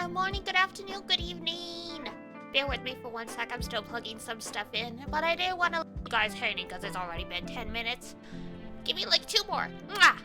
morning, good afternoon, good evening. Bear with me for 1 sec, I'm still plugging some stuff in, but I didn't want to leave you guys hanging because it's already been 10 minutes. Give me like 2 more. Mwah!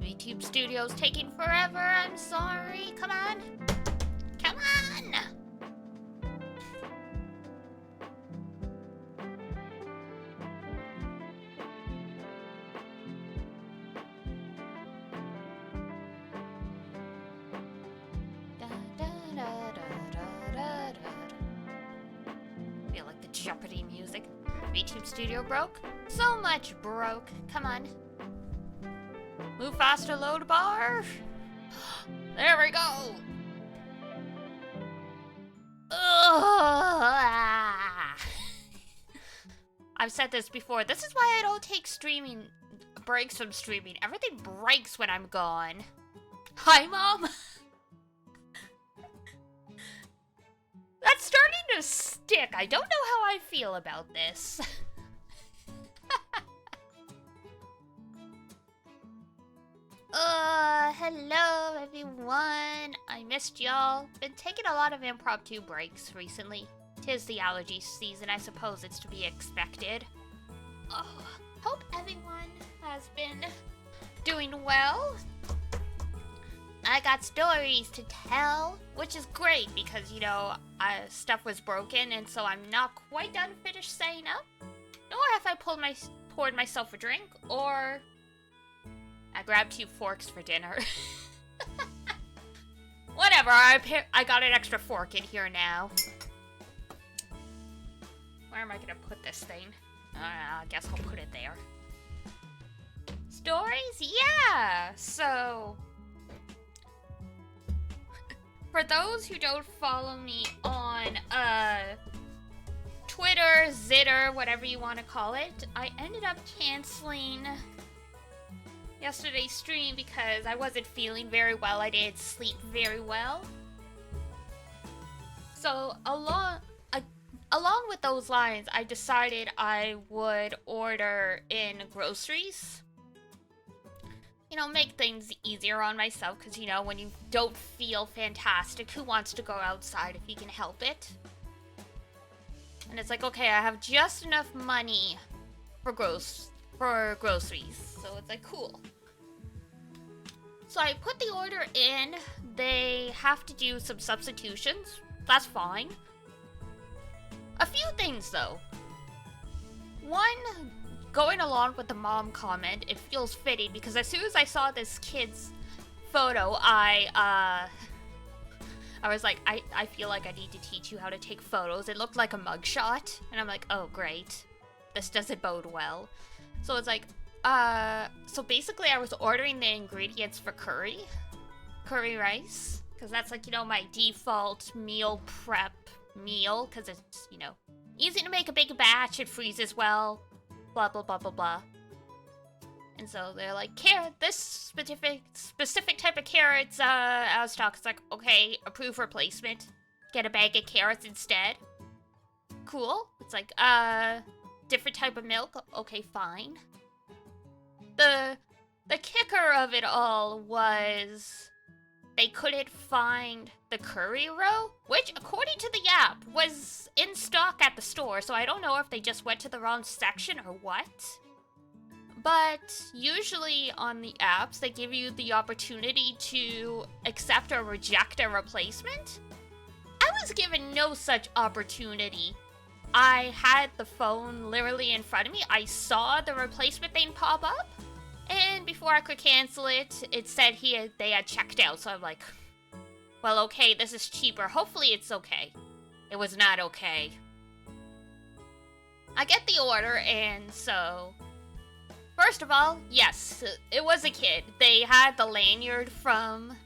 YouTube Studio's taking forever, I'm sorry. Come on. Come on! Feel like the Jeopardy music. YouTube Studio broke? So much broke. Come on. Move faster, load bar. There we go. I've said this before. This is why I don't take streaming breaks from streaming. Everything breaks when I'm gone. Hi, Mom. That's starting to stick. I don't know how I feel about this. Hello everyone. I missed y'all. Been taking a lot of impromptu breaks recently. 'Tis the allergy season, I suppose it's to be expected. Hope everyone has been doing well. I got stories to tell, which is great because, you know, stuff was broken and so I'm not quite done finished setting up. Nor have I poured myself a drink or I grabbed 2 forks for dinner. Whatever, I got an extra fork in here now. Where am I gonna put this thing? I guess I'll put it there. Stories? Yeah! So, for those who don't follow me on Twitter, Zitter, whatever you want to call it, I ended up canceling yesterday's stream because I wasn't feeling very well. I didn't sleep very well. So along with those lines, I decided I would order in groceries. You know, make things easier on myself because, you know, when you don't feel fantastic, who wants to go outside if you can help it? And it's like, okay, I have just enough money for groceries. So it's like, cool. So I put the order in. They have to do some substitutions. That's fine. A few things though. One, going along with the mom comment, it feels fitting because as soon as I saw this kid's photo, I was like, I feel like I need to teach you how to take photos. It looked like a mugshot. And I'm like, oh great. This doesn't bode well. So it's like, so basically I was ordering the ingredients for curry rice, because that's like, you know, my default meal prep meal, because it's, you know, easy to make a big batch, it freezes well, blah, blah, blah, blah, blah. And so they're like, carrot, this specific type of carrots out of stock. It's like, okay, approve replacement. Get a bag of carrots instead. Cool. It's like, different type of milk. Okay, fine. The kicker of it all was they couldn't find the curry row, which, according to the app, was in stock at the store, so I don't know if they just went to the wrong section or what. But usually on the apps, they give you the opportunity to accept or reject a replacement. I was given no such opportunity. I had the phone literally in front of me. I saw the replacement thing pop up, and before I could cancel it, it said they had checked out. So I'm like, well, okay, this is cheaper. Hopefully it's okay. It was not okay. I get the order, and so first of all, yes, it was a kid. They had the lanyard from...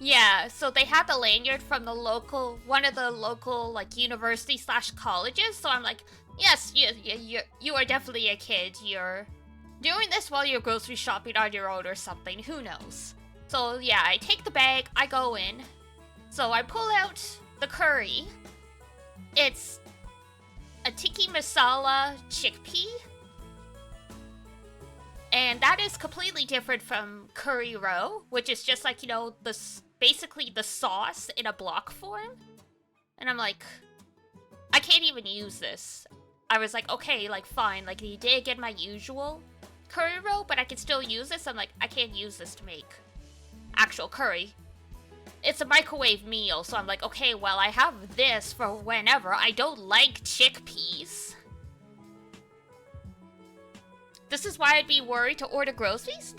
Yeah, so they had the lanyard from the one of the local, like, university/colleges. So I'm like, yes, you are definitely a kid. You're doing this while you're grocery shopping on your own or something. Who knows? So yeah, I take the bag, I go in. So I pull out the curry. It's a tikka masala chickpea. And that is completely different from curry row, which is just like, you know, basically the sauce in a block form. And I'm like, I can't even use this. I was like, okay, like, fine. Like, you did get my usual curry row, but I can still use this. I'm like, I can't use this to make actual curry. It's a microwave meal, so I'm like, okay, well, I have this for whenever. I don't like chickpeas. This is why I'd be worried to order groceries.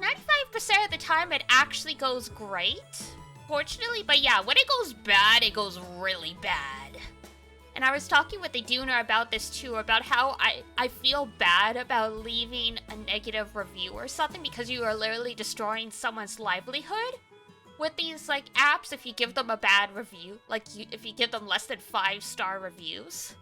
95% of the time, it actually goes great, fortunately. But yeah, when it goes bad, it goes really bad. And I was talking with the Dooner about this too, about how I feel bad about leaving a negative review or something because you are literally destroying someone's livelihood with these, like, apps if you give them a bad review. Like, if you give them less than 5-star reviews.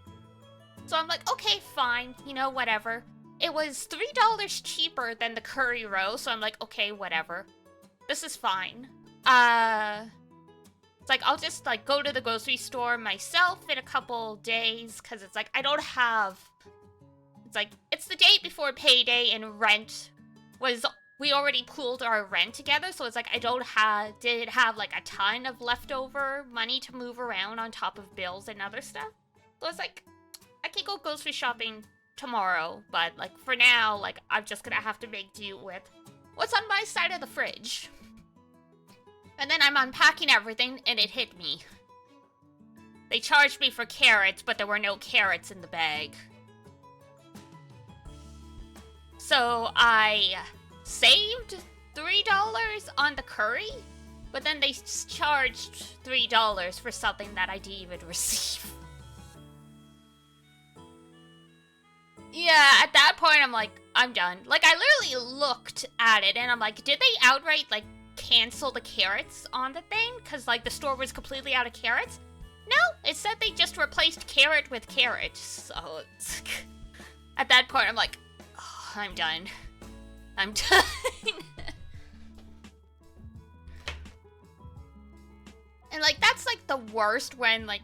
So I'm like, okay, fine, you know, whatever. It was $3 cheaper than the curry row, so I'm like, okay, whatever. This is fine. It's like, I'll just, like, go to the grocery store myself in a couple days, because it's like, I don't have... It's like, it's the day before payday, and rent was... We already pooled our rent together, so it's like, I didn't have, like, a ton of leftover money to move around on top of bills and other stuff. So it's like, I can go grocery shopping tomorrow, but, like, for now, like, I'm just gonna have to make do with what's on my side of the fridge. And then I'm unpacking everything, and it hit me. They charged me for carrots, but there were no carrots in the bag. So I saved $3 on the curry, but then they charged $3 for something that I didn't even receive. Yeah, at that point, I'm like, I'm done. Like, I literally looked at it, and I'm like, did they outright, like, cancel the carrots on the thing? Because, like, the store was completely out of carrots? No, it said they just replaced carrot with carrot. So, it's... At that point, I'm like, oh, I'm done. I'm done. And, like, that's, like, the worst when, like,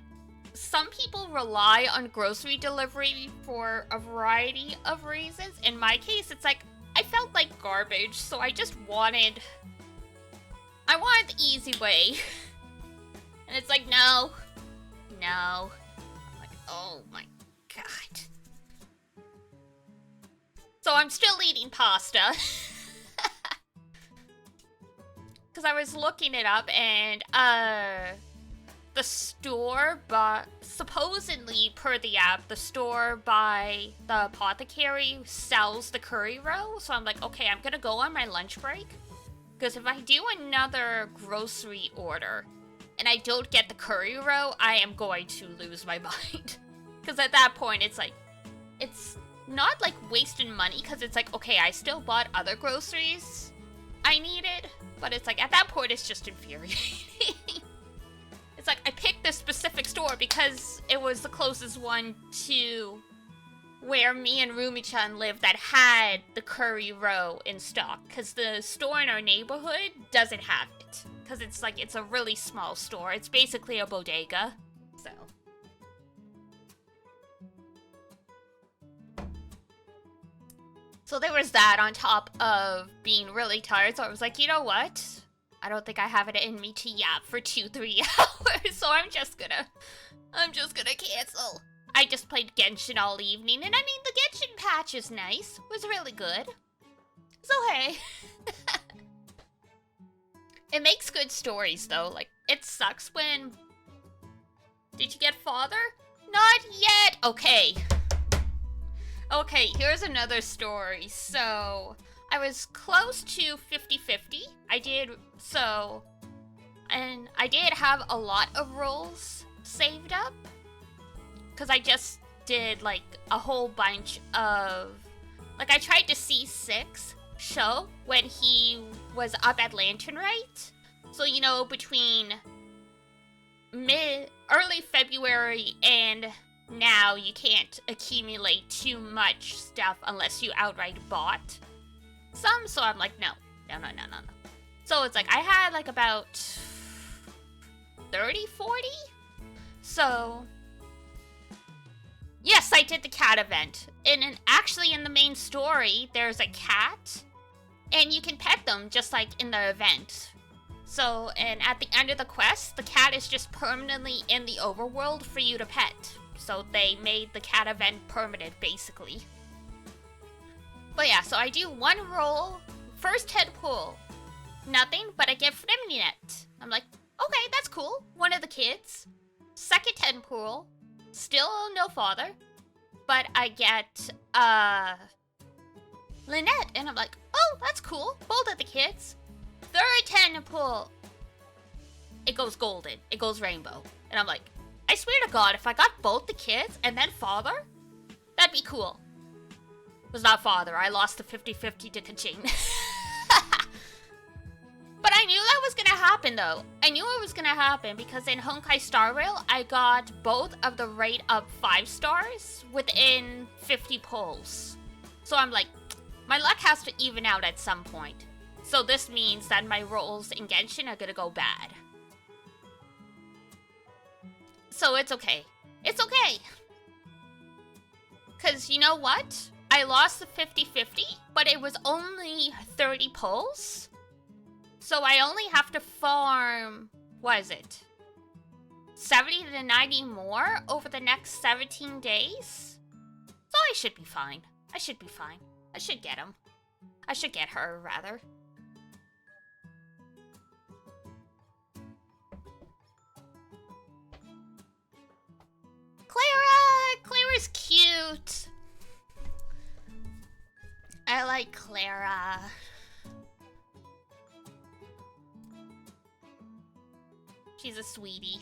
some people rely on grocery delivery for a variety of reasons. In my case, it's like, I felt like garbage, so I just wanted... I wanted the easy way. And it's like, no. No. I'm like, oh my god. So I'm still eating pasta. Because I was looking it up, and, the store, but supposedly, per the app, the store by the apothecary sells the curry row. So I'm like, okay, I'm gonna go on my lunch break. Because if I do another grocery order and I don't get the curry row, I am going to lose my mind. Because at that point, it's like, it's not like wasting money, because it's like, okay, I still bought other groceries I needed, but it's like, at that point, it's just infuriating. It's like, I picked this specific store because it was the closest one to where me and Rumi-chan lived that had the curry roe in stock, because the store in our neighborhood doesn't have it. Because it's like, it's a really small store. It's basically a bodega. So there was that on top of being really tired. So I was like, you know what? I don't think I have it in me to yap for 2-3 hours. So I'm just gonna cancel. I just played Genshin all evening, and I mean, the Genshin patch is nice. It was really good. So hey. It makes good stories, though. Like, it sucks when... Did you get father? Not yet! Okay. Okay, here's another story. So, I was close to 50-50. I did have a lot of roles saved up. Because I just did, like, a whole bunch of... Like, I tried to see C6 show when he was up at Lantern Right. So, you know, between early February and now, you can't accumulate too much stuff unless you outright bought some. So I'm like, no. So it's like, I had, like, about 30, 40? So... Yes, I did the cat event. And actually in the main story, there's a cat. And you can pet them just like in the event. So, and at the end of the quest, the cat is just permanently in the overworld for you to pet. So they made the cat event permanent, basically. But yeah, so I do one roll. First head pull. Nothing, but I get Fremnet. I'm like, okay, that's cool. One of the kids. Second head pull. Still no father, but I get, Lynette, and I'm like, oh, that's cool, both of the kids. Third 10 pull, it goes golden, it goes rainbow, and I'm like, I swear to God, if I got both the kids and then father, that'd be cool. It was not father, I lost the 50-50 to Kaching. But I knew that was gonna happen, though. I knew it was gonna happen because in Honkai Star Rail, I got both of the rate up 5 stars within 50 pulls. So I'm like, my luck has to even out at some point. So this means that my rolls in Genshin are gonna go bad. So it's okay. It's okay. Because you know what? I lost the 50-50, but it was only 30 pulls. So I only have to farm, what is it? 70 to 90 more over the next 17 days? So I should be fine. I should be fine. I should get him. I should get her, rather. Clara! Clara's cute. I like Clara. She's a sweetie.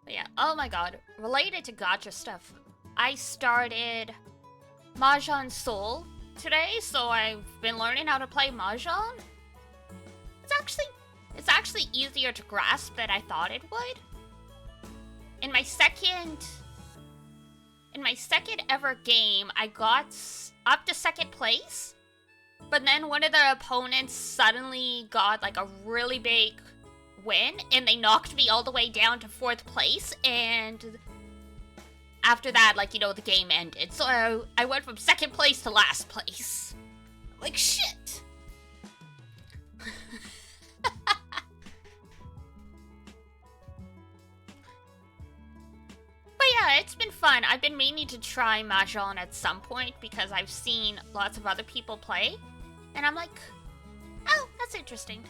But yeah, oh my god. Related to gacha stuff, I started Mahjong Soul today, so I've been learning how to play Mahjong. It's actually easier to grasp than I thought it would. In my second ever game, I got up to second place, but then one of the opponents suddenly got like a really big win, and they knocked me all the way down to 4th place, and after that, like, you know, the game ended. So I went from 2nd place to last place. Like, shit! But yeah, it's been fun. I've been meaning to try Mahjong at some point because I've seen lots of other people play, and I'm like, oh, that's interesting.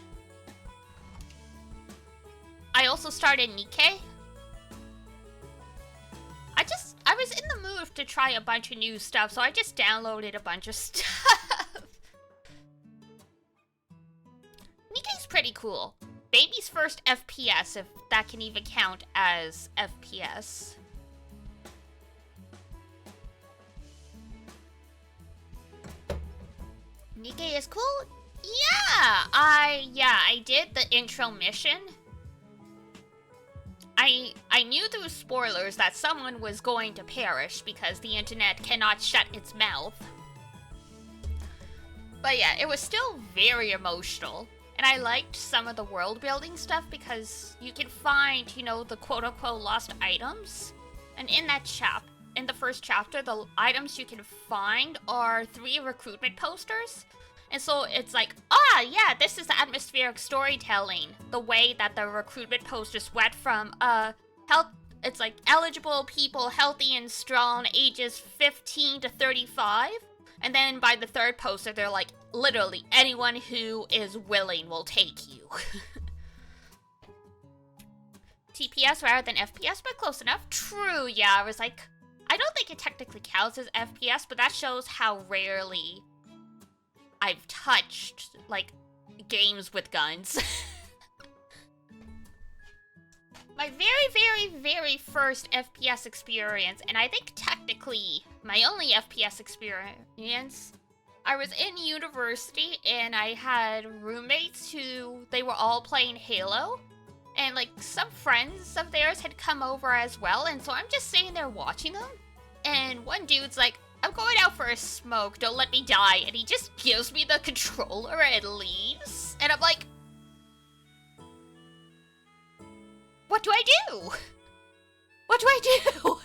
I also started Nikkei. I was in the mood to try a bunch of new stuff, so I just downloaded a bunch of stuff. Nikkei's pretty cool. Baby's first FPS, if that can even count as FPS. Nikkei is cool? Yeah, I did the intro mission. I I knew through spoilers that someone was going to perish because the internet cannot shut its mouth. But yeah, it was still very emotional. And I liked some of the world building stuff because you can find, you know, the quote-unquote lost items. And in the first chapter, the items you can find are 3 recruitment posters. And so it's like, yeah, this is atmospheric storytelling. The way that the recruitment posters went from, it's like eligible people, healthy and strong, ages 15 to 35. And then by the 3rd poster, they're like, literally, anyone who is willing will take you. TPS rather than FPS, but close enough. True, yeah, I was like, I don't think it technically counts as FPS, but that shows how rarely I've touched, like, games with guns. My very, very, very first FPS experience, and I think technically my only FPS experience, I was in university and I had roommates they were all playing Halo. And like some friends of theirs had come over as well, and so I'm just sitting there watching them. And one dude's like, I'm going out for a smoke, don't let me die. And he just gives me the controller and leaves. And I'm like, what do I do? What do I do?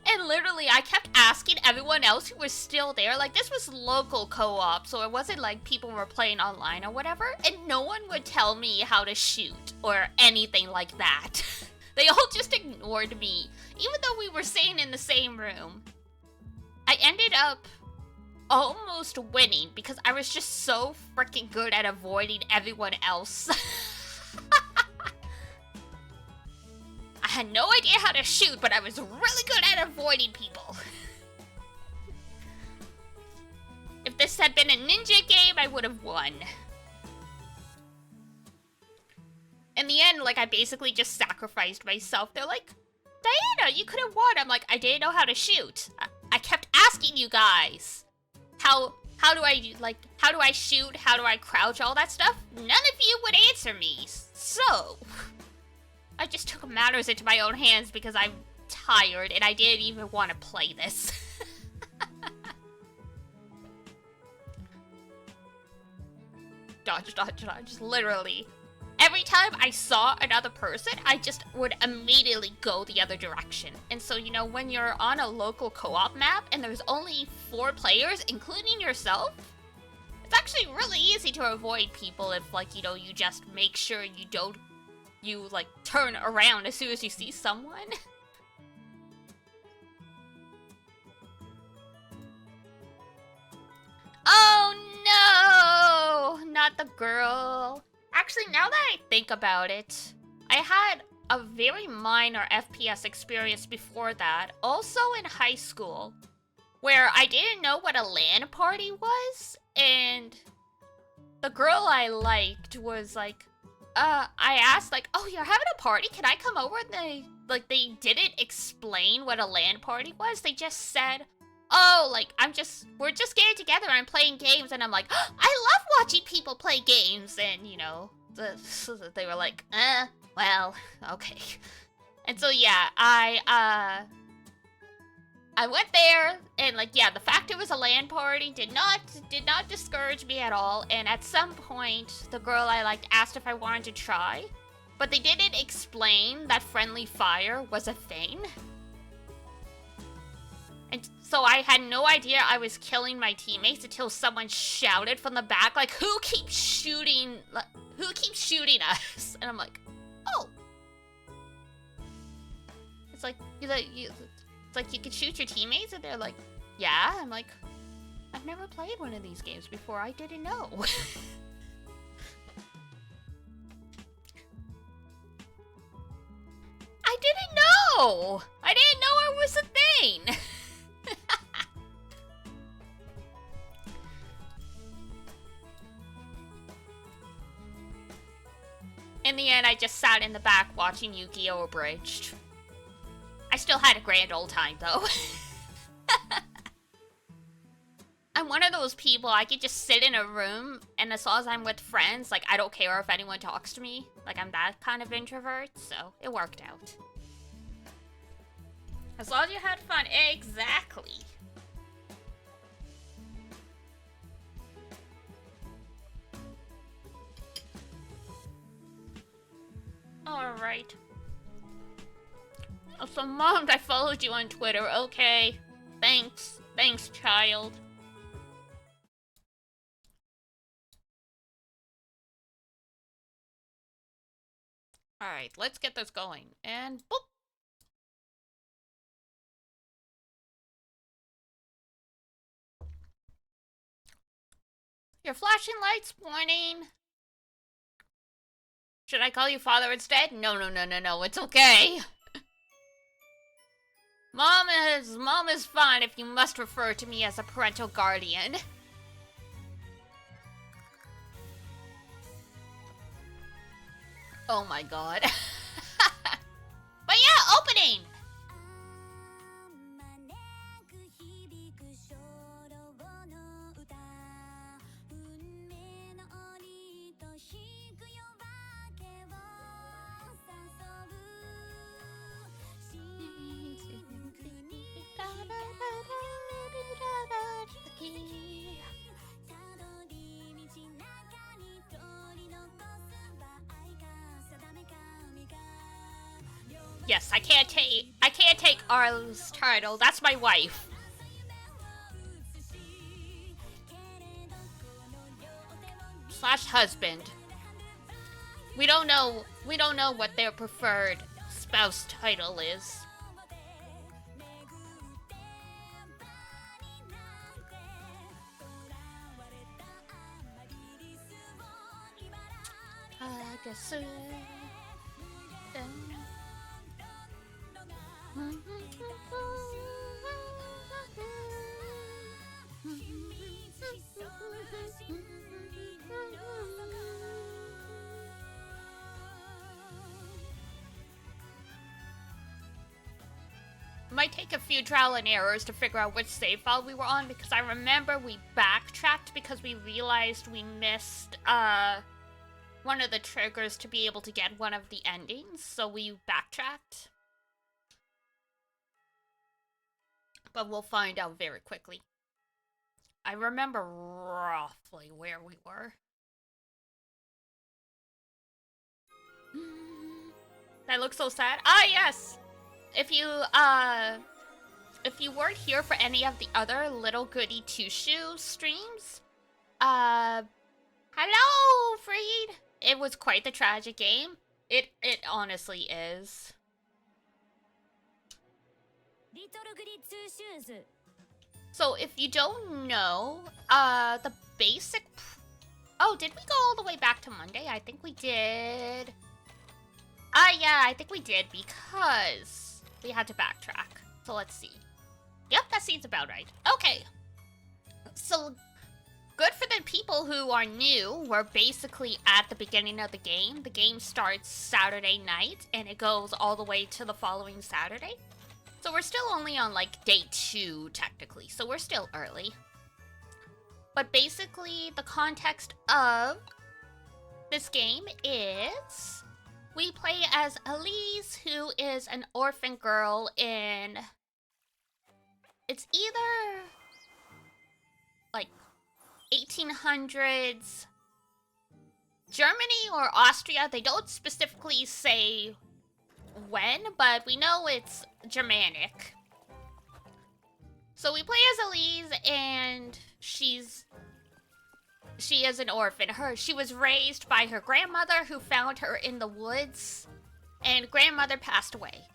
And literally, I kept asking everyone else who was still there. Like, this was local co-op, so it wasn't like people were playing online or whatever. And no one would tell me how to shoot or anything like that. They all just ignored me, even though we were sitting in the same room. I ended up almost winning because I was just so freaking good at avoiding everyone else. I had no idea how to shoot, but I was really good at avoiding people. If this had been a ninja game, I would have won. In the end, like, I basically just sacrificed myself. They're like, Diana, you could have won. I'm like, I didn't know how to shoot. I kept asking you guys. How do I shoot? How do I crouch? All that stuff? None of you would answer me. So I just took matters into my own hands because I'm tired and I didn't even want to play this. Dodge, dodge, dodge, literally. Every time I saw another person, I just would immediately go the other direction. And so, you know, when you're on a local co-op map and there's only 4 players, including yourself, it's actually really easy to avoid people if, like, you know, you just make sure you like, turn around as soon as you see someone. Oh no! Not the girl. Actually, now that I think about it, I had a very minor FPS experience before that, also in high school, where I didn't know what a LAN party was, and the girl I liked was like, I asked, like, oh, you're having a party? Can I come over? And they didn't explain what a LAN party was. They just said, oh, like, we're just getting together and I'm playing games. And I'm like, oh, I love watching people play games. And, you know, they were like, well, okay. And so, yeah, I went there, and, like, yeah, the fact it was a LAN party did not discourage me at all, and at some point, the girl I liked asked if I wanted to try, but they didn't explain that friendly fire was a thing. And so I had no idea I was killing my teammates until someone shouted from the back, like, who keeps shooting us? And I'm like, oh. It's like, it's like you can shoot your teammates, and they're like, yeah. I'm like, I've never played one of these games before. I didn't know. I didn't know. I didn't know it was a thing. In the end, I just sat in the back watching Yu-Gi-Oh! Abridged. I still had a grand old time, though. I'm one of those those people, I could just sit in a room, and as long as I'm with friends, like, I don't care if anyone talks to me. Like, I'm that kind of introvert, so it worked out. As long as you had fun. Exactly. Alright. Oh, so Mom, I followed you on Twitter. Okay. Thanks. Thanks, child. Alright, let's get this going. And boop! Your flashing lights warning. Should I call you father instead? No, it's okay. Mom is fine if you must refer to me as a parental guardian. Oh my god. But yeah, opening! Yes, I can't take Arlo's title. That's my wife. Slash husband. We don't know what their preferred spouse title is. I guess so. Might take a few trial and errors to figure out which save file we were on, because I remember we backtracked because we realized we missed one of the triggers to be able to get one of the endings, so we backtracked. But we'll find out very quickly. I remember roughly where we were. That looks so sad. Ah, yes! If you weren't here for any of the other little Goody Two Shoes streams, hello, Freed! It was quite the tragic game. It honestly is. So if you don't know, the basic... Oh, did we go all the way back to Monday? I think we did. Yeah, I think we did because we had to backtrack. So let's see. Yep, that seems about right. Okay. So, good for the people who are new. We're basically at the beginning of the game. The game starts Saturday night, and it goes all the way to the following Saturday. So we're still only on, like, day 2, technically. So we're still early. But basically, the context of this game is... we play as Elise, who is an orphan girl in... it's either... like, 1800s Germany or Austria. They don't specifically say when, but we know it's Germanic. So we play as Elise, and she is an orphan. She was raised by her grandmother, who found her in the woods, and grandmother passed away.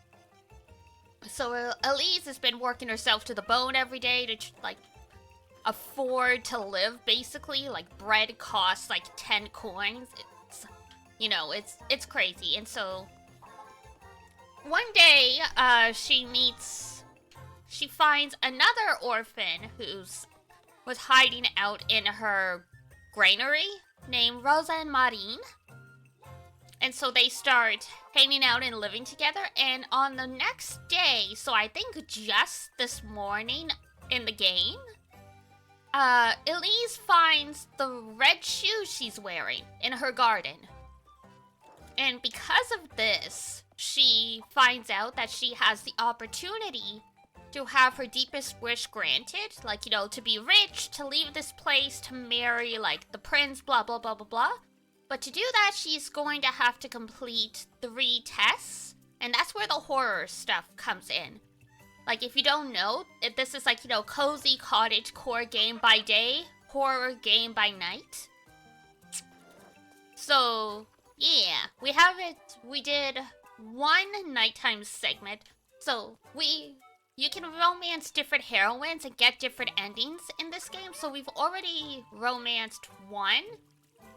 So Elise has been working herself to the bone every day to like afford to live, basically. Like, bread costs like 10 coins. It's, you know, it's crazy. And so one day she finds another orphan was hiding out in her granary named Rosa and Marine. And so they start hanging out and living together. And on the next day, so I think just this morning in the game, Elise finds the red shoes she's wearing in her garden. And because of this, she finds out that she has the opportunity to have her deepest wish granted. Like, you know, to be rich, to leave this place, to marry, like, the prince, blah, blah, blah, blah, blah. But to do that, she's going to have to complete 3 tests. And that's where the horror stuff comes in. Like, if you don't know, this is like, you know, cozy cottage core game by day, horror game by night. So, yeah, we have it. We did 1 nighttime segment. So, you can romance different heroines and get different endings in this game. So, we've already romanced 1.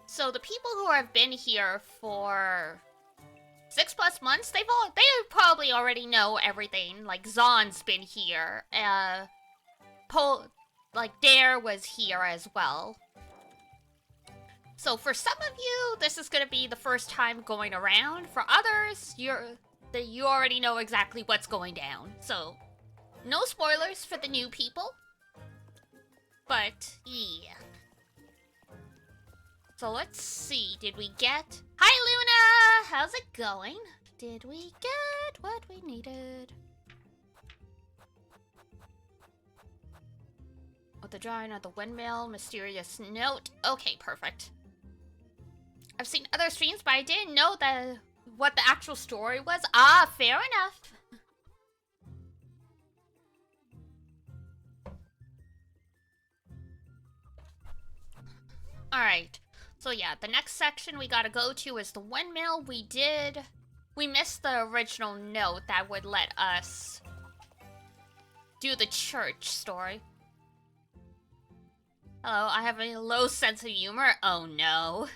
So, the people who have been here for 6+ months, they probably already know everything. Like, Zahn's been here. Dare was here as well. So for some of you, this is gonna be the first time going around. For others, you already know exactly what's going down. So, no spoilers for the new people. But, yeah. So let's see, did we get... Hi, Luna! How's it going? Did we get what we needed? Oh, the drawing of the windmill, mysterious note. Okay, perfect. I've seen other streams, but I didn't know what the actual story was. Ah, fair enough. Alright. So yeah, the next section we gotta go to is the windmill. We missed the original note that would let us do the church story. Hello, I have a low sense of humor. Oh no.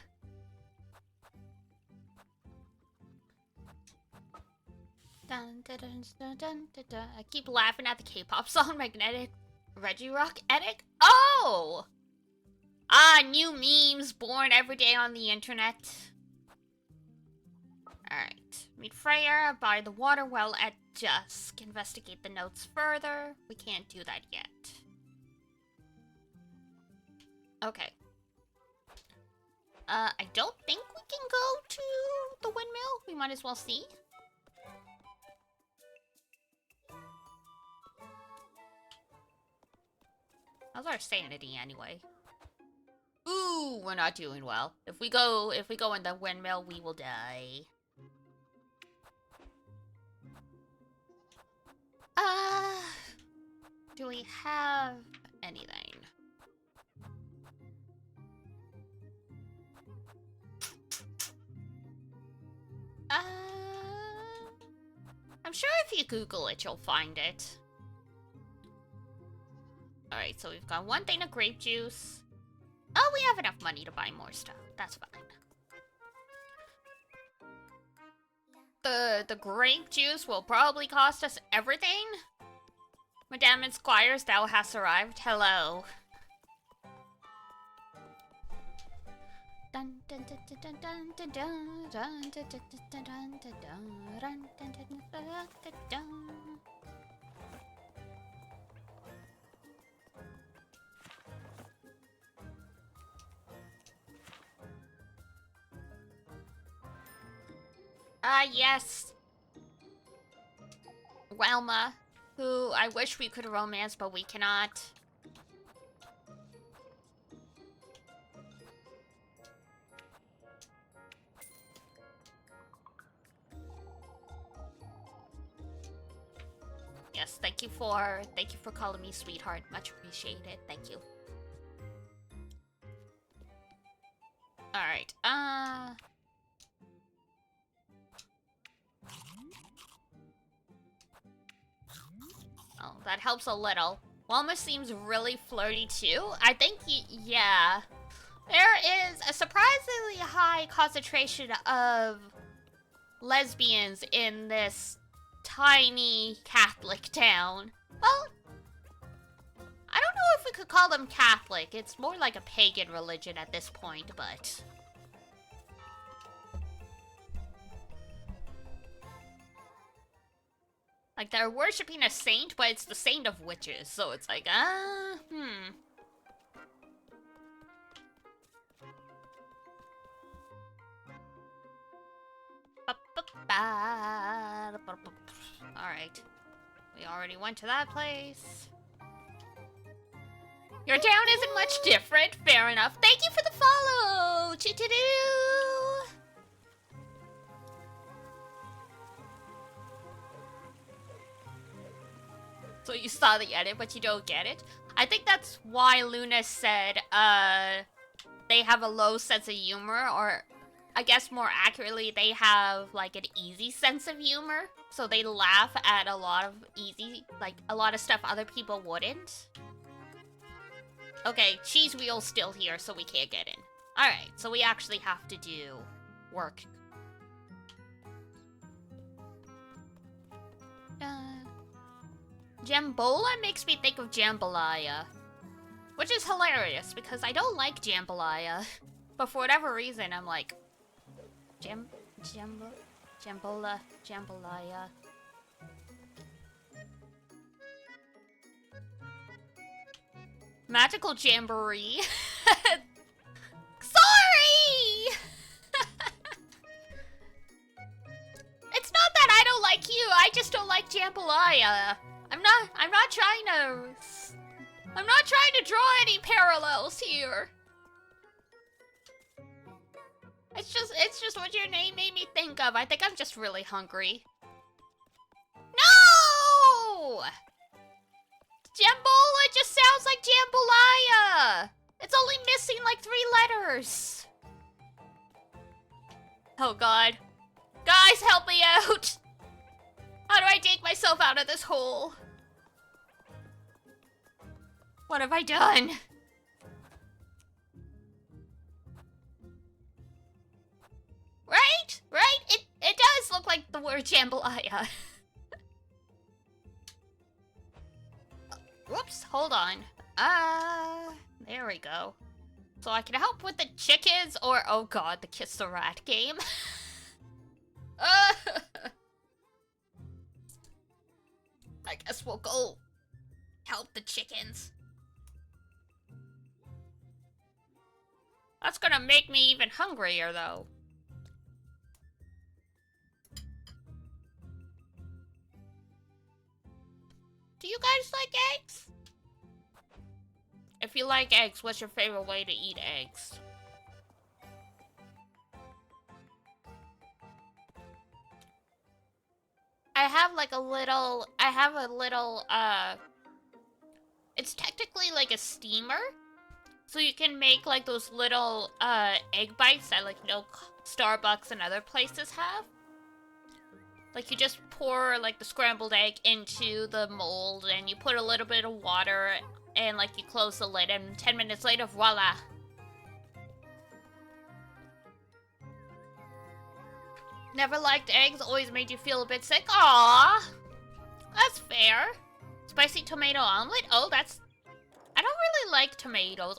Dun, dun, dun, dun, dun, dun, dun. I keep laughing at the K-pop song Magnetic Reggie Rock Edit. Oh! Ah, new memes born every day on the internet. Alright. Meet Freya by the water well at dusk. Investigate the notes further. We can't do that yet. Okay. I don't think we can go to the windmill. We might as well see. How's our sanity anyway? Ooh, we're not doing well. If we go in the windmill, we will die. Do we have anything? I'm sure if you Google it, you'll find it. Alright, so we've got 1 thing of grape juice. Oh, we have enough money to buy more stuff. That's fine. The grape juice will probably cost us everything. Madame and Squires, thou hast arrived. Hello. Dun dun dun dun dun dun dun dun dun dun dun dun dun dun. Yes. Welma, who I wish we could romance, but we cannot. Yes, thank you for calling me sweetheart. Much appreciated. Thank you. Alright, oh, that helps a little. Walma seems really flirty too. I think, yeah. There is a surprisingly high concentration of lesbians in this tiny Catholic town. Well, I don't know if we could call them Catholic. It's more like a pagan religion at this point, but... like, they're worshipping a saint, but it's the saint of witches, so it's like, Alright. We already went to that place. Your town isn't much different. Fair enough. Thank you for the follow! Choo-choo-doo! So you saw the edit, but you don't get it? I think that's why Luna said, they have a low sense of humor, or I guess more accurately, they have, like, an easy sense of humor. So they laugh at a lot of a lot of stuff other people wouldn't. Okay, Cheese Wheel's still here, so we can't get in. Alright, so we actually have to do work. Jambola makes me think of jambalaya. Which is hilarious, because I don't like jambalaya. But for whatever reason, I'm like... Jambola, jambalaya. Magical Jamboree. Sorry! It's not that I don't like you, I just don't like jambalaya. I'm not trying to draw any parallels here. It's just what your name made me think of. I think I'm just really hungry. No! Jambola just sounds like jambalaya. It's only missing like 3 letters. Oh god. Guys, help me out! How do I dig myself out of this hole? What have I done? Right? Right? It does look like the word jambalaya. Whoops, hold on. There we go. So I can help with the chickens or, oh god, the Kiss the Rat game. I guess we'll go help the chickens. That's gonna make me even hungrier, though. Do you guys like eggs? If you like eggs, what's your favorite way to eat eggs? I have a little, it's technically like a steamer. So you can make like those little, egg bites that like, Starbucks and other places have. Like you just pour like the scrambled egg into the mold and you put a little bit of water and like you close the lid and 10 minutes later, voila. Never liked eggs, always made you feel a bit sick. Aww, that's fair. Spicy tomato omelet? Oh, that's... I don't really like tomatoes.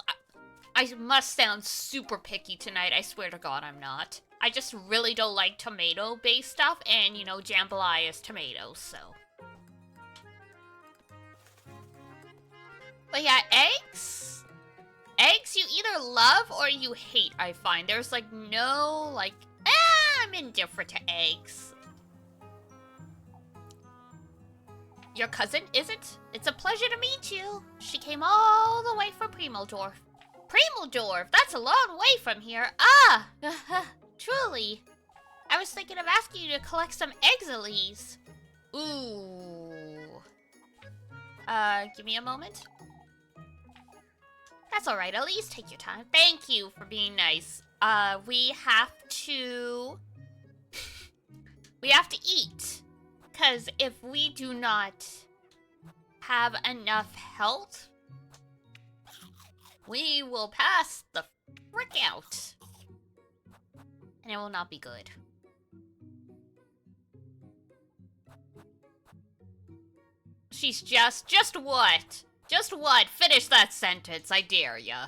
I must sound super picky tonight. I swear to God I'm not. I just really don't like tomato-based stuff, and, jambalaya is tomatoes, so. But yeah, eggs? Eggs you either love or you hate, I find. There's, like, no, like, I'm indifferent to eggs. Your cousin, is it? It's a pleasure to meet you. She came all the way from Primeldorf. Primeldorf? That's a long way from here. Ah! Truly. I was thinking of asking you to collect some eggs at least. Ooh. Give me a moment. That's alright, Elise. Take your time. Thank you for being nice. We have to... we have to eat. Because if we do not have enough health, we will pass the frick out. And it will not be good. She's just what? Just what? Finish that sentence, I dare ya.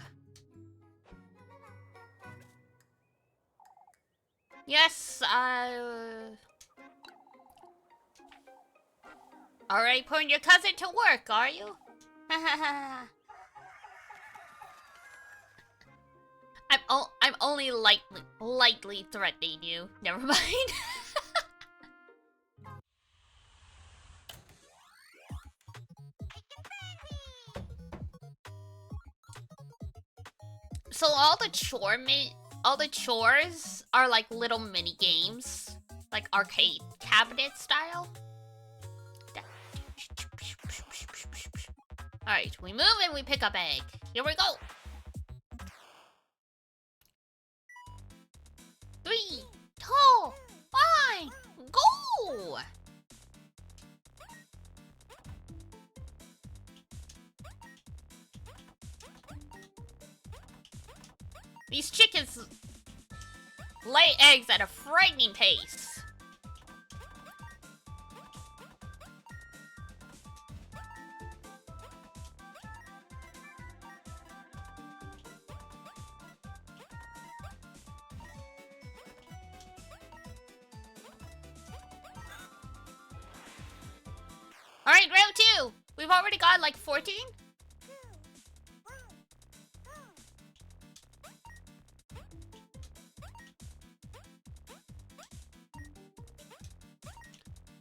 Yes, alright, putting your cousin to work, are you? I'm only lightly threatening you. Never mind. So all the chores are like little mini games, like arcade cabinet style. All right, we move and we pick up egg. Here we go. 3, 2, 1, go! These chickens lay eggs at a frightening pace. Alright, round 2. We've already got like 14.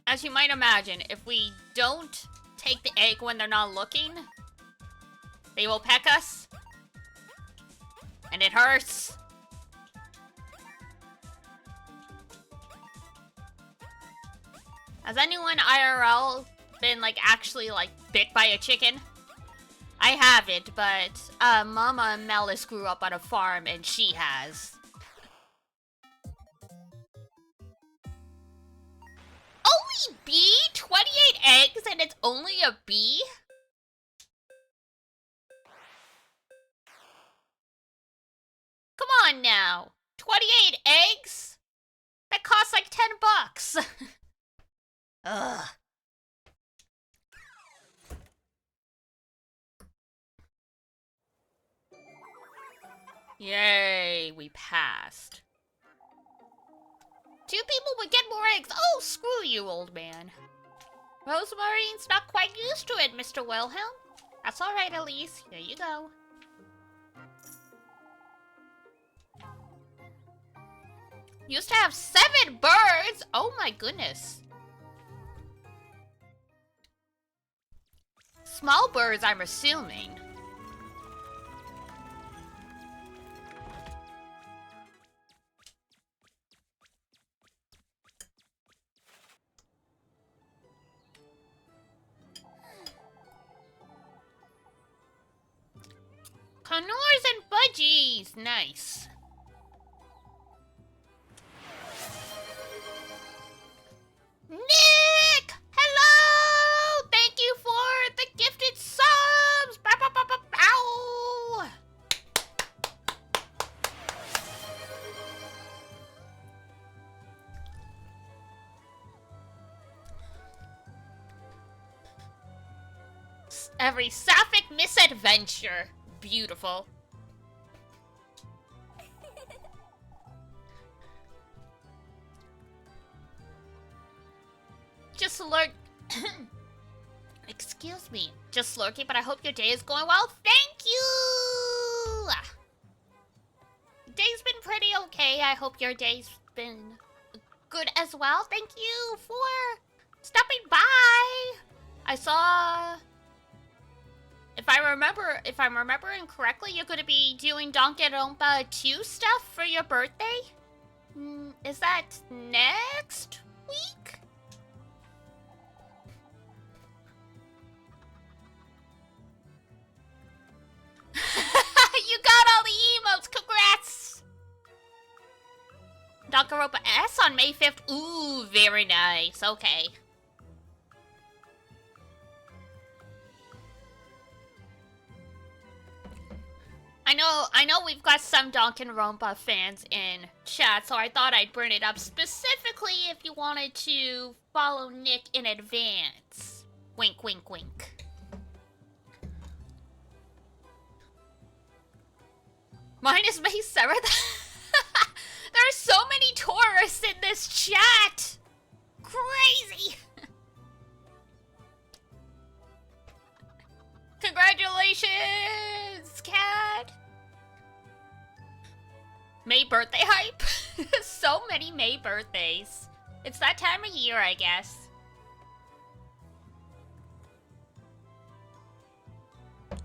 As you might imagine, if we don't take the egg when they're not looking, they will peck us. And it hurts. Has anyone IRL been like actually like bit by a chicken? I haven't, but Mama Melis grew up on a farm and she has. Only bee? 28 eggs and it's only a bee? Come on now. 28 eggs? That costs like 10 bucks. Ugh. Yay, we passed. 2 people would get more eggs. Oh, screw you, old man. Rosemarine's not quite used to it, Mr. Wilhelm. That's alright, Elise. Here you go. Used to have 7 birds! Oh my goodness. Small birds, I'm assuming. Canours and budgies! Nice. Nick! Hello! Thank you for the gifted subs! Bow, bow, bow, bow, bow. Every sapphic misadventure. Beautiful. Just lurk. Excuse me. Just lurking, but I hope your day is going well. Thank you! Day's been pretty okay. I hope your day's been good as well. Thank you for stopping by. I saw... If I'm remembering correctly, you're gonna be doing Danganronpa 2 stuff for your birthday? Is that next week? You got all the emotes, congrats! Danganronpa S on May 5th. Ooh, very nice, okay. I know we've got some Danganronpa fans in chat, so I thought I'd bring it up specifically if you wanted to follow Nick in advance. Wink, wink, wink. Mine is May 7th. There are so many tourists in this chat. Crazy. Congratulations, Cat! May birthday hype? So many May birthdays. It's that time of year, I guess.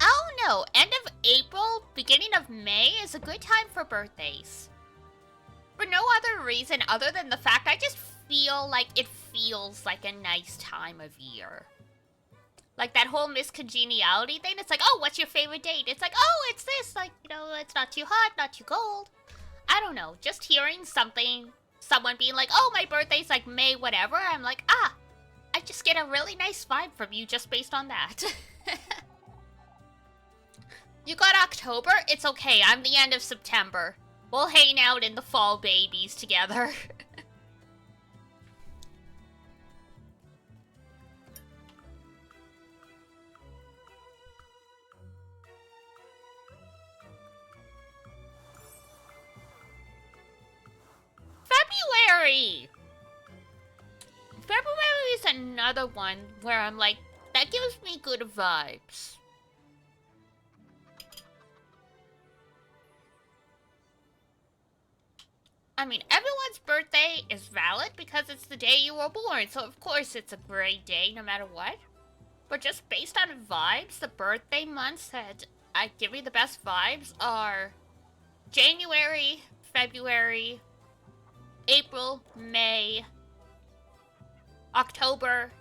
I don't know. End of April, beginning of May is a good time for birthdays. For no other reason other than the fact I just feel like it feels like a nice time of year. Like that whole miscongeniality thing, it's like, oh, what's your favorite date? It's like, oh, it's this. Like, you know, it's not too hot, not too cold. I don't know. Just hearing something, someone being like, oh, my birthday's like May, whatever. I'm like, ah, I just get a really nice vibe from you just based on that. You got October? It's okay. I'm the end of September. We'll hang out in the fall babies together. February! February is another one where I'm like, that gives me good vibes. I mean, everyone's birthday is valid because it's the day you were born, so of course it's a great day no matter what. But just based on vibes, the birthday months that I give me the best vibes are January, February, April, May, October,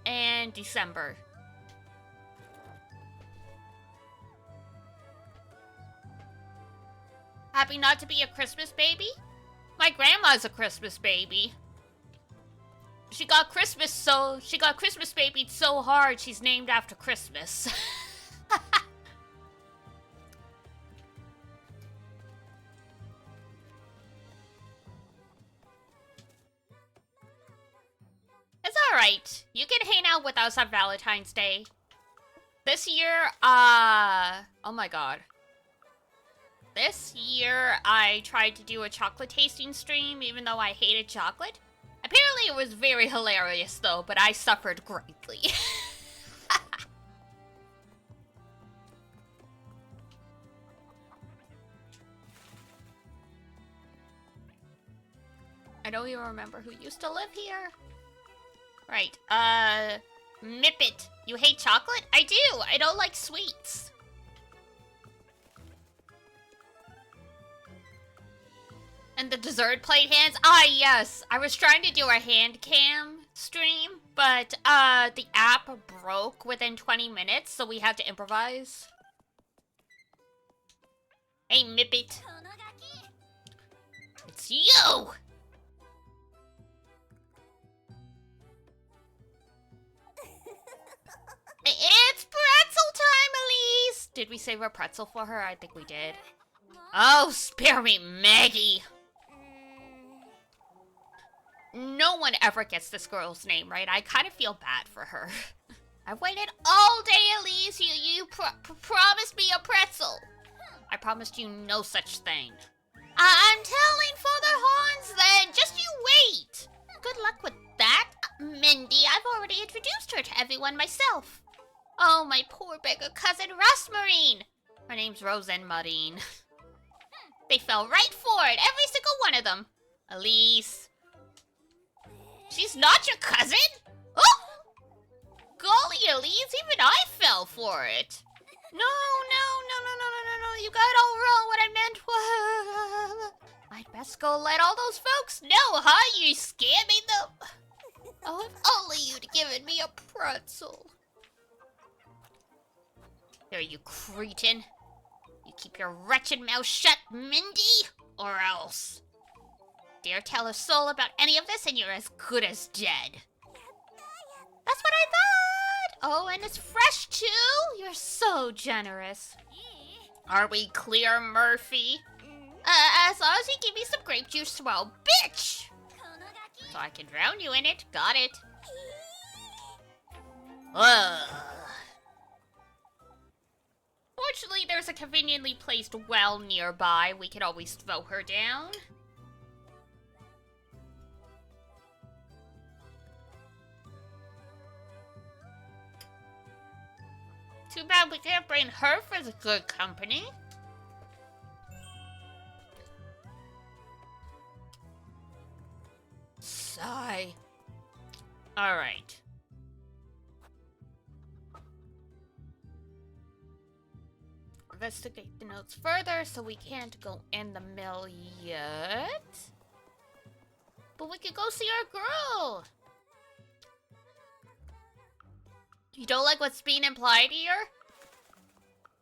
and December. Happy not to be a Christmas baby? My grandma's a Christmas baby. She got Christmas babied so hard she's named after Christmas. It's alright. You can hang out with us on Valentine's Day. This year, oh my god. This year, I tried to do a chocolate tasting stream, even though I hated chocolate. Apparently, it was very hilarious, though, but I suffered greatly. I don't even remember who used to live here. Right, Mippet. You hate chocolate? I do! I don't like sweets. And the dessert plate hands? Ah, yes. I was trying to do a hand cam stream, but the app broke within 20 minutes, so we had to improvise. Hey, Mippet. It's you! It's pretzel time, Elise! Did we save a pretzel for her? I think we did. Oh, spare me, Maggie! No one ever gets this girl's name right. I kind of feel bad for her. I waited all day, Elise. You promised me a pretzel. I promised you no such thing. I'm telling Father Hans then. Just you wait. Good luck with that, Mindy. I've already introduced her to everyone myself. Oh, my poor beggar cousin Rosmarine. Her name's Roseanne Marine. They fell right for it, every single one of them. Elise. She's not your cousin? Oh! Golly, Elise, even I fell for it. No. You got it all wrong. What I meant was... I'd best go let all those folks know, huh? You scamming them? Oh, if only you'd given me a pretzel. Here, you cretin. You keep your wretched mouth shut, Mindy, or else. Dare tell a soul about any of this and you're as good as dead. That's what I thought! Oh, and it's fresh too? You're so generous. Are we clear, Murphy? As long as you give me some grape juice tomorrow, bitch! So I can drown you in it. Got it. Fortunately, there's a conveniently placed well nearby. We can always throw her down. Too bad we can't bring her for the good company. Sigh. Alright. investigate the notes further, so we can't go in the mill yet. But we could go see our girl. You don't like what's being implied here?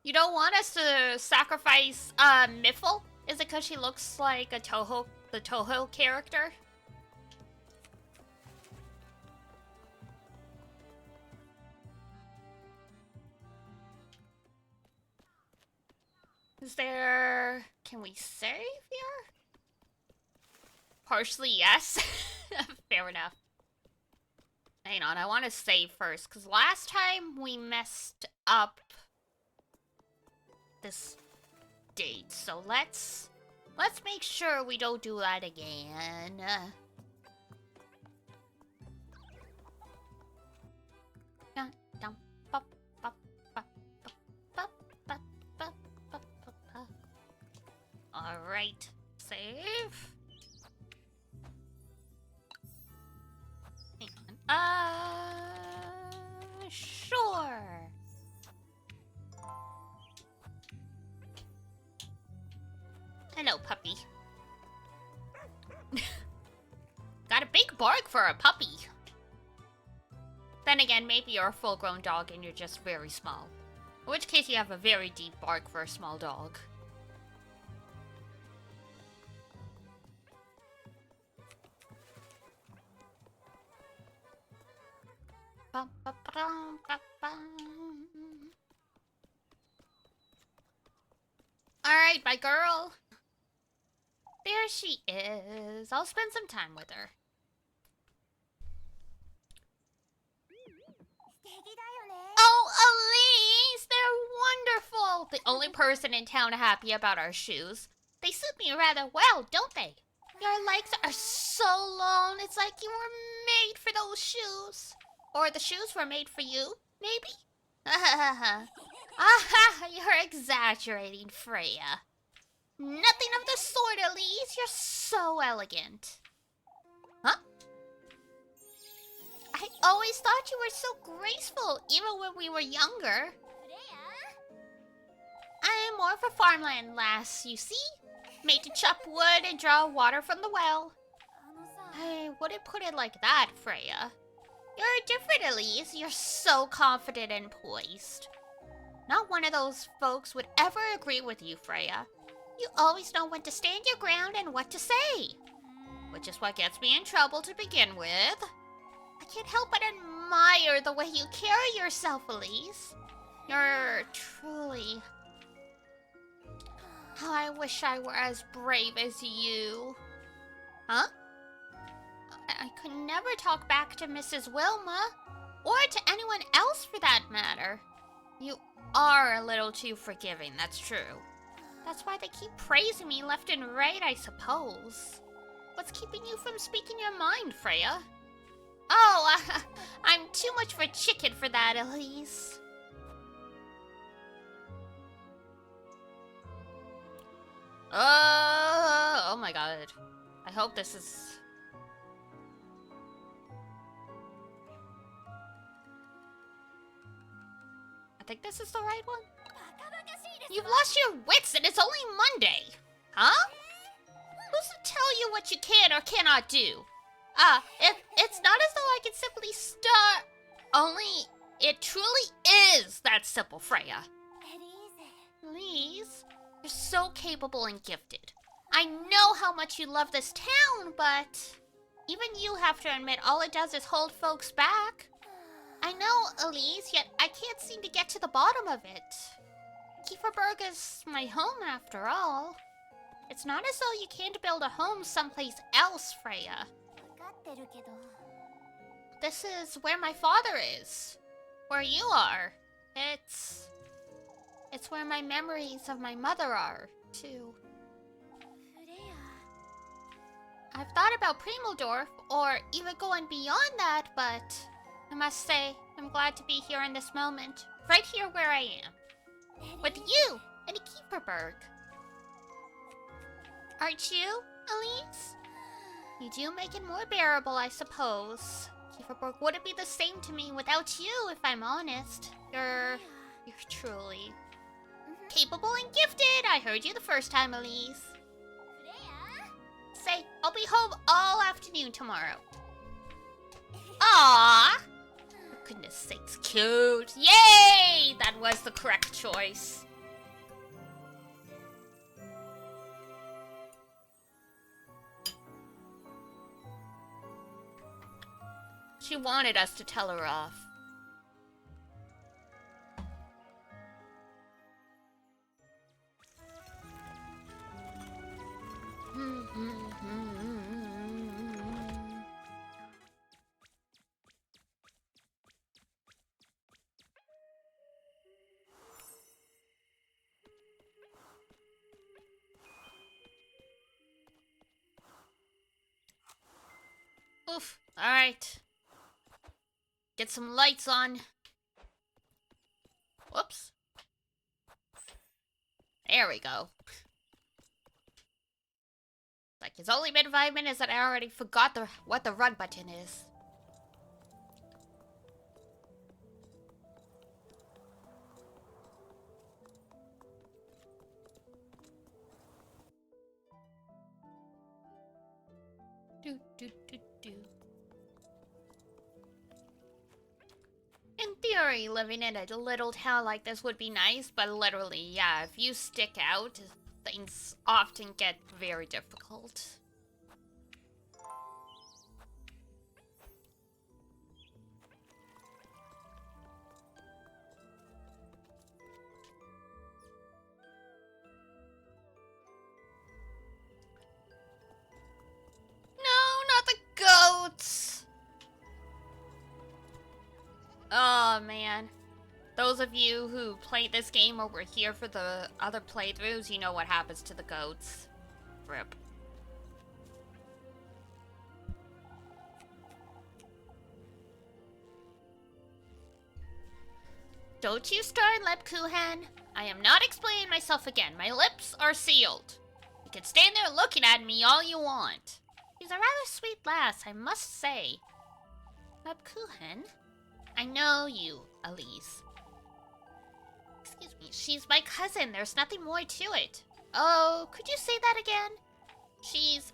You don't want us to sacrifice Miffle? Is it because she looks like a the Toho character? Is there... Can we save here? Partially, yes. Fair enough. Hang on, I want to save first, because last time we messed up this date. So let's make sure we don't do that again. Alright, save. Hang on. Sure. Hello, puppy. Got a big bark for a puppy. Then again, maybe you're a full-grown dog and you're just very small. In which case you have a very deep bark for a small dog. Alright, my girl. There she is. I'll spend some time with her. Oh, Elise! They're wonderful! The only person in town happy about our shoes. They suit me rather well, don't they? Your legs are so long. It's like you were made for those shoes. Or the shoes were made for you, maybe? Aha, you're exaggerating, Freya. Nothing of the sort, Elise. You're so elegant. Huh? I always thought you were so graceful, even when we were younger. I'm more of a farmland lass, you see? Made to chop wood and draw water from the well. I wouldn't put it like that, Freya. You're different, Elise. You're so confident and poised. Not one of those folks would ever agree with you, Freya. You always know when to stand your ground and what to say. Which is what gets me in trouble to begin with. I can't help but admire the way you carry yourself, Elise. You're truly... How I wish I were as brave as you. Huh? I could never talk back to Mrs. Wilma, or to anyone else for that matter. You are a little too forgiving, that's true. That's why they keep praising me left and right, I suppose. What's keeping you from speaking your mind, Freya? Oh, I'm too much of a chicken for that, Elise. Oh my god. I hope this is... I think this is the right one. You've lost your wits and it's only Monday. Huh? Who's to tell you what you can or cannot do? It's not as though I can simply start. Only it truly is that simple, Freya. Elise, you're so capable and gifted. I know how much you love this town, but even you have to admit all it does is hold folks back. I know, Elise, yet I can't seem to get to the bottom of it. Kieferberg is my home, after all. It's not as though you can't build a home someplace else, Freya. This is where my father is. Where you are. It's where my memories of my mother are, too. I've thought about Primaldorf, or even going beyond that, but I must say, I'm glad to be here in this moment. Right here where I am. With you, and Kieferberg. Aren't you, Elise? You do make it more bearable, I suppose. Kieferberg wouldn't be the same to me without you, if I'm honest. You're truly... Capable and gifted! I heard you the first time, Elise. Say, I'll be home all afternoon tomorrow. Aww! For goodness sakes, cute. Yay! That was the correct choice. She wanted us to tell her off. Oof. Alright. Get some lights on. Whoops. There we go. Like, it's only been 5 minutes and I already forgot what the run button is. In theory, living in a little town like this would be nice, but literally, yeah, if you stick out, things often get very difficult. No, not the goats! Oh, man. Those of you who played this game or were here for the other playthroughs, you know what happens to the goats. Rip. Don't you start, Lebkuchen. I am not explaining myself again. My lips are sealed. You can stand there looking at me all you want. She's a rather sweet lass, I must say. Lebkuchen? I know you, Elise. Excuse me, she's my cousin. There's nothing more to it. Oh, could you say that again? She's,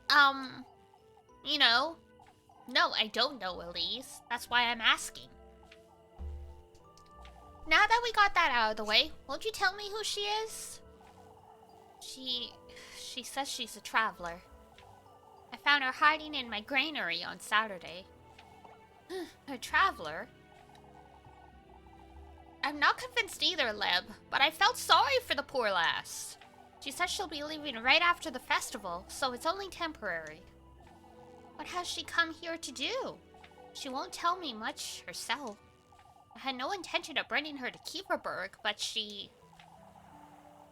you know. No, I don't know, Elise. That's why I'm asking. Now that we got that out of the way, won't you tell me who she is? She says she's a traveler. I found her hiding in my granary on Saturday. A traveler? I'm not convinced either, Leb, but I felt sorry for the poor lass. She says she'll be leaving right after the festival, so it's only temporary. What has she come here to do? She won't tell me much herself. I had no intention of bringing her to Keeperberg, but she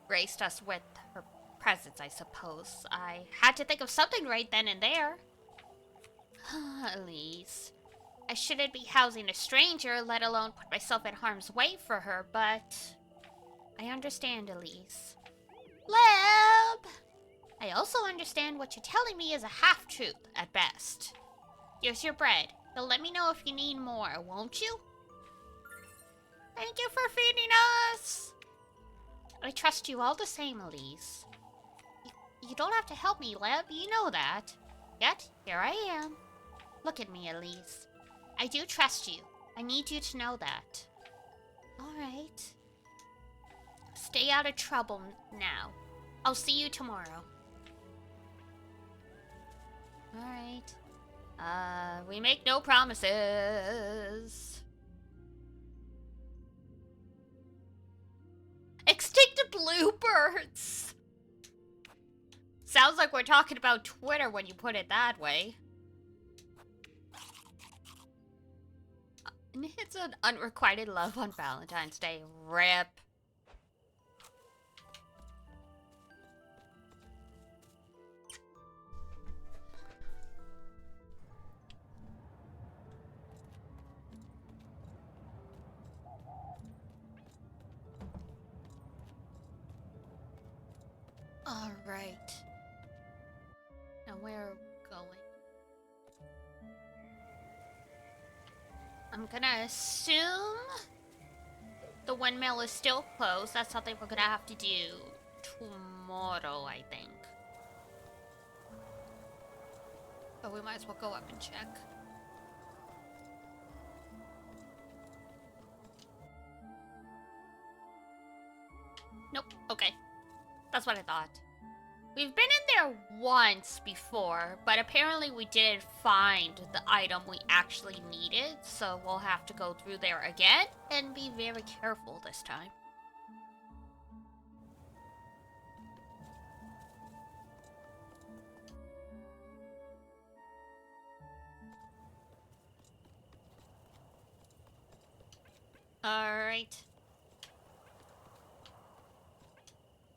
graced us with her presence, I suppose. I had to think of something right then and there. Elise, I shouldn't be housing a stranger, let alone put myself in harm's way for her, but I understand, Elise. Leb! I also understand what you're telling me is a half-truth at best. Here's your bread. You'll let me know if you need more, won't you? Thank you for feeding us! I trust you all the same, Elise. You don't have to help me, Leb, you know that. Yet, here I am. Look at me, Elise. I do trust you. I need you to know that. Alright. Stay out of trouble now. I'll see you tomorrow. Alright. We make no promises. Extinct bluebirds! Sounds like we're talking about Twitter when you put it that way. It's an unrequited love on Valentine's Day. Rip. Alright. Now where are we going? I'm gonna assume The windmill is still closed. That's something we're gonna have to do tomorrow, I think. But we might as well go up and check. Nope, okay. That's what I thought. We've been in there once before, but apparently we didn't find the item we actually needed, so we'll have to go through there again and be very careful this time. Alright.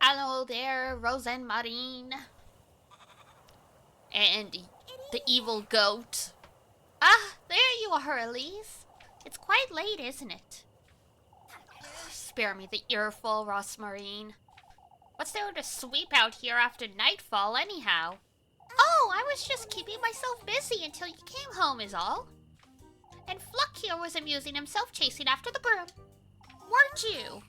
Hello there, Rose and Marine. And the evil goat. Ah, there you are, Elise. It's quite late, isn't it? Spare me the earful, Rosmarine. What's there to sweep out here after nightfall, anyhow? Oh, I was just keeping myself busy until you came home, is all. And Fluck here was amusing himself chasing after the broom. Weren't you?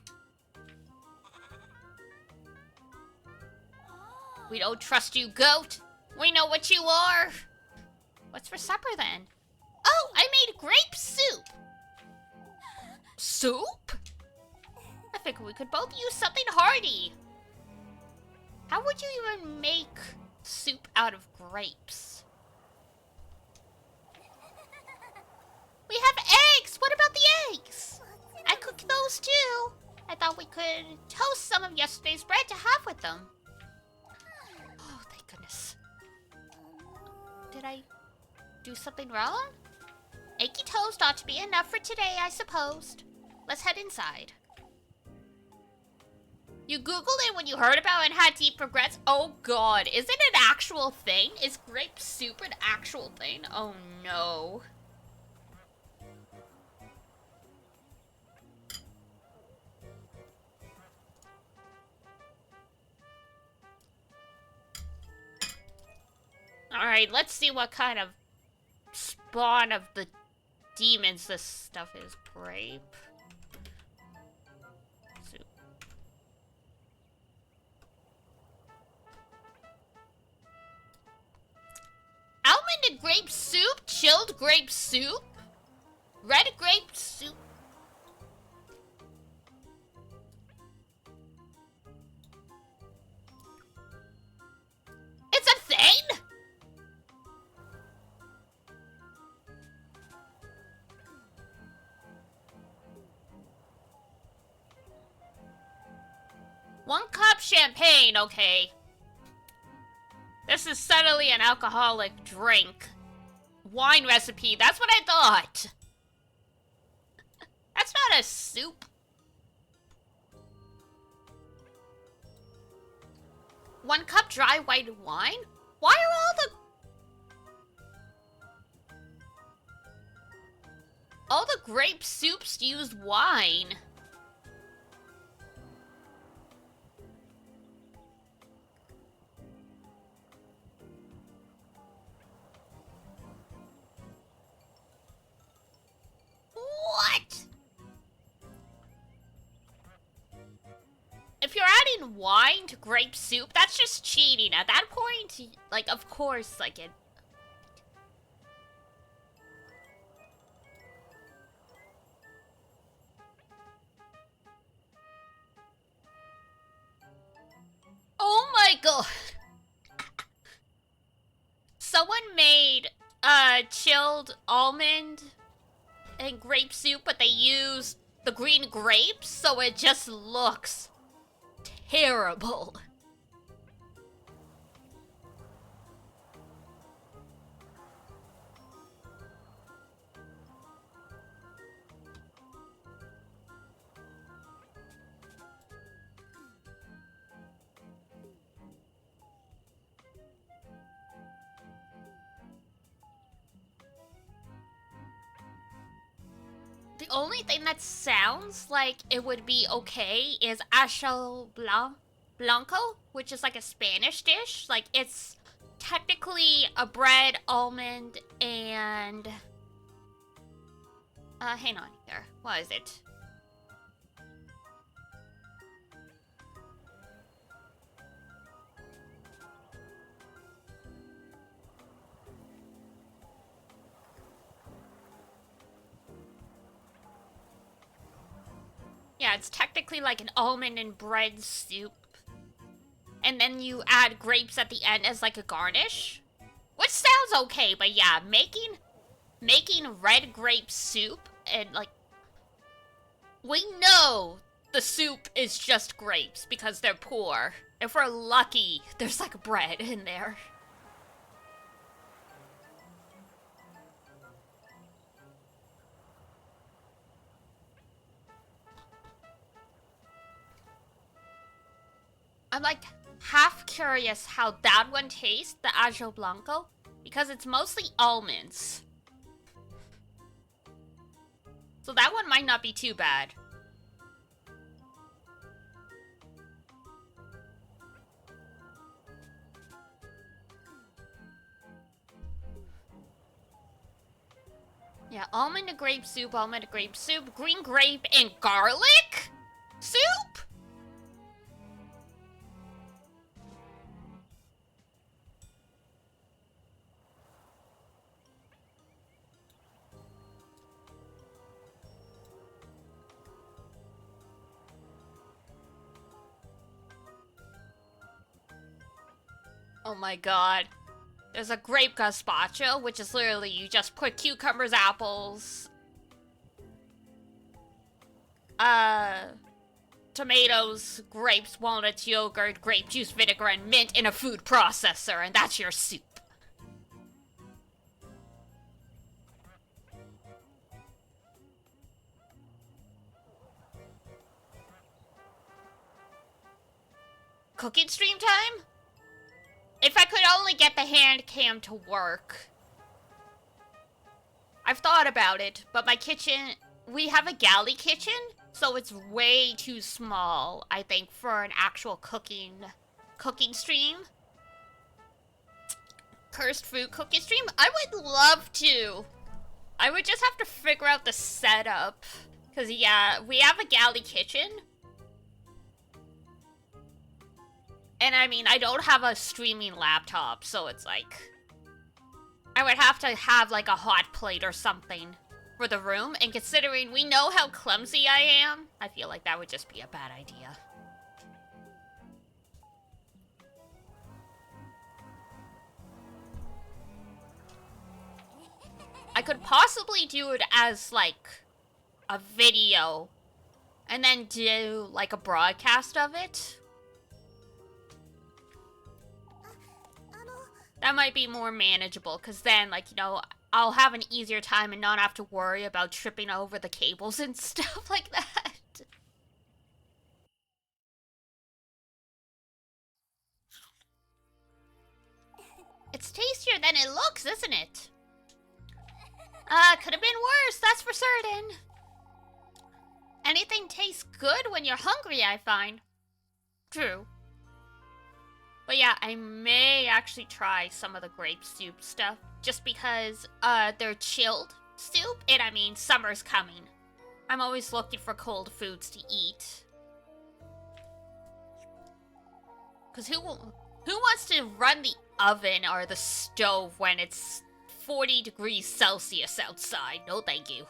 We don't trust you, goat. We know what you are. What's for supper, then? Oh, I made grape soup. Soup? I figured we could both use something hearty. How would you even make soup out of grapes? We have eggs! What about the eggs? I cooked those too. I thought we could toast some of yesterday's bread to have with them. Oh, thank goodness. Did I do something wrong? Eggy toast ought to be enough for today, I suppose. Let's head inside. You Googled it when you heard about it and had deep regrets? Oh god, is it an actual thing? Is grape soup an actual thing? Oh no. Alright, let's see what kind of spawn of the demons this stuff is. Grape soup. Almond and grape soup? Chilled grape soup? Red grape soup? It's a thing? One cup champagne, okay. This is subtly an alcoholic drink. Wine recipe, that's what I thought. That's not a soup. One cup dry white wine? Why are all the grape soups use wine? What? If you're adding wine to grape soup, that's just cheating. At that point, like, of course, like, it... Oh my god! Someone made, chilled almond and grape soup, but they used the green grapes, so it just looks terrible. The only thing that sounds like it would be okay is Achel Blanco, which is like a Spanish dish. Like, it's technically a bread, almond, and... hang on here. What is it? yeah, it's technically like an almond and bread soup. And then you add grapes at the end as like a garnish. Which sounds okay, but yeah, making red grape soup and like... We know the soup is just grapes because they're poor. If we're lucky, there's like bread in there. I'm like half curious how that one tastes, the Ajo Blanco, because it's mostly almonds. So that one might not be too bad. Yeah, almond and grape soup, green grape and garlic soup? Oh my god. There's a grape gazpacho, which is literally you just put cucumbers, apples, tomatoes, grapes, walnuts, yogurt, grape juice, vinegar, and mint in a food processor, and that's your soup. Cooking stream time? If I could only get the hand cam to work. I've thought about it, but my kitchen... We have a galley kitchen, so it's way too small, I think, for an actual cooking stream. Cursed food cooking stream? I would love to. I would just have to figure out the setup. Because, yeah, we have a galley kitchen. And I mean, I don't have a streaming laptop, so it's like... I would have to have like a hot plate or something for the room, and considering we know how clumsy I am, I feel like that would just be a bad idea. I could possibly do it as like a video, and then do like a broadcast of it. That might be more manageable, because then, like, you know, I'll have an easier time and not have to worry about tripping over the cables and stuff like that. It's tastier than it looks, isn't it? Could have been worse, that's for certain. Anything tastes good when you're hungry, I find. True. But yeah, I may actually try some of the grape soup stuff, just because they're chilled soup, and I mean, summer's coming. I'm always looking for cold foods to eat. Because who wants to run the oven or the stove when it's 40 degrees Celsius outside? No thank you.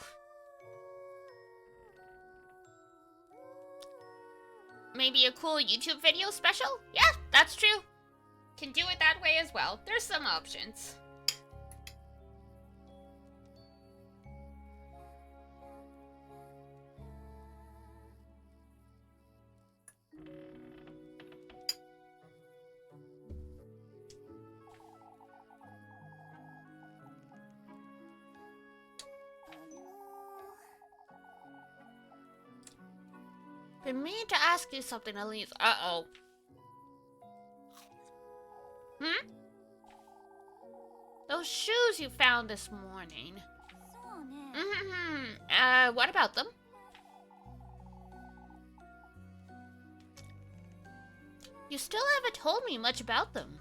Maybe a cool YouTube video special? Yeah, that's true. Can do it that way as well. There's some options. Been meaning to ask you something, Elise. Uh-oh. Hmm? Those shoes you found this morning. What about them? You still haven't told me much about them.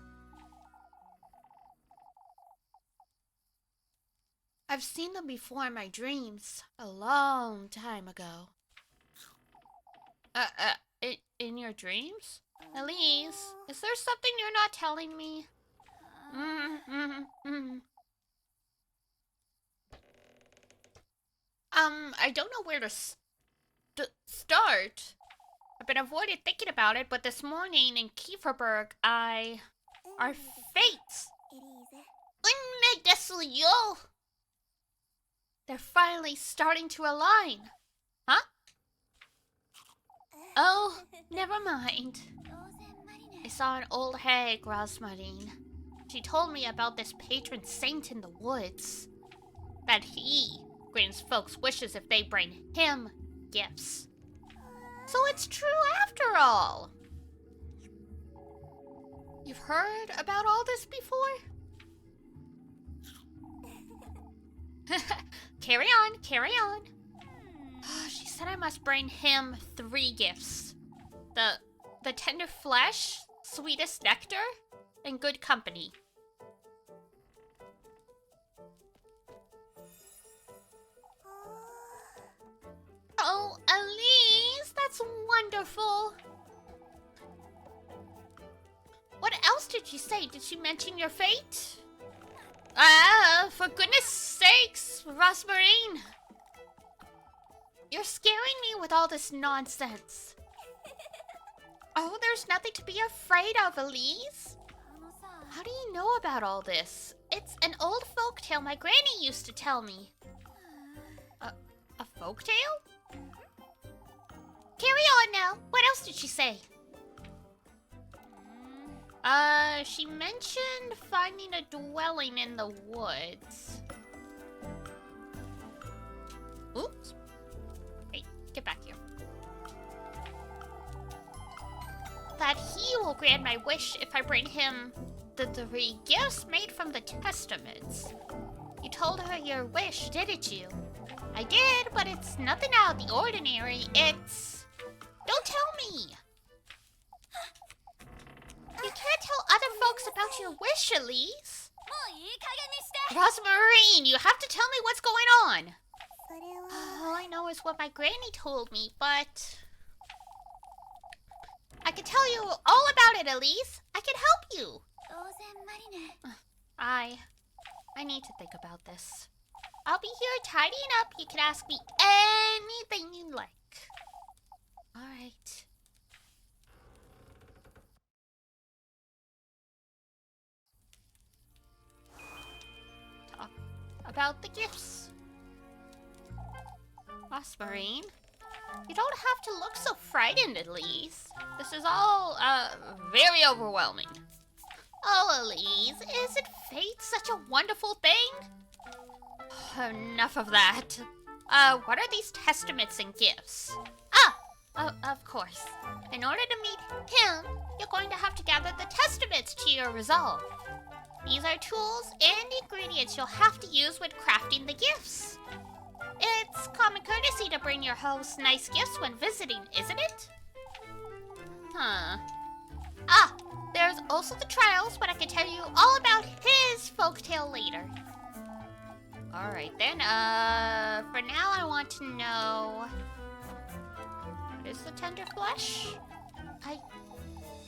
I've seen them before in my dreams, a long time ago. In your dreams? Elise, is there something you're not telling me? I don't know where to start. I've been avoiding thinking about it, but this morning in Kieferberg, our fates. They're finally starting to align. Huh? Oh, never mind. I saw an old hag, Rosmarine. She told me about this patron saint in the woods. That he grants folks wishes if they bring him gifts. So it's true after all. You've heard about all this before? Carry on, carry on. She said I must bring him 3 gifts. The tender flesh, sweetest nectar, and good company. Oh, Elise, that's wonderful. What else did she say? Did she mention your fate? For goodness sakes, Rosmarine. You're scaring me with all this nonsense. Oh, there's nothing to be afraid of, Elise. How do you know about all this? It's an old folktale my granny used to tell me. A folktale? Carry on now. What else did she say? She mentioned finding a dwelling in the woods. Oops. Hey, get back here. That he will grant my wish if I bring him the 3 gifts made from the testaments. You told her your wish, didn't you? I did, but it's nothing out of the ordinary. It's... Don't tell me! You can't tell other folks about your wish, Elise. Rosmarine, you have to tell me what's going on. All I know is what my granny told me, but... I can tell you all about it, Elise. I can help you. I need to think about this. I'll be here tidying up. You can ask me anything you like. All right. Talk about the gifts. Rosmarine, you don't have to look so frightened, Elise. This is all, very overwhelming. Oh, Elise, isn't fate such a wonderful thing? Enough of that. What are these testaments and gifts? Of course. In order to meet him, you're going to have to gather the testaments to your resolve. These are tools and ingredients you'll have to use when crafting the gifts. It's common courtesy to bring your host nice gifts when visiting, isn't it? Huh. There's also the trials, but I can tell you all about his folktale later. Alright then, for now I want to know... What is the tender flesh? I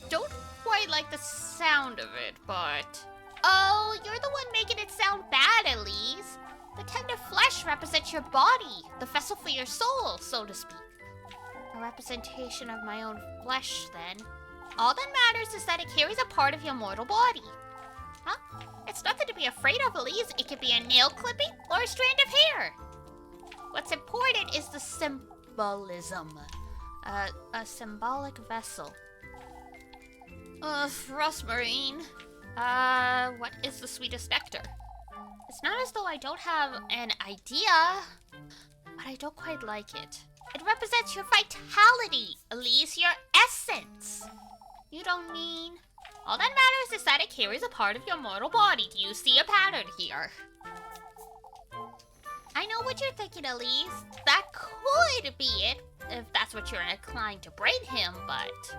don't quite like the sound of it, but... Oh, you're the one making it sound bad, Elise. The tender flesh represents your body, the vessel for your soul, so to speak. A representation of my own flesh, then. All that matters is that it carries a part of your mortal body. Huh? It's nothing to be afraid of, Elise. It could be a nail clipping or a strand of hair. What's important is the symbolism. A symbolic vessel. Rosmarine. What is the sweetest nectar? It's not as though I don't have an idea, but I don't quite like it. It represents your vitality, Elise, your essence. You don't mean... All that matters is that it carries a part of your mortal body. Do you see a pattern here? I know what you're thinking, Elise. That could be it, if that's what you're inclined to bring him, but...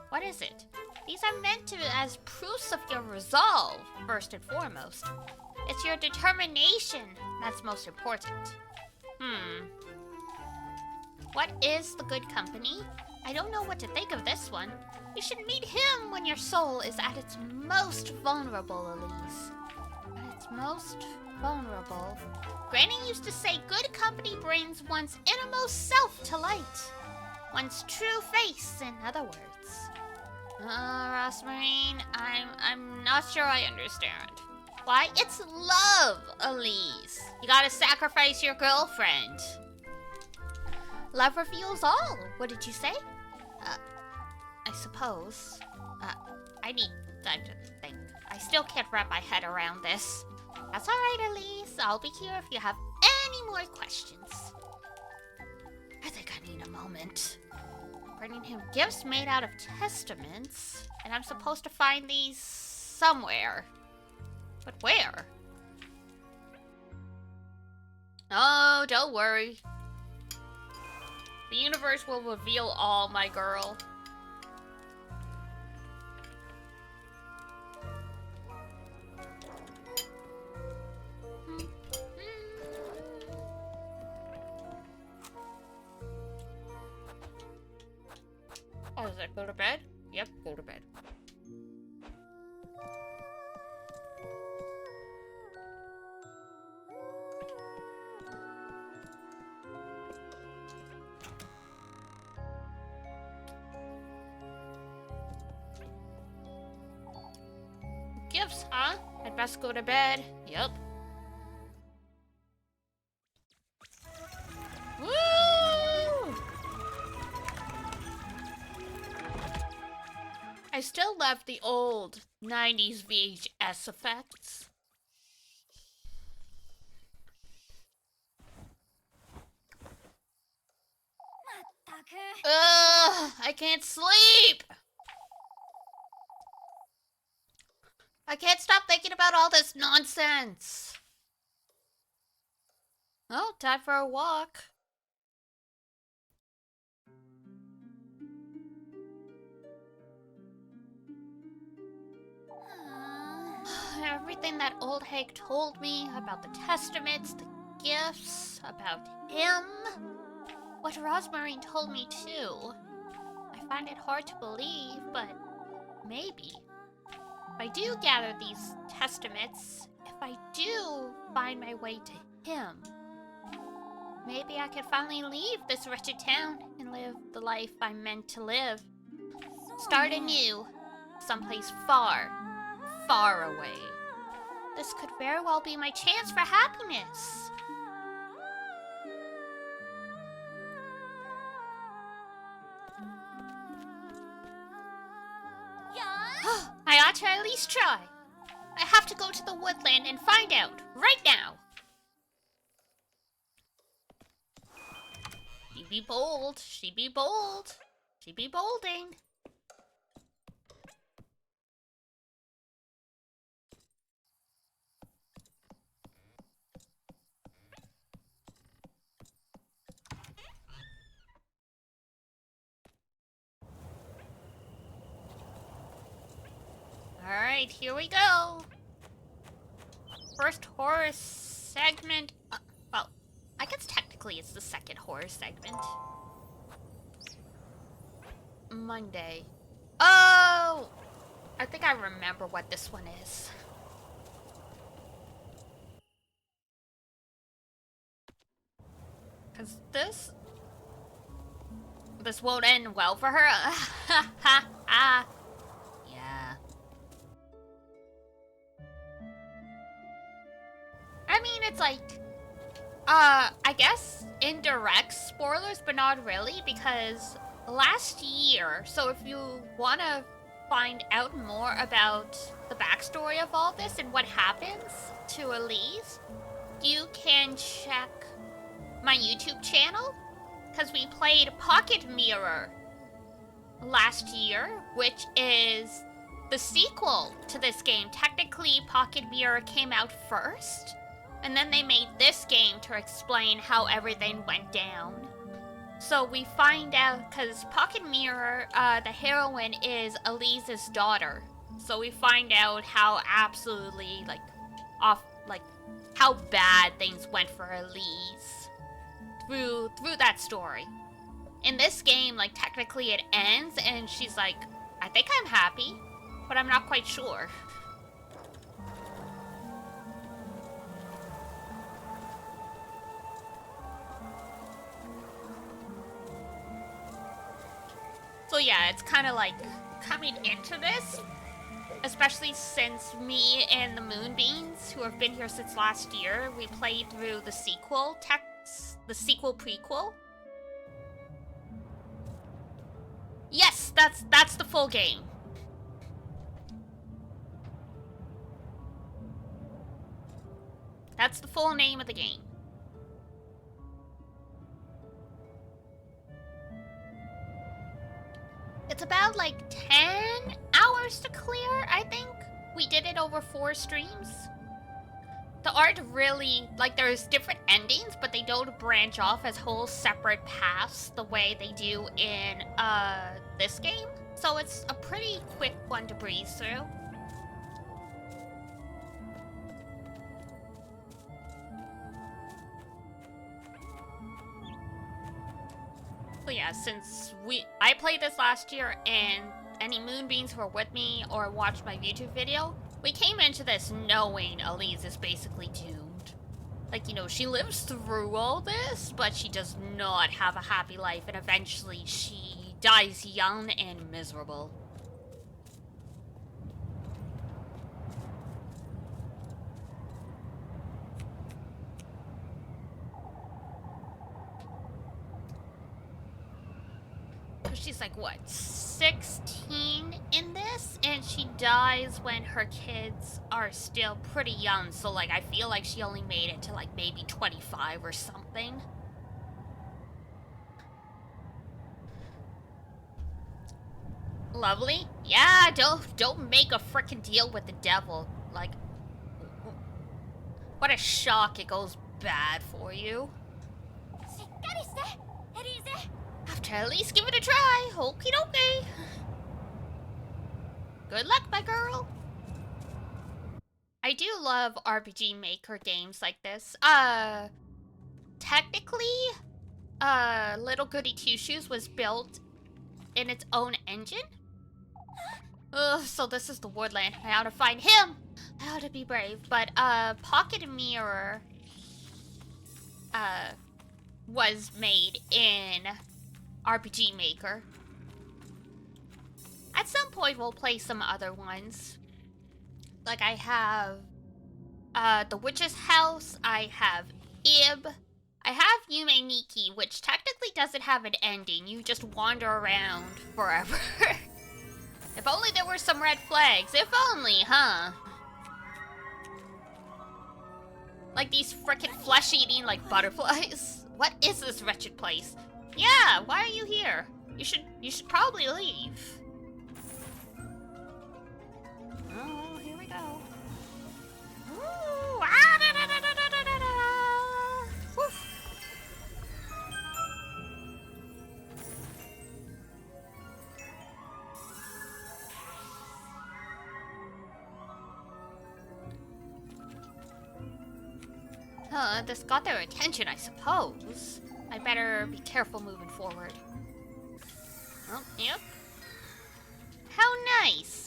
What is it? These are meant to as proofs of your resolve, first and foremost. It's your determination that's most important. What is the good company? I don't know what to think of this one. You should meet him when your soul is at its most vulnerable, Elise. At its most vulnerable. Granny used to say good company brings one's innermost self to light. One's true face, in other words. Rosmarine, I'm not sure I understand. Why, it's love, Elise. You gotta sacrifice your girlfriend. Love reveals all. What did you say? I suppose. I need time to think. I still can't wrap my head around this. That's alright, Elise. I'll be here if you have any more questions. I think I need a moment. Bringing him gifts made out of testaments, and I'm supposed to find these somewhere. But where? Oh, don't worry. The universe will reveal all, my girl. Oh, is that go to bed? Yep, go to bed. Gifts, huh? I'd best go to bed. Yep. Woo! I still love the old 90s VHS effects. Ugh, I can't sleep! I can't stop thinking about all this nonsense. Oh, time for a walk. Everything that old hag told me about the testaments, the gifts, about him. What Rosmarine told me too. I find it hard to believe, but maybe. If I do gather these testaments, if I do find my way to him, maybe I can finally leave this wretched town and live the life I'm meant to live. Start anew, someplace far, far away. This could very well be my chance for happiness. I ought to at least try. I have to go to the woodland and find out, right now. She be bold, she be bold, she be bolding. Alright, here we go. First horror segment. Well, I guess technically it's the second horror segment. Monday. Oh! I think I remember what this one is. Because this won't end well for her. Ha ha ha. Yeah. I mean, it's like, I guess indirect spoilers, but not really, because last year, so if you want to find out more about the backstory of all this and what happens to Elise, you can check my YouTube channel, because we played Pocket Mirror last year, which is the sequel to this game. Technically, Pocket Mirror came out first, and then they made this game to explain how everything went down. So we find out, because Pocket Mirror, the heroine is Elise's daughter. So we find out how absolutely, how bad things went for Elise through that story. In this game, technically it ends, and she's like, I think I'm happy, but I'm not quite sure. yeah, it's kind of like coming into this, especially since me and the Moonbeans, who have been here since last year, we played through the sequel the sequel prequel. Yes, that's the full game. That's the full name of the game. It's about like 10 hours to clear, I think. We did it over 4 streams. The art really, like, there's different endings, but they don't branch off as whole separate paths the way they do in this game. So it's a pretty quick one to breeze through. So yeah, since I played this last year, and any Moonbeams who were with me or watched my YouTube video, we came into this knowing Elise is basically doomed. Like, you know, she lives through all this, but she does not have a happy life, and eventually she dies young and miserable. She's like, what, 16 in this? And she dies when her kids are still pretty young. So, like, I feel like she only made it to, like, maybe 25 or something. Lovely. Yeah, don't make a frickin' deal with the devil. Like, what a shock it goes bad for you. After at least give it a try. Okie dokie. Good luck, my girl. I do love RPG Maker games like this. Technically, Little Goody Two Shoes was built in its own engine. So this is the woodland. I ought to find him. I ought to be brave. But, Pocket Mirror, was made in RPG Maker. At some point, we'll play some other ones. Like, I have, the Witch's House, I have Ib, I have Yume Nikki, which technically doesn't have an ending. You just wander around forever. If only there were some red flags. If only, huh? Like these frickin' flesh-eating, like, butterflies. What is this wretched place? Yeah, why are you here? You should probably leave. Oh, here we go. Ooh, ah, da, da, da, da, da, da, da. Woof. This got their attention, I suppose. I'd better be careful moving forward. Oh, yep. How nice,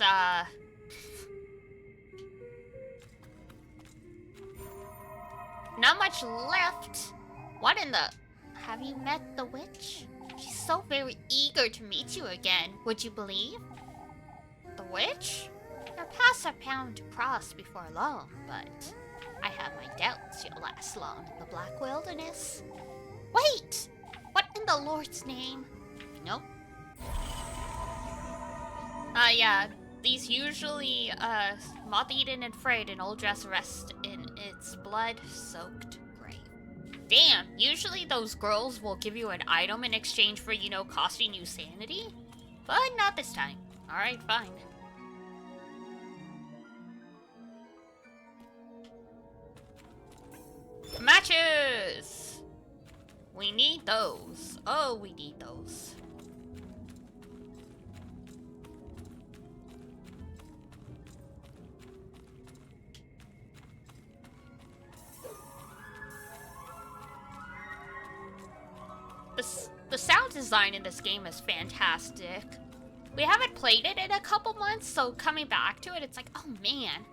Not much left. What in the... Have you met the witch? She's so very eager to meet you again, would you believe? The witch? Your paths are bound to cross before long, but I have my doubts you'll last long in the Black Wilderness. Wait! What in the Lord's name? Nope. Yeah. These usually, moth-eaten and frayed, an old dress rest in its blood-soaked grave. Damn, usually those girls will give you an item in exchange for, you know, costing you sanity? But not this time. Alright, fine. Matches! We need those. Oh, we need those. The sound design in this game is fantastic. We haven't played it in a couple months, so coming back to it, it's like, oh man.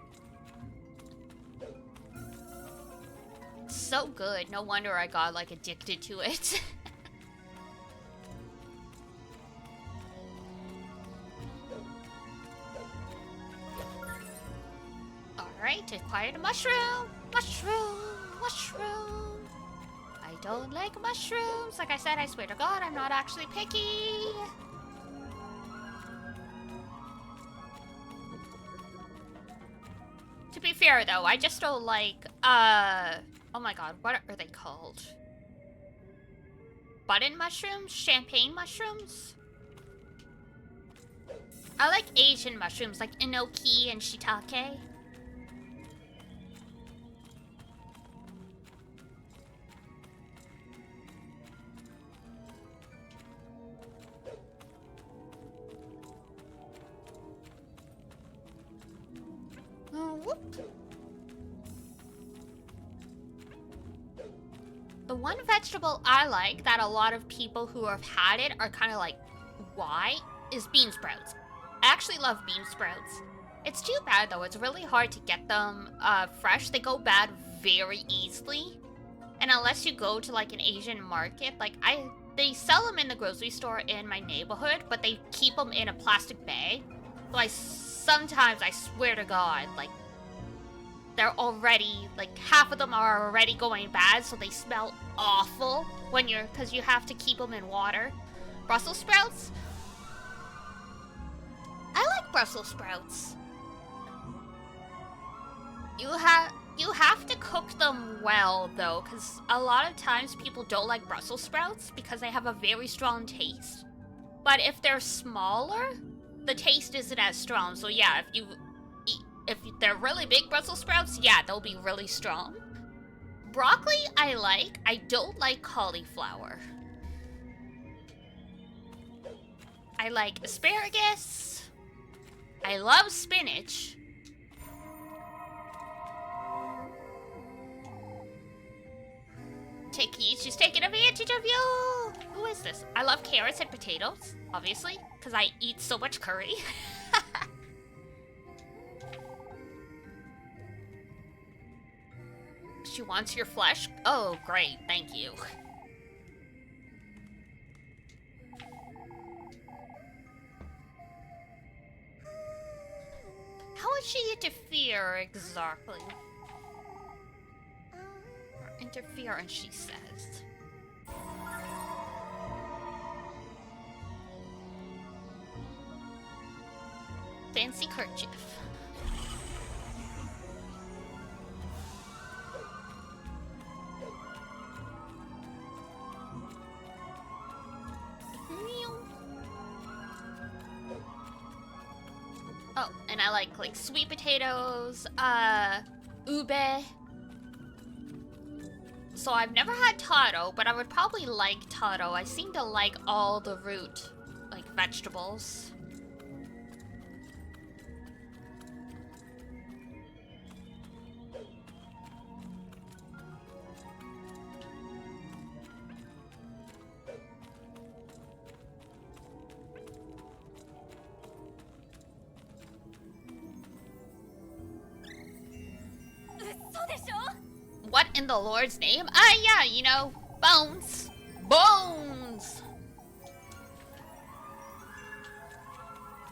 So good. No wonder I got, like, addicted to it. Alright, acquired a mushroom! Mushroom! Mushroom! I don't like mushrooms. Like I said, I swear to God, I'm not actually picky. To be fair, though, I just don't like, oh my God, what are they called? Button mushrooms? Champagne mushrooms? I like Asian mushrooms, like enoki and shiitake. Whoop. The one vegetable I like that a lot of people who have had it are kind of like, why? Is bean sprouts. I actually love bean sprouts. It's too bad though, it's really hard to get them fresh. They go bad very easily. And unless you go to like an Asian market, like they sell them in the grocery store in my neighborhood, but they keep them in a plastic bag. So sometimes, I swear to God, like, they're already, like, half of them are already going bad, so they smell awful when because you have to keep them in water. Brussels sprouts? I like Brussels sprouts. You have to cook them well, though, because a lot of times people don't like Brussels sprouts because they have a very strong taste. But if they're smaller, the taste isn't as strong. So yeah, if they're really big Brussels sprouts, yeah, they'll be really strong. Broccoli, I like. I don't like cauliflower. I like asparagus. I love spinach. She's taking advantage of you! Who is this? I love carrots and potatoes, obviously, because I eat so much curry. She wants your flesh? Oh, great, thank you. How would she interfere exactly? Interference, she says. Fancy kerchief. Oh, and I like sweet potatoes, ube. So I've never had taro, but I would probably like taro. I seem to like all the root, vegetables. What in the Lord's name? Yeah, you know, bones. Bones!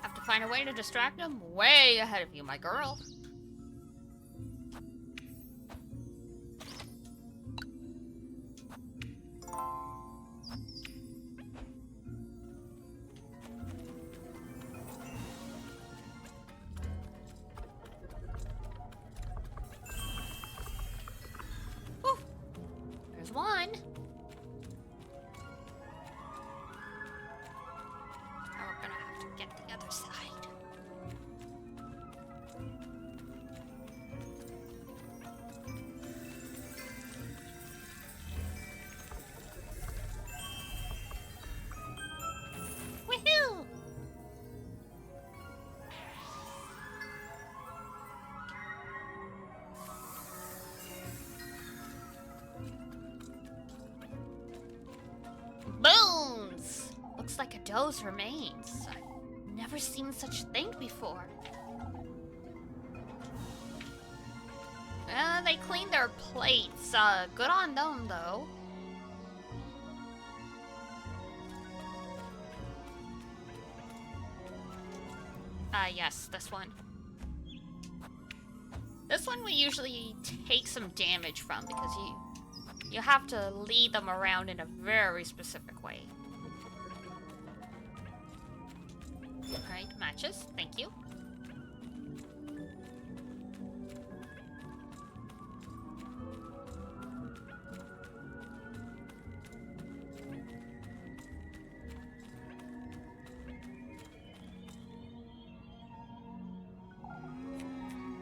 Have to find a way to distract him. Way ahead of you, my girl. One. Now we're gonna have to get the other side. Woohoo! Bones! Looks like a doe's remains. I've never seen such a thing before. They cleaned their plates. Good on them, though. Yes, this one. this one we usually take some damage from because you have to lead them around in a very specific way. Alright, matches. Thank you.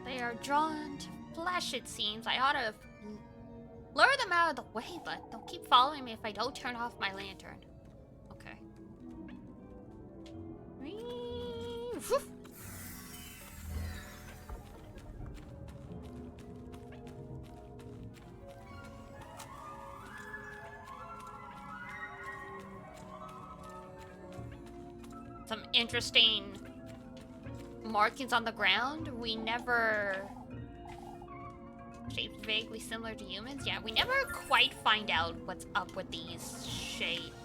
They are drawn to flesh, it seems. I ought to lure them out of the way, but they'll keep following me if I don't turn off my lantern. Okay. Whew. Some interesting markings on the ground. We never... Shaped vaguely similar to humans? Yeah, we never quite find out what's up with these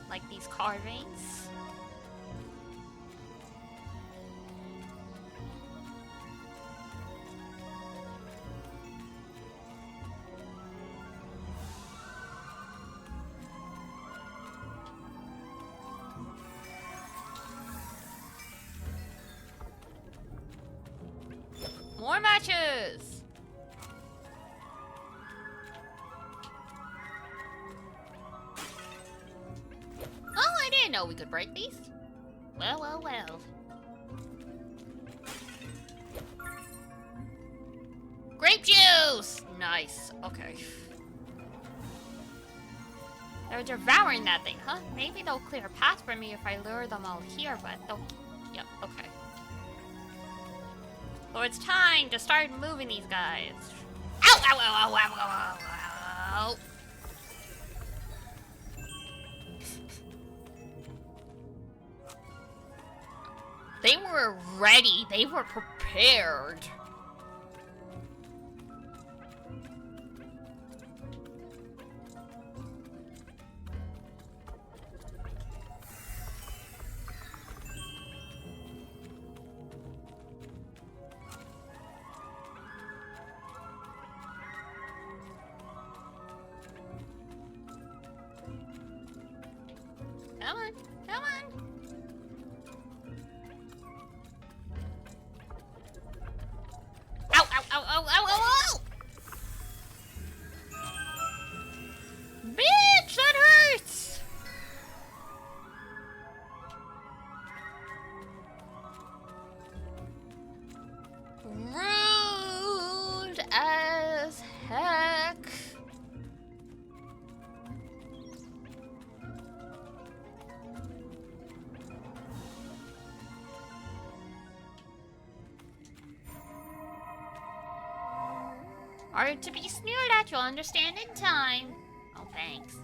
like these carvings. More matches! Oh, I didn't know we could break these. Well, well, well. Grape juice! Nice. Okay. They're devouring that thing, huh? Maybe they'll clear a path for me if I lure them all here, but they'll... Yep, okay. So it's time to start moving these guys. Ow! Ow! Ow! Ow! Ow! Ow! Ow! Ow! They were ready. They were prepared. Come on, come on. Ow, ow, ow, ow, ow, ow, ow! Bitch, that hurts! Rude as heck. Are to be sneered at, you'll understand in time. Oh, thanks.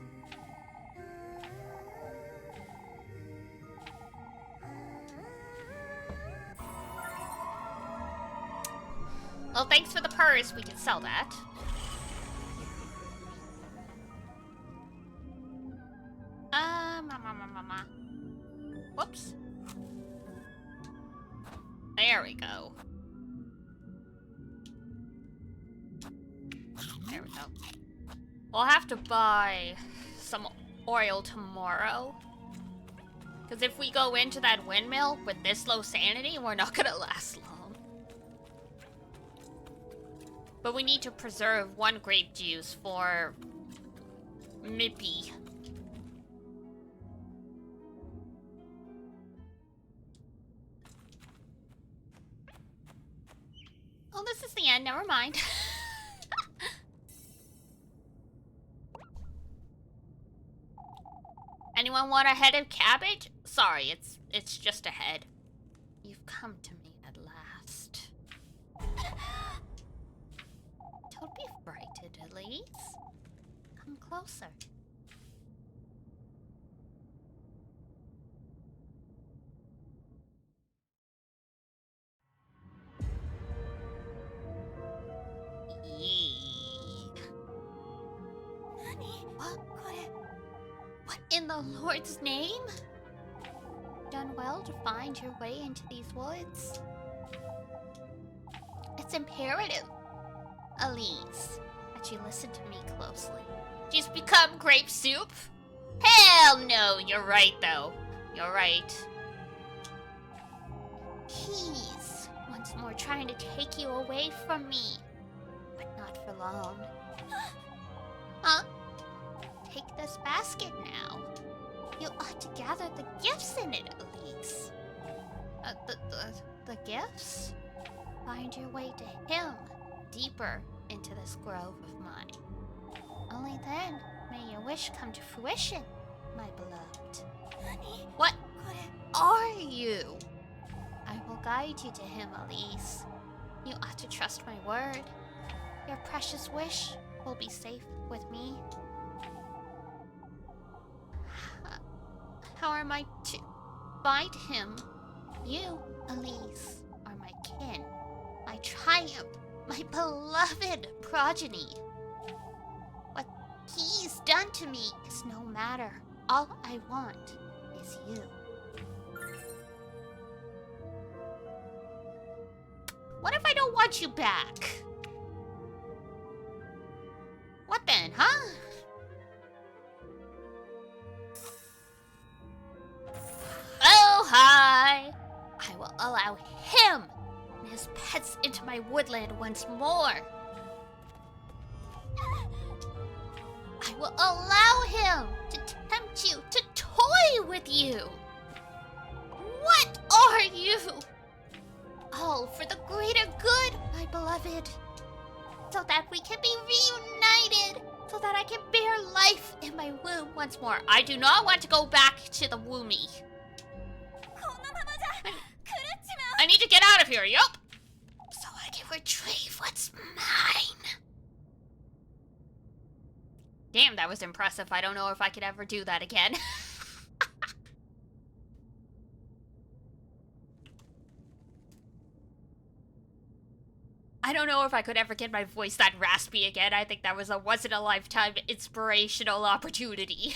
Well, thanks for the purse. We can sell that. Whoops. There we go. There we go. We'll have to buy some oil tomorrow. Because if we go into that windmill with this low sanity, we're not gonna last long. But we need to preserve one grape juice for Mippy. Oh, this is the end. Never mind. Anyone want a head of cabbage? Sorry, it's just a head. You've come to me at last. Don't be frightened, Elise. Come closer. What in the Lord's name? Done well to find your way into these woods. It's imperative Elise, that you listen to me closely. She's become grape soup? Hell no, you're right though. You're right. He's once more trying to take you away from me. But not for long. Huh? Take this basket now. You ought to gather the gifts in it, Elise. The gifts? Find your way to him, deeper into this grove of mine. Only then may your wish come to fruition, my beloved. What are you? I will guide you to him, Elise. You ought to trust my word. Your precious wish will be safe with me. How am I to find him? You, Elise, are my kin, my triumph, my beloved progeny. What he's done to me is no matter. All I want is you. What if I don't want you back? What then, huh? Oh, hi! I will allow him and his pets into my woodland once more. I will allow him to tempt you, to toy with you. What are you? All for the greater good, my beloved. So that we can be reunited. So that I can bear life in my womb once more. I do not want to go back to the womby. I need to get out of here, yup. So I can retrieve what's mine. Damn, that was impressive. I don't know if I could ever do that again. I don't know if I could ever get my voice that raspy again. I think that was a once-in-a-lifetime inspirational opportunity.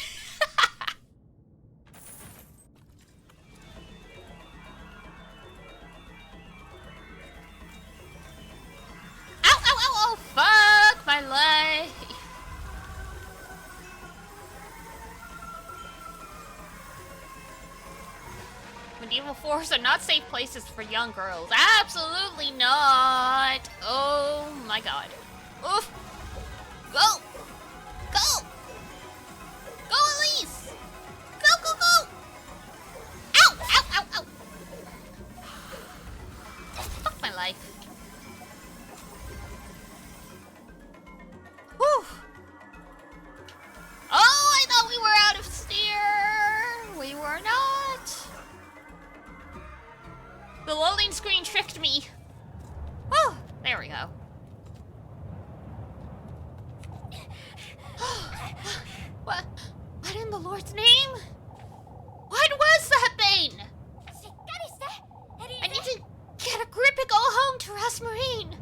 Ow, ow, ow, oh, fuck my life. Medieval forests are not safe places for young girls. Absolutely not. Oh my god. Oof. Go. Go. Go, Elise. Go, go, go. Ow, ow, ow, ow. Fuck my life. Whew. Oh, I thought we were out of steer. We were not. The loading screen tricked me. Oh, there we go. What in the Lord's name? What was that thing? I need to get a grip and go home to Rosmarine.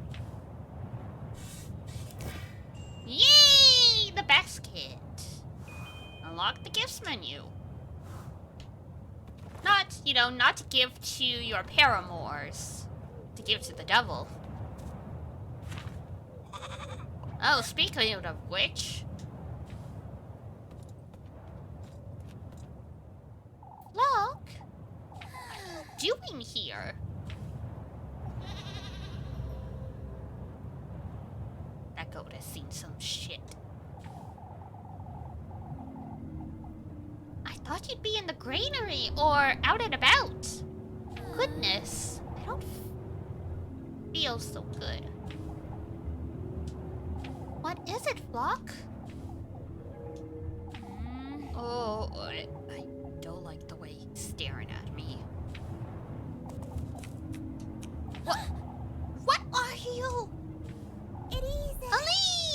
Yay, the basket. Unlock the gifts menu. Not, you know, not to give to your paramours. To give to the devil. Oh, speaking of which... Look! What are you doing here? That goat has seen some shit. I thought you'd be in the granary or out and about. Goodness, I don't feel so good. What is it, Flock? Oh, I don't like the way he's staring at me. What are you?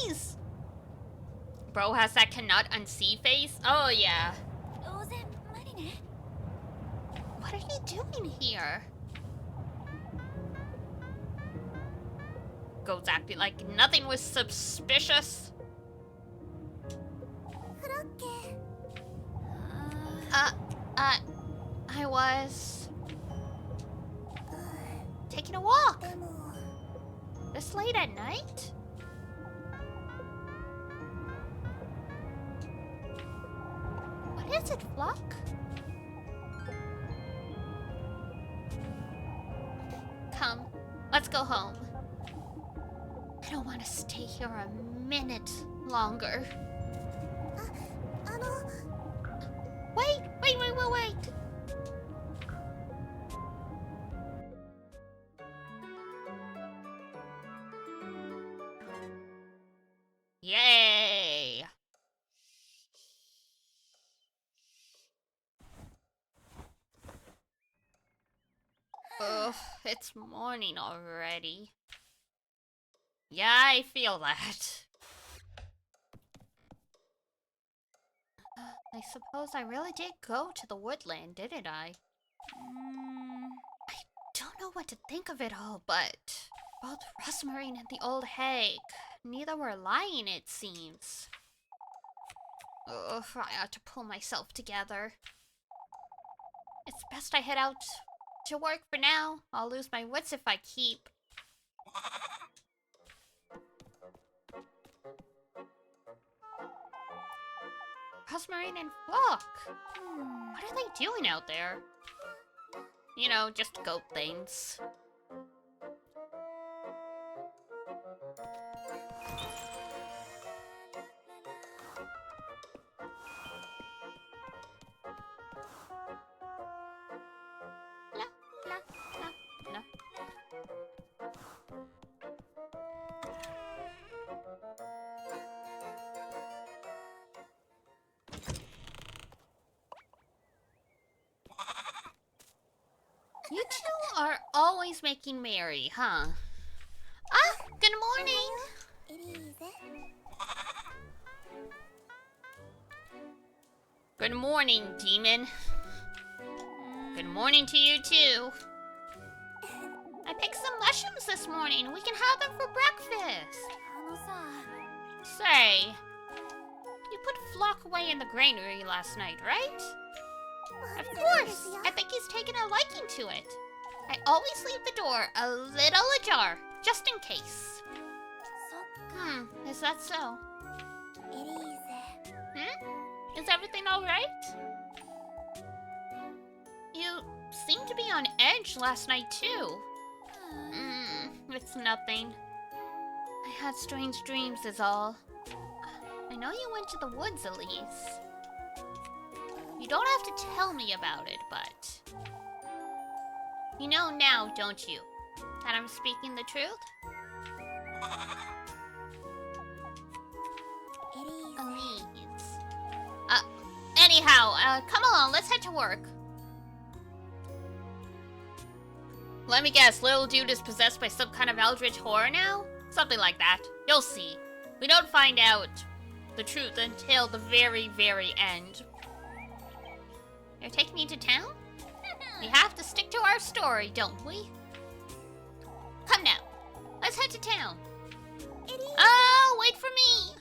Elise! Bro has that cannot unsee face? Oh, yeah. What are you doing here? Goes acting like nothing was suspicious. I was taking a walk. This late at night? is it, Flock? Come, let's go home. I don't want to stay here a minute longer. Wait. Yay! Ugh, it's morning already. Yeah, I feel that. I suppose I really did go to the woodland, didn't I? I don't know what to think of it all, but both Rosmarine and the old hag, neither were lying, it seems. Ugh, I ought to pull myself together. It's best I head out to work for now. I'll lose my wits if I keep. Rosmarine and Flock! What are they doing out there? You know, just goat things. La, la, la, la. You two are always making merry, huh? Ah, good morning! Good morning, demon. Good morning to you too. I picked some mushrooms this morning. We can have them for breakfast. Say, you put Flock away in the granary last night, right? Of course! I think he's taken a liking to it. I always leave the door a little ajar, just in case. Is that so? Is everything alright? You seemed to be on edge last night, too. It's nothing. I had strange dreams is all. I know you went to the woods, Elise. You don't have to tell me about it, but... You know now, don't you? That I'm speaking the truth? Elise. Anyhow, come along, let's head to work. Let me guess, little dude is possessed by some kind of eldritch horror now? Something like that. You'll see. We don't find out the truth until the very, very end. You're taking me to town? We have to stick to our story, don't we? Come now. Let's head to town. Oh, wait for me!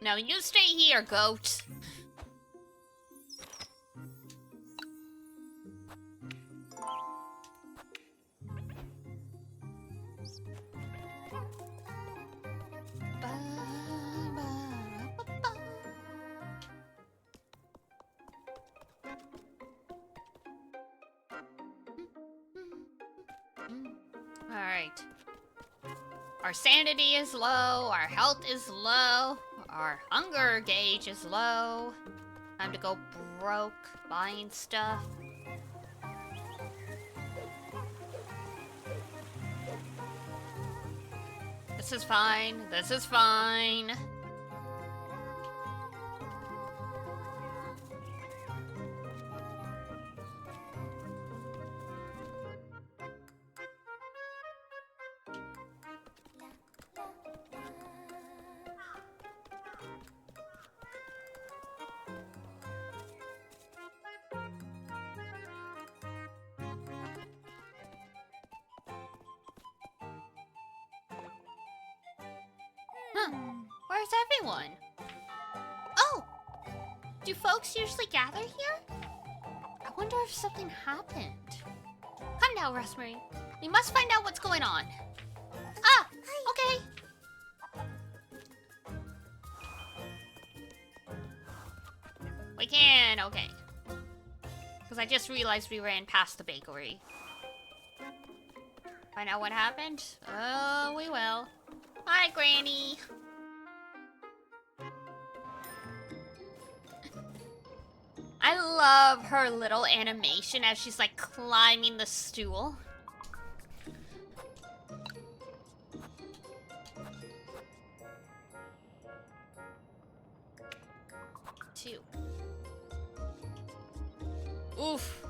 Now you stay here, goat. Alright. Our sanity is low, our health is low, our hunger gauge is low. Time to go broke buying stuff. This is fine. This is fine. Where's everyone? Oh! Do folks usually gather here? I wonder if something happened. Come find out, Rosemary. We must find out what's going on. Ah, okay. We can, okay. Because I just realized we ran past the bakery. Find out what happened? Oh, we will. Hi, Granny. I love her little animation as she's like climbing the stool. Two. Oof.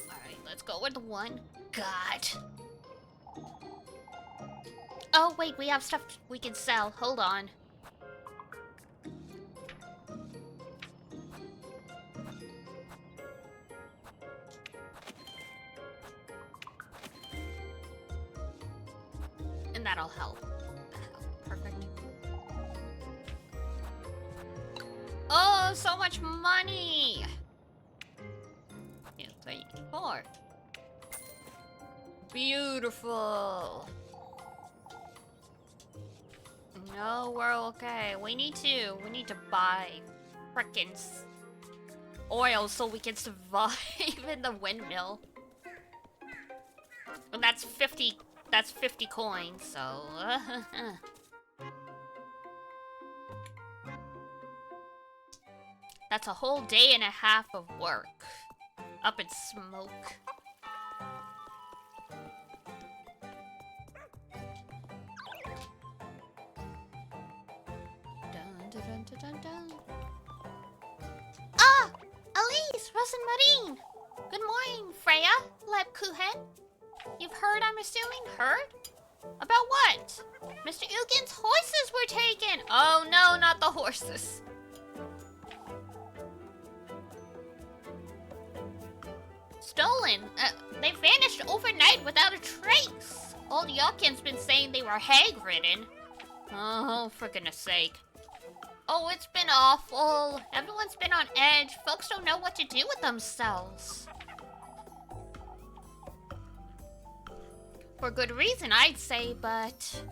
Alright, let's go with one. God. Oh, wait, we have stuff we can sell. Hold on. And that'll help. Perfect. Oh, so much money! 2, 3, 4. Beautiful. No, we're okay. We need to buy frickin' oil so we can survive in the windmill. And that's 50 coins, so that's a whole day and a half of work. Up in smoke. Dun, dun. Ah! Elise! Russ and Marine! Good morning, Freya! Lebkuchen! You've heard, I'm assuming? Heard? About what? Mr. Ugin's horses were taken! Oh no, not the horses. Stolen! They vanished overnight without a trace! Old Yuckin's been saying they were hag-ridden. Oh, for goodness sake. Oh, it's been awful. Everyone's been on edge. Folks don't know what to do with themselves. For good reason, I'd say, but...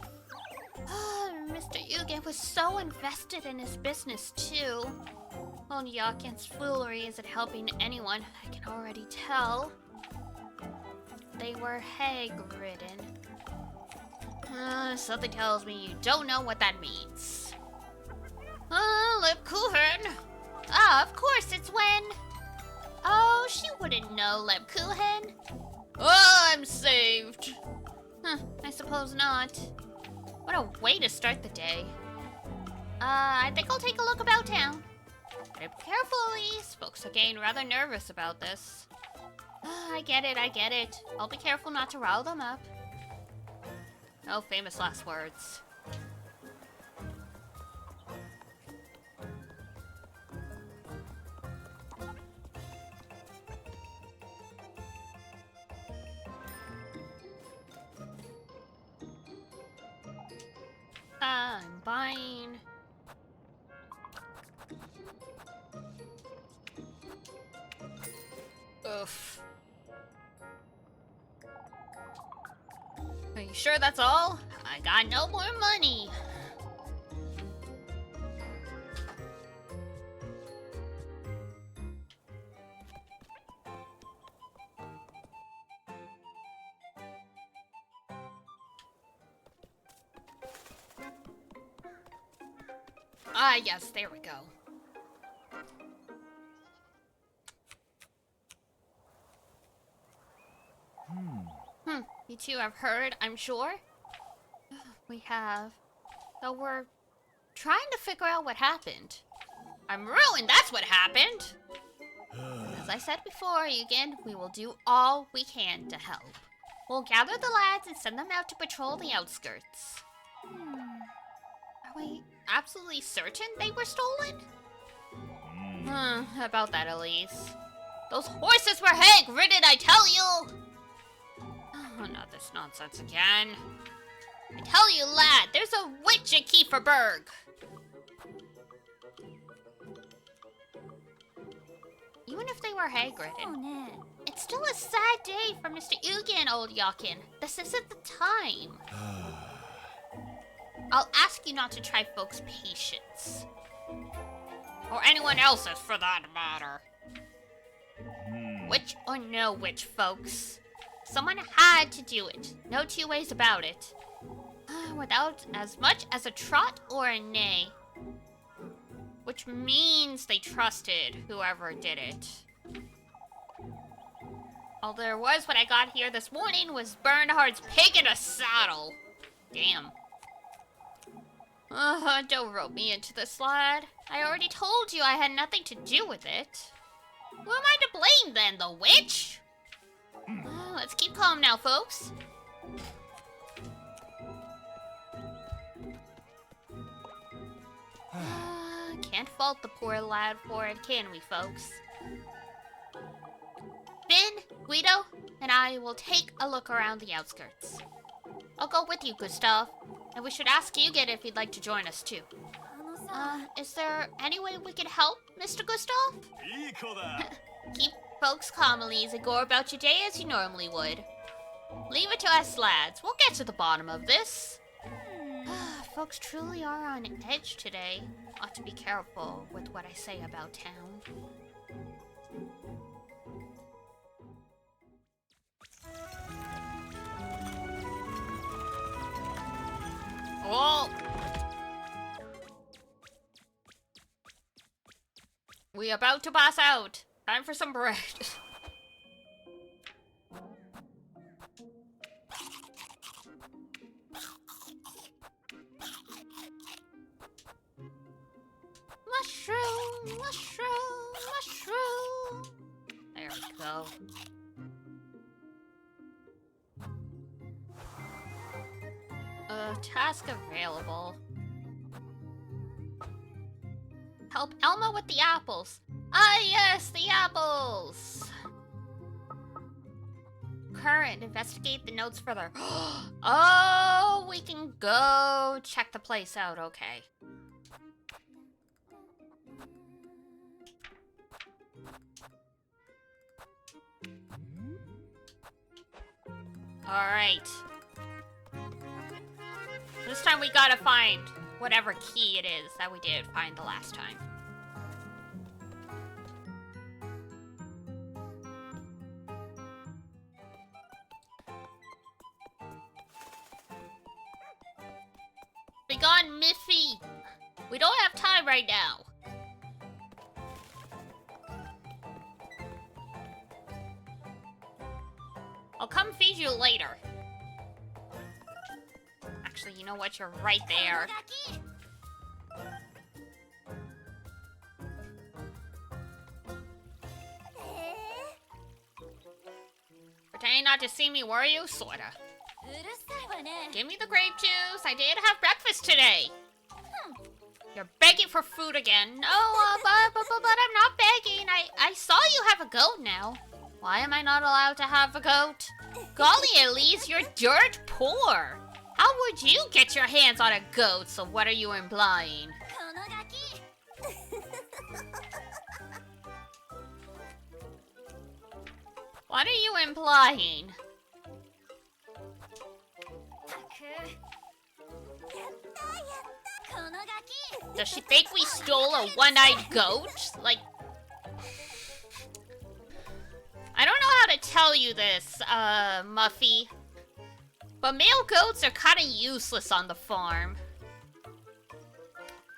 Mr. Yugen was so invested in his business, too. Old Yakin's foolery isn't helping anyone, I can already tell. They were hag-ridden. Something tells me you don't know what that means. Lebkuchen! Ah, of course, it's when... Oh, she wouldn't know, Lebkuchen. Oh, I'm saved. I suppose not. What a way to start the day. I think I'll take a look about town. Better be careful, Elise. Folks are getting rather nervous about this. I get it. I'll be careful not to rile them up. Oh, famous last words. I'm buying. Oof. Are you sure that's all? I got no more money. Ah, yes, there we go. You two have heard, I'm sure? We have. Though we're trying to figure out what happened. I'm ruined, that's what happened! As I said before, Eugen, we will do all we can to help. We'll gather the lads and send them out to patrol the outskirts. Are we absolutely certain they were stolen? About that, Elise. Those horses were hag-ridden, I tell you! Oh, not this nonsense again. I tell you, lad, there's a witch at Kieferberg. even if they were hag-ridden. It's still a sad day for Mr. Ugin, old Yakin. This isn't the time. I'll ask you not to try folks' patience. Or anyone else's, for that matter. Witch or no witch, folks. Someone had to do it. No two ways about it. Without as much as a trot or a neigh. Which means they trusted whoever did it. All there was when I got here this morning was Bernhard's pig in a saddle. Damn. Don't rope me into this, lad. I already told you I had nothing to do with it. Who am I to blame then, the witch? Let's keep calm now, folks. Can't fault the poor lad for it, can we, folks? Finn, Guido, and I will take a look around the outskirts. I'll go with you, Gustav. And we should ask Ugin if he'd like to join us, too. Is there any way we can help, Mr. Gustav? Keep folks calm, Elise, and go about your day as you normally would. Leave it to us, lads. We'll get to the bottom of this. Folks truly are on edge today. Ought to be careful with what I say about town. Oh! We about to pass out. Time for some bread. Mushroom, mushroom, mushroom. There we go. Task available. Help Elma with the apples. Ah, yes, the apples. Current, investigate the notes further. Oh, we can go check the place out, okay. Alright. This time we gotta find whatever key it is that we did find the last time. Be gone, Miffy! We don't have time right now. I'll come feed you later. Actually, you know what? You're right there. Pretending not to see me, were you? Sorta. Give me the grape juice. I did have breakfast today. You're begging for food again. No, but I'm not begging. I saw you have a goat now. Why am I not allowed to have a goat? Golly, Elise, you're dirt poor. How would you get your hands on a goat? So what are you implying? What are you implying? Does she think we stole a one-eyed goat? Like... I don't know how to tell you this, Muffy. But male goats are kinda useless on the farm.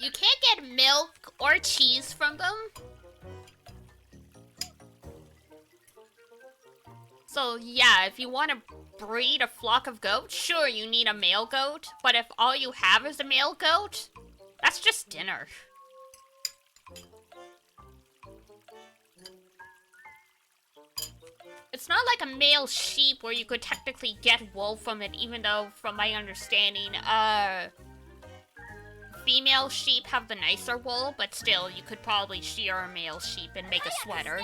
You can't get milk or cheese from them. So yeah, if you want to breed a flock of goats, sure, you need a male goat. But if all you have is a male goat, that's just dinner. It's not like a male sheep where you could technically get wool from it, even though, from my understanding, female sheep have the nicer wool, but still, you could probably shear a male sheep and make a sweater.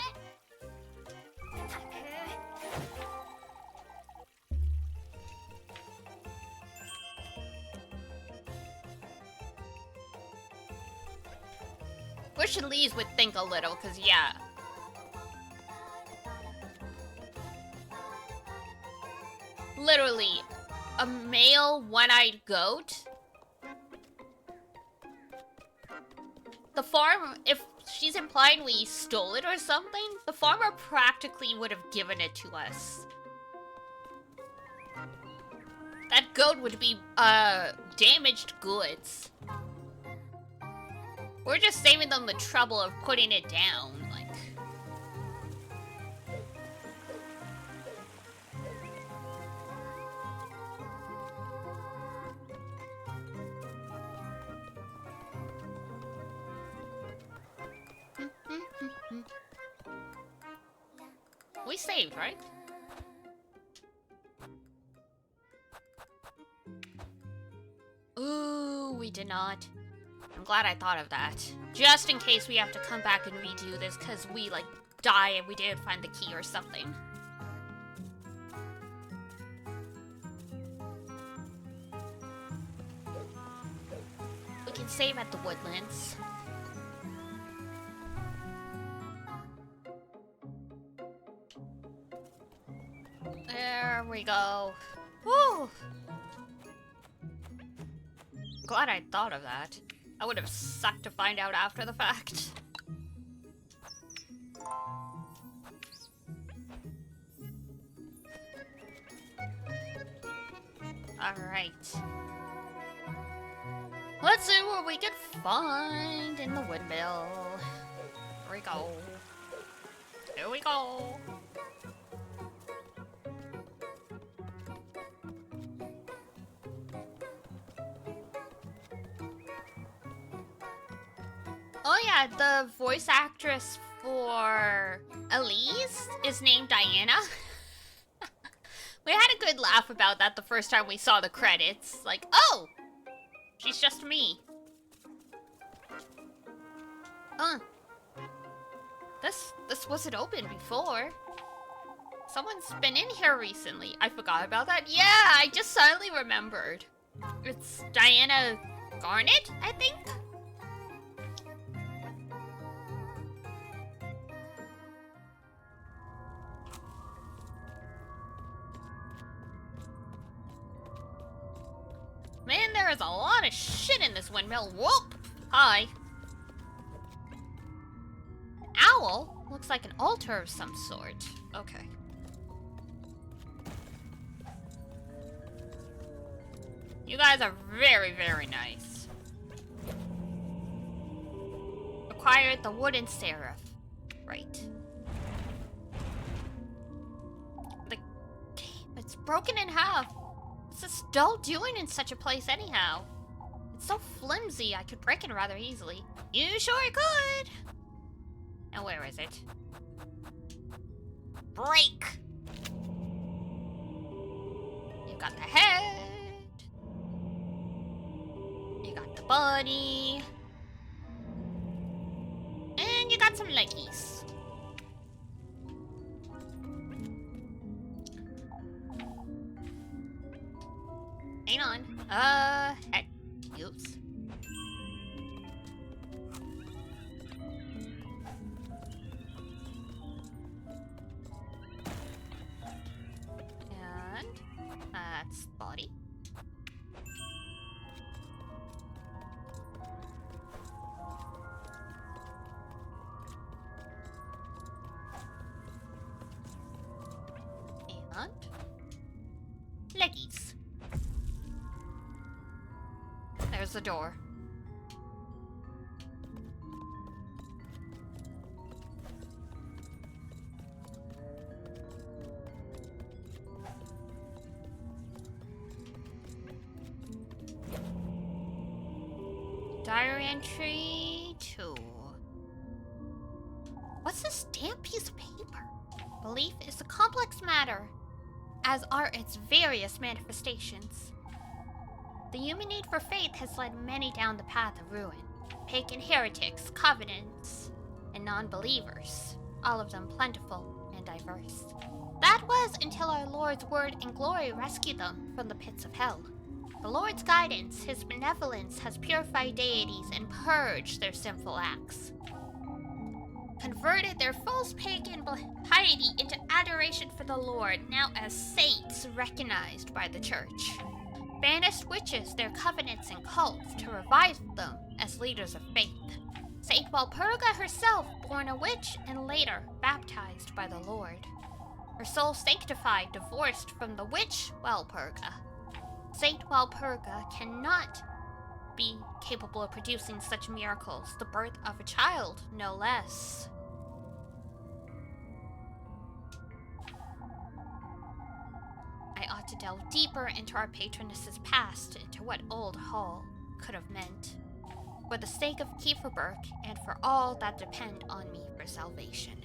Wish Elise would think a little, cause yeah. literally a male one-eyed goat. The farm, if she's implying we stole it or something, the farmer practically would have given it to us. That goat would be, damaged goods. We're just saving them the trouble of putting it down, like... We saved, right? Ooh, we did not. I'm glad I thought of that. Just in case we have to come back and redo this because we, like, die and we didn't find the key or something. We can save at the woodlands. There we go. Woo! Glad I thought of that. I would have sucked to find out after the fact. Alright. Let's see what we can find in the windmill. Here we go. Here we go. Oh yeah, the voice actress for Elise is named Diana. We had a good laugh about that the first time we saw the credits. Like, oh! She's just me. This wasn't open before. Someone's been in here recently. I forgot about that. Yeah, I just suddenly remembered. It's Diana Garnett, I think? Man, there is a lot of shit in this windmill. Whoop! Hi. Owl? Looks like an altar of some sort. Okay. You guys are very, very nice. Acquired the wooden seraph. Right. Like, damn, it's broken in half. What's this doll doing in such a place anyhow? It's so flimsy, I could break it rather easily. You sure could! Now where is it? Break! You got the head. You got the body. And you got some leggies. Hang on. Heck. Oops. And that's body. And leggies. There's the door. Diary entry 2. What's this damp piece of paper? Belief is a complex matter, as are its various manifestations. The human need for faith has led many down the path of ruin. Pagan heretics, covenants, and non-believers, all of them plentiful and diverse. That was until our Lord's word and glory rescued them from the pits of hell. The Lord's guidance, his benevolence, has purified deities and purged their sinful acts. converted their false pagan piety into adoration for the Lord, now as saints recognized by the church. Banished witches, their covenants and cults, to revive them as leaders of faith. Saint Walpurga herself, born a witch and later baptized by the Lord. Her soul sanctified, divorced from the witch Walpurga. Saint Walpurga cannot be capable of producing such miracles, the birth of a child, no less. I ought to delve deeper into our patroness's past, into what Old Hall could have meant. For the sake of Kieferberg, and for all that depend on me for salvation,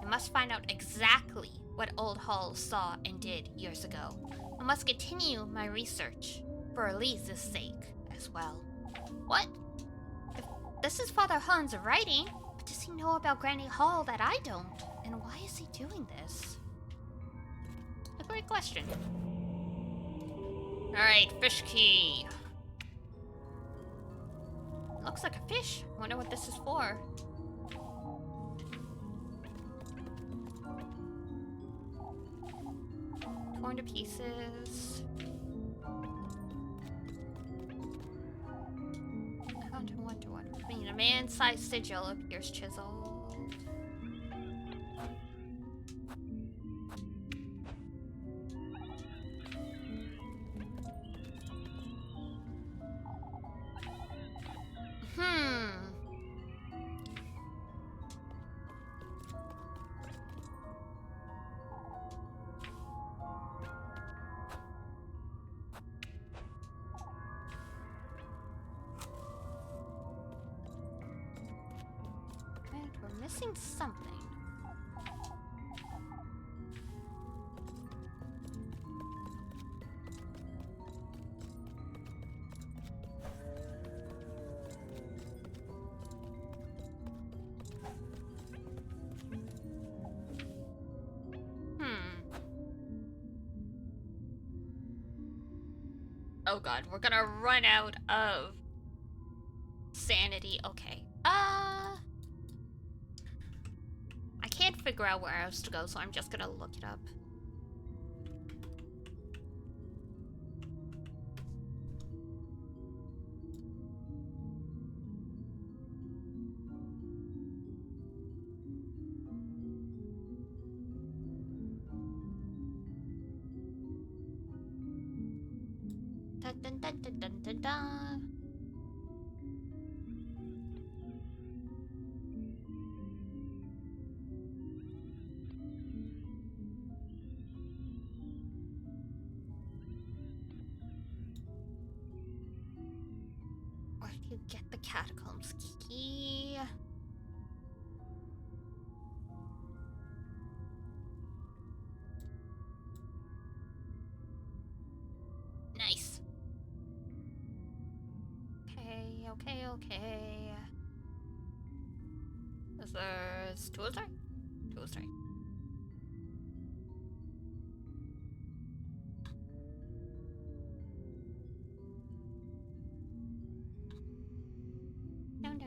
I must find out exactly what Old Hall saw and did years ago. I must continue my research, for Elise's sake as well. What? If this is Father Han's writing, what does he know about Granny Hall that I don't? And why is he doing this? A great question. Alright, fish key. Looks like a fish. Wonder what this is for. Torn to pieces. I mean, a man-sized sigil appears chiseled. Missing something. Oh god, we're gonna run out of sanity. Okay. I can't figure out where else to go, so I'm just gonna look it up. Dun dun dun dun dun dun dun. Where do you get the catacombs key? Nice. Okay. There's two or three? Two or three. Down.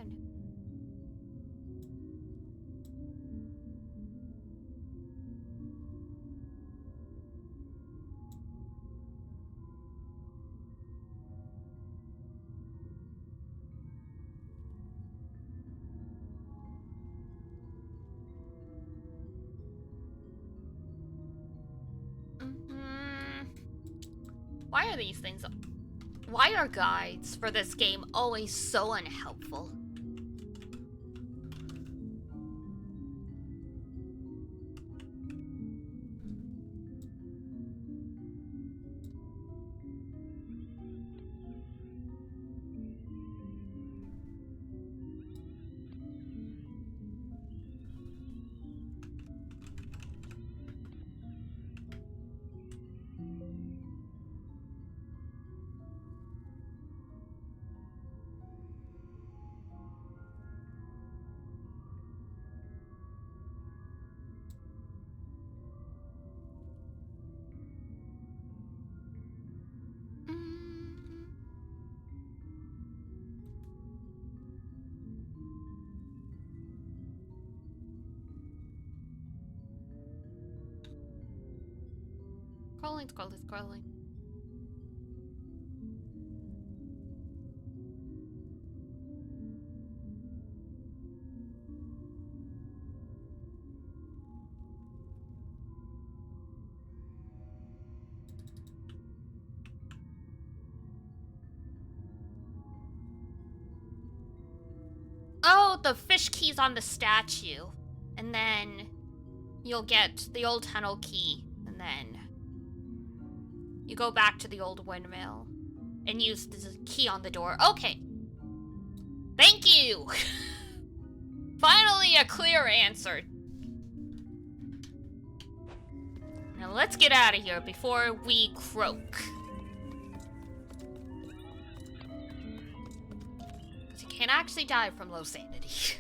Why are these things... Why are guides for this game always so unhelpful? scrolling, scrolling, scrolling. Oh, the fish key's on the statue. And then you'll get the old tunnel key. And then you go back to the old windmill and use the key on the door. Okay. Thank you. Finally a clear answer. Now let's get out of here before we croak. Because you can't actually die from low sanity.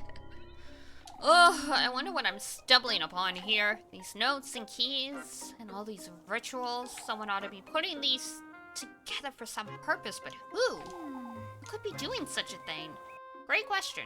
Oh, I wonder what I'm stumbling upon here. These notes and keys and all these rituals. Someone ought to be putting these together for some purpose, but who? Who could be doing such a thing? Great question.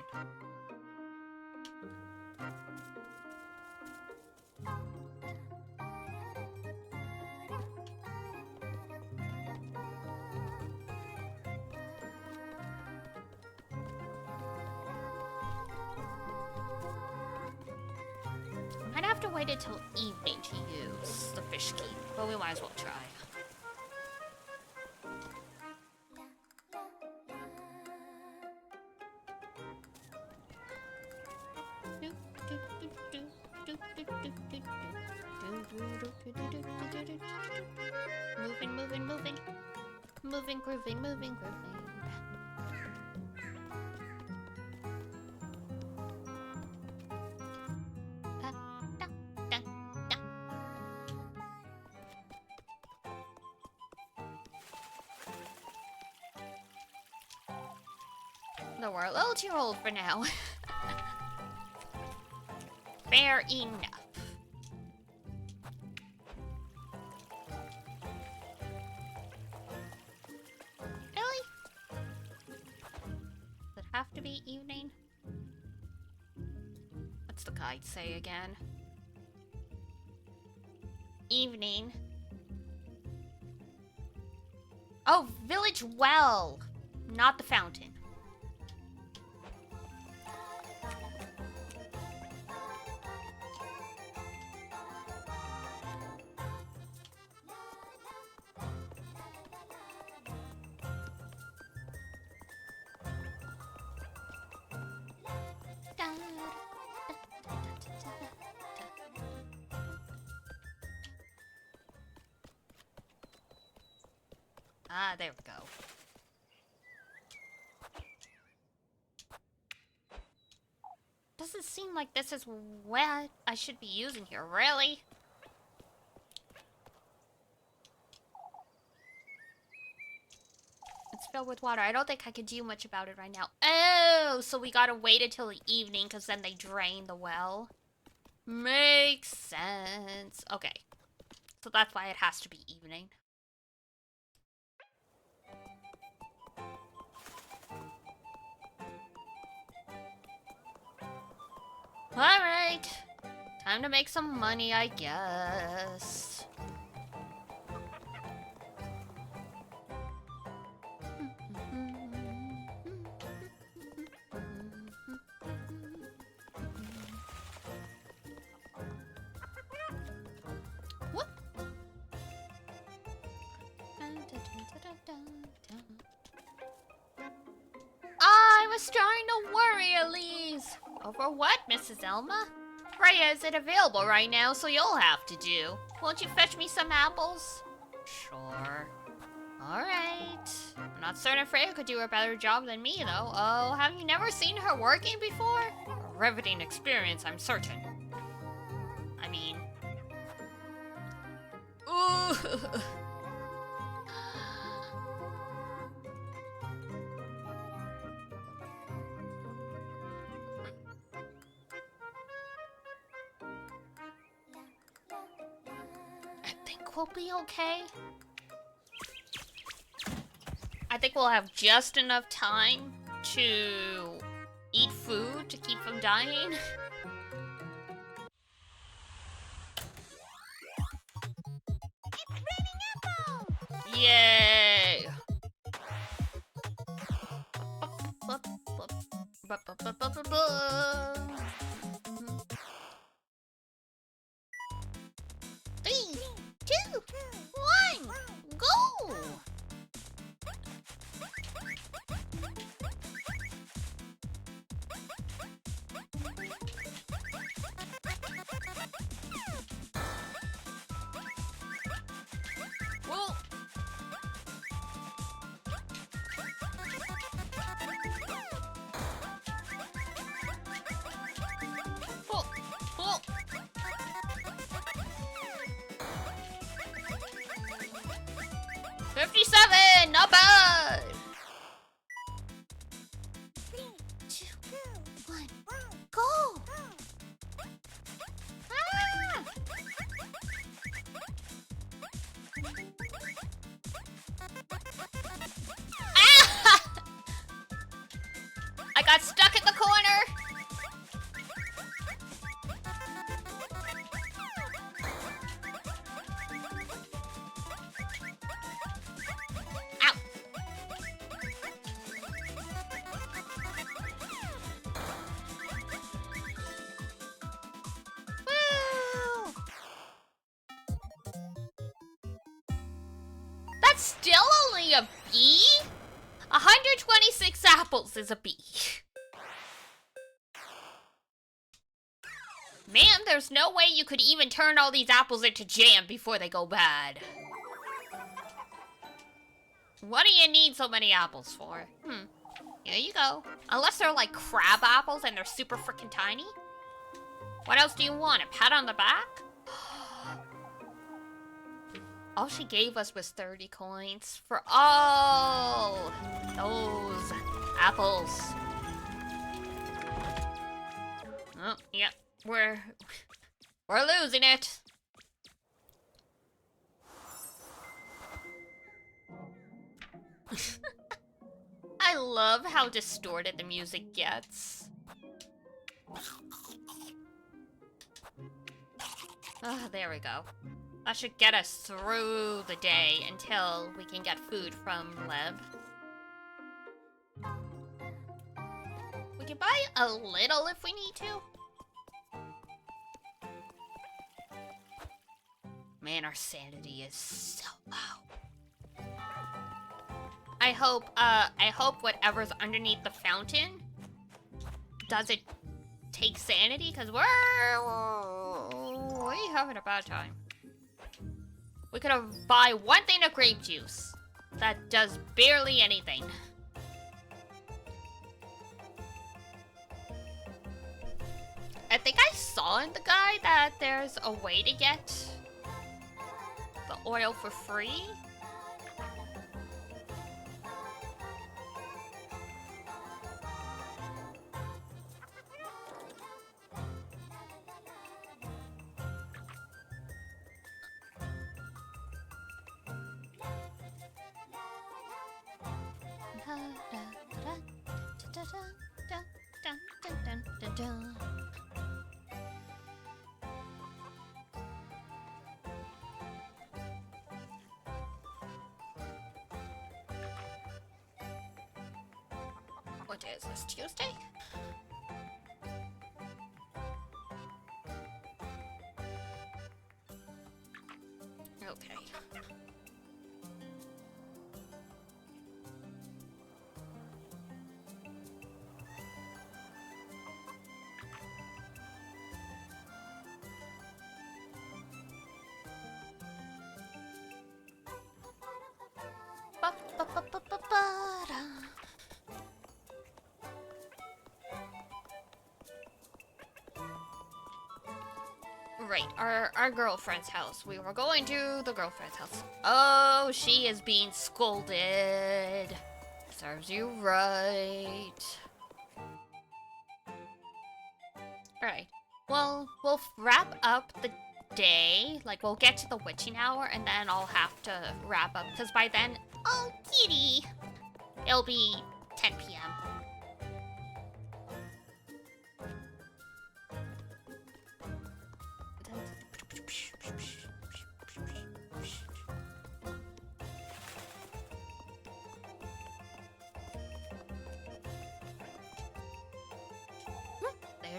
I'd have to wait until evening to use the fish key, but we might as well try. Moving, moving, moving. Moving, grooving, moving, grooving. No, we're a little too old for now. Fair enough. Really? Does it have to be evening? What's the guide say again? Evening. Oh, village well, not the fountain. Ah, there we go. Doesn't seem like this is what I should be using here, really? It's filled with water. I don't think I can do much about it right now. Oh, so we gotta wait until the evening because then they drain the well. Makes sense. Okay. So that's why it has to be evening. Alright. Time to make some money, I guess. What? I was starting to worry, Elise. Over what, Mrs. Elma? Freya isn't available right now, so you'll have to do. Won't you fetch me some apples? Sure. Alright. I'm not certain Freya could do a better job than me, though. Oh, have you never seen her working before? A riveting experience, I'm certain. I mean... Ooh! We'll be okay. I think we'll have just enough time to eat food to keep from dying. It's raining Yay! Three, two, one, go! Whoa! Oh, oh. 57, not bad. 3, 2, 1, go. Ah! Ah! I got stuck in the corner. Ow. Woo! That's still only a B? 126 apples is a B. Man, there's no way you could even turn all these apples into jam before they go bad. What do you need so many apples for? Here you go. Unless they're like crab apples and they're super freaking tiny. What else do you want? A pat on the back? All she gave us was 30 coins for all those apples. Oh, yep. We're losing it. I love how distorted the music gets. Ah, there we go. That should get us through the day until we can get food from Lev. We can buy a little if we need to. Man, our sanity is so low. I hope whatever's underneath the fountain doesn't take sanity, because we're having a bad time. We could buy one thing of grape juice that does barely anything. I think I saw in the guide that there's a way to get the oil for free. What day is this? Tuesday? Okay. Right, our girlfriend's house. We were going to the girlfriend's house. Oh, she is being scolded. Serves you right. Alright. Well, we'll wrap up the day. Like, we'll get to the witching hour, and then I'll have to wrap up. Because by then, oh, kitty, it'll be 10 p.m.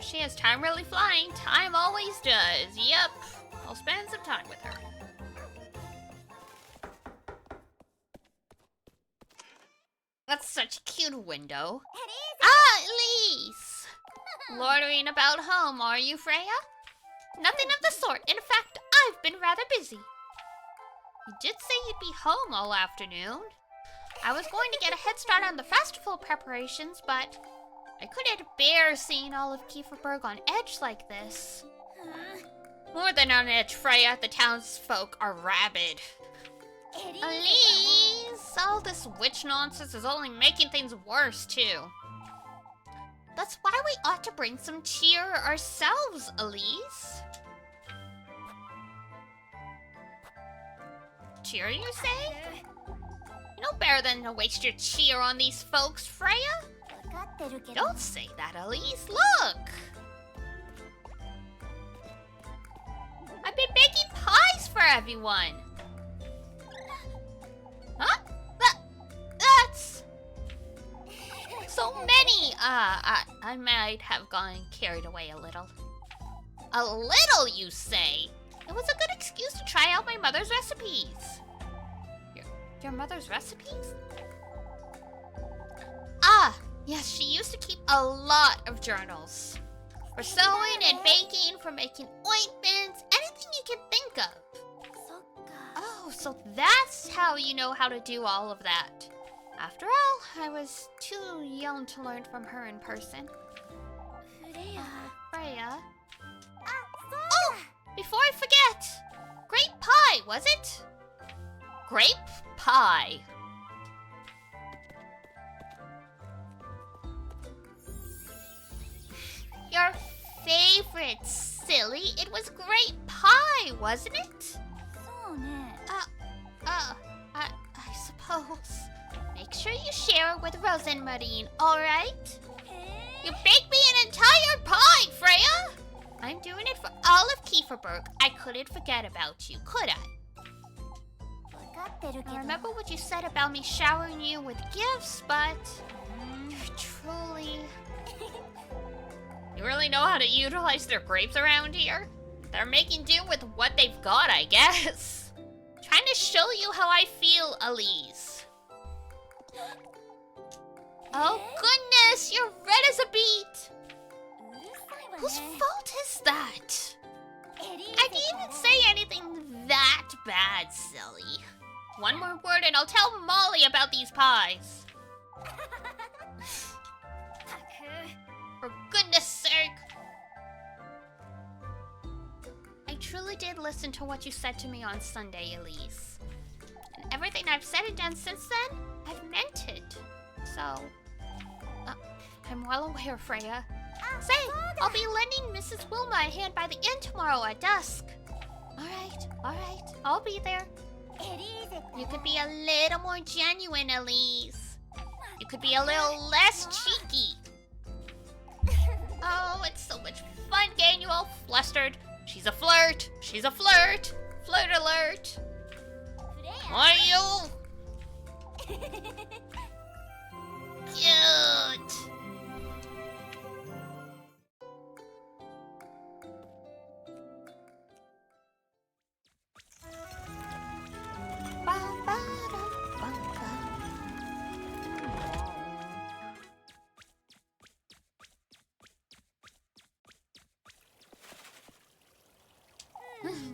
There she is. Time really flying. Time always does. Yep. I'll spend some time with her. That's such a cute window. Ah, Elise! Loitering about home, are you, Freya? Nothing of the sort. In fact, I've been rather busy. You did say you'd be home all afternoon. I was going to get a head start on the festival preparations, but I couldn't bear seeing all of Kieferberg on edge like this. More than on edge, Freya. The townsfolk are rabid. Elise! All this witch nonsense is only making things worse, too. That's why we ought to bring some cheer ourselves, Elise. Cheer, you say? You know better than to waste your cheer on these folks, Freya. Don't say that, Elise. Look! I've been baking pies for everyone. Huh? That's... so many! I might have gone carried away a little. A little, you say? It was a good excuse to try out my mother's recipes. Your mother's recipes? Ah, yes, she used to keep a lot of journals. For sewing and baking, for making ointments, anything you can think of. Oh, so that's how you know how to do all of that. After all, I was too young to learn from her in person. Freya. Oh, before I forget! Grape pie, was it? Grape pie. Your favorite, silly. It was grape pie, wasn't it? I suppose. Make sure you share it with Rosenmarine, alright? You baked me an entire pie, Freya! I'm doing it for all of Kieferberg. I couldn't forget about you, could I? I remember what you said about me showering you with gifts, but... truly... You really know how to utilize their grapes around here? They're making do with what they've got, I guess. Trying to show you how I feel, Elise. Oh goodness, you're red as a beet. Whose fault is that? I didn't even say anything that bad, silly. One more word and I'll tell Molly about these pies. For goodness sake. I truly did listen to what you said to me on Sunday, Elise. And everything I've said and done since then, I've meant it. So, I'm well aware, Freya. Say, I'll be lending Mrs. Wilma a hand by the inn tomorrow at dusk. Alright, I'll be there. You could be a little more genuine, Elise. You could be a little less cheeky. Oh, it's so much fun getting you all flustered. She's a flirt. She's a flirt. Flirt alert. Are you? Cute.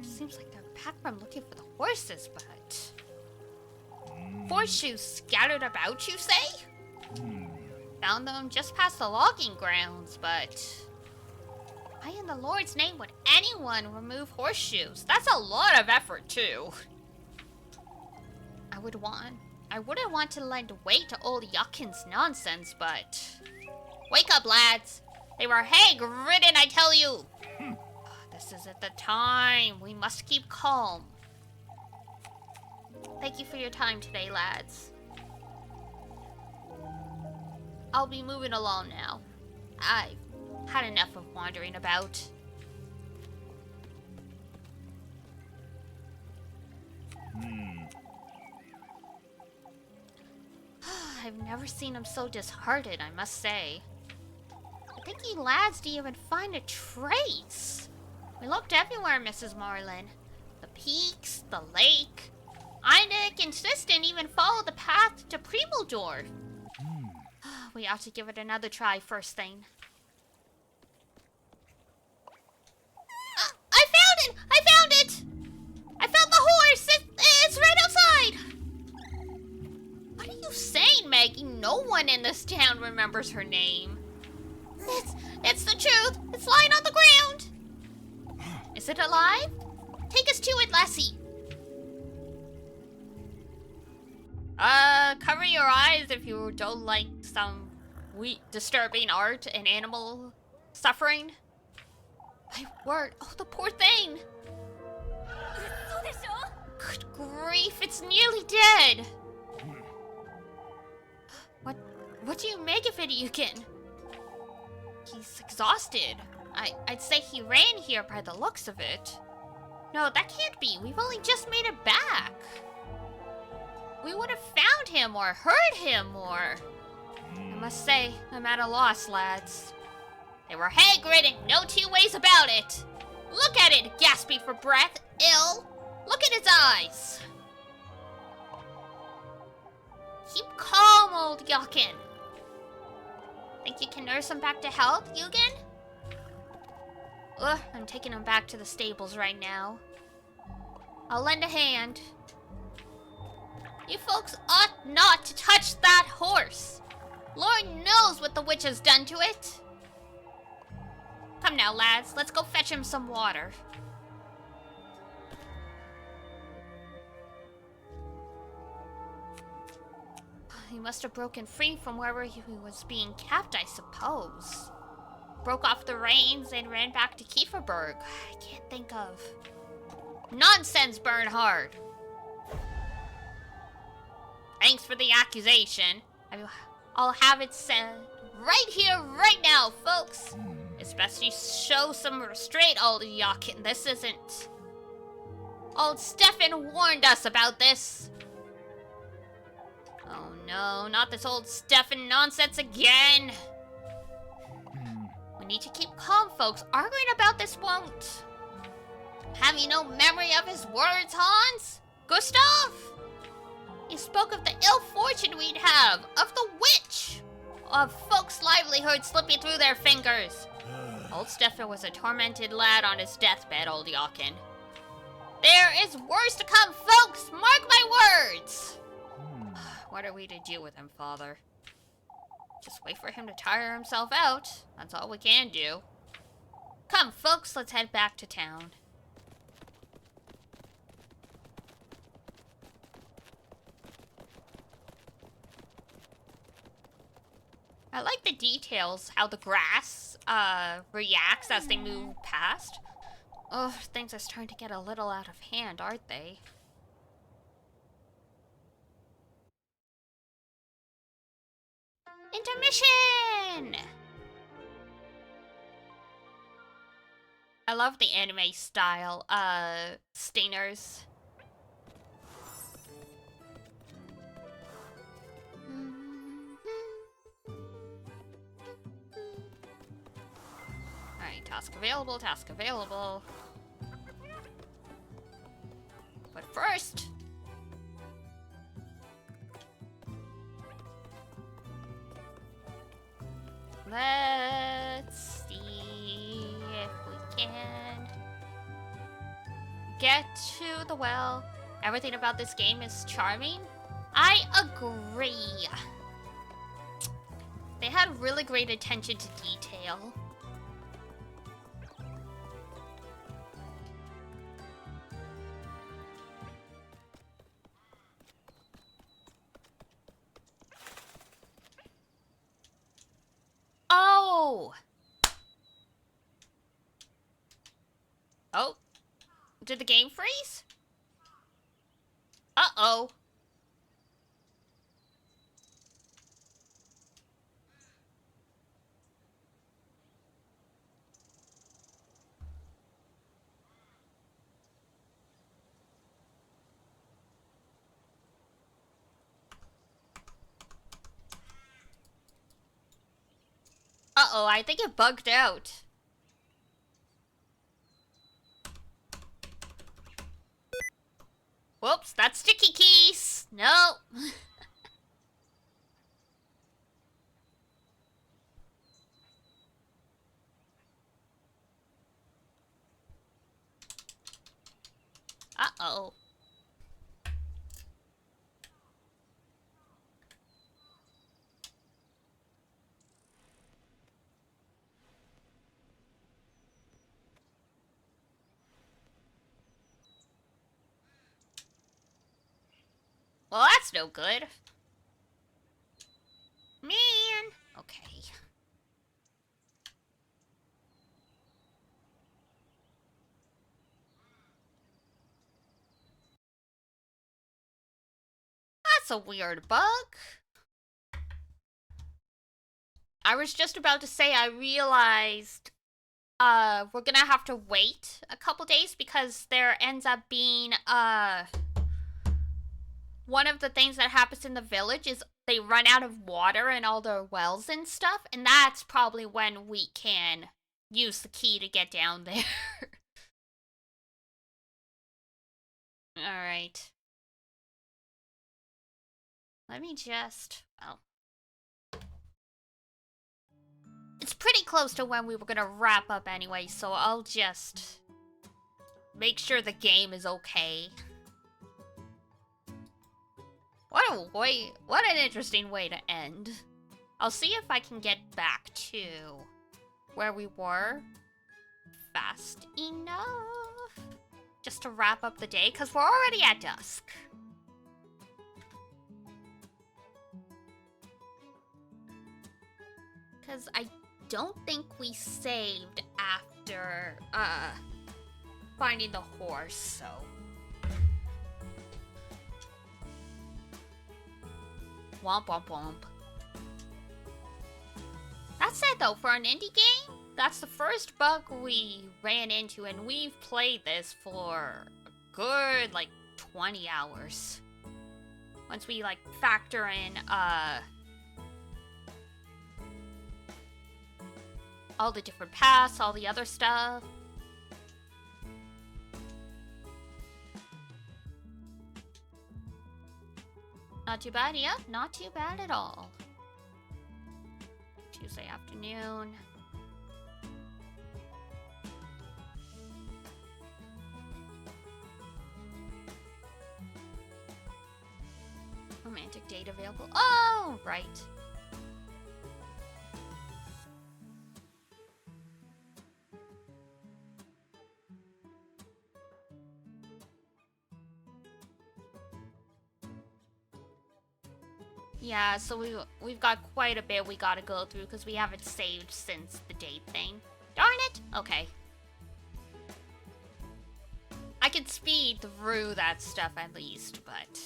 Seems like they're packed from looking for the horses, but... Horseshoes scattered about, you say? Found them just past the logging grounds, but... Why in the Lord's name would anyone remove horseshoes? That's a lot of effort, too. I wouldn't want to lend weight to old Yuckin's nonsense, but... Wake up, lads! They were hag-ridden, I tell you! This isn't the time. We must keep calm. Thank you for your time today, lads. I'll be moving along now. I've had enough of wandering about. I've never seen him so disheartened, I must say. thinky lads didn't even find a trace. We looked everywhere, Mrs. Marlin. The peaks, the lake. Einik and Sis didn't even follow the path to Primeldorf. We ought to give it another try first thing. I found it! I found it! I found the horse! It's right outside! What are you saying, Maggie? No one in this town remembers her name. It's the truth! It's lying on the ground! Is it alive? Take us to it, lassie! Cover your eyes if you don't like some disturbing art and animal suffering. My word, oh, the poor thing! Good grief, it's nearly dead! What do you make of it, Yukin? He's exhausted. I'd say he ran here by the looks of it. No, that can't be. We've only just made it back. We would have found him or heard him or... I must say, I'm at a loss, lads. They were hag-ridden, no two ways about it. Look at it, gasping for breath, ill. Look at its eyes. Keep calm, old Yakin. Think you can nurse him back to health, Yugen? Ugh, I'm taking him back to the stables right now. I'll lend a hand. You folks ought not to touch that horse. Lord knows what the witch has done to it. Come now, lads. Let's go fetch him some water. He must have broken free from wherever he was being kept, I suppose. Broke off the reins and ran back to Kieferberg. I can't think of... Nonsense, Bernhard! Thanks for the accusation. I'll have it said right here, right now, folks. It's best you show some restraint, old Yakin. This isn't... Old Stefan warned us about this. Oh no, not this old Stefan nonsense again. We need to keep calm, folks. Arguing about this won't... Have you no memory of his words, Hans? Gustav? He spoke of the ill fortune we'd have, of the witch, of folks' livelihood slipping through their fingers. Old Stefan was a tormented lad on his deathbed, old Yakin. There is worse to come, folks! Mark my words! What are we to do with him, Father? Just wait for him to tire himself out. That's all we can do. Come, folks, let's head back to town. I like the details, how the grass reacts as they move past. Oh, things are starting to get a little out of hand, aren't they? Intermission! I love the anime style, stingers. Alright, task available, task available. But first... let's see if we can get to the well. Everything about this game is charming. I agree. They had really great attention to detail. Oh! Oh. Did the game freeze? Uh-oh. Uh-oh, I think it bugged out. Whoops, that's sticky keys. No. Uh-oh. Well, that's no good. Man. Okay. That's a weird bug. I was just about to say I realized we're gonna have to wait a couple days because there ends up being one of the things that happens in the village is they run out of water in all their wells and stuff, and that's probably when we can use the key to get down there. Alright. Let me just... well... it's pretty close to when we were gonna wrap up anyway, so I'll just... make sure the game is okay. What an interesting way to end. I'll see if I can get back to where we were fast enough just to wrap up the day, because we're already at dusk. Because I don't think we saved after finding the horse, so... womp womp womp. That said though, for an indie game, that's the first bug we ran into, and we've played this for a good, like, 20 hours. Once we, like, factor in, all the different paths, all the other stuff. Not too bad, yeah, not too bad at all. Tuesday afternoon. Romantic date available. Oh, right. Yeah, so we've got quite a bit we gotta go through because we haven't saved since the date thing. Darn it! Okay. I could speed through that stuff at least, but...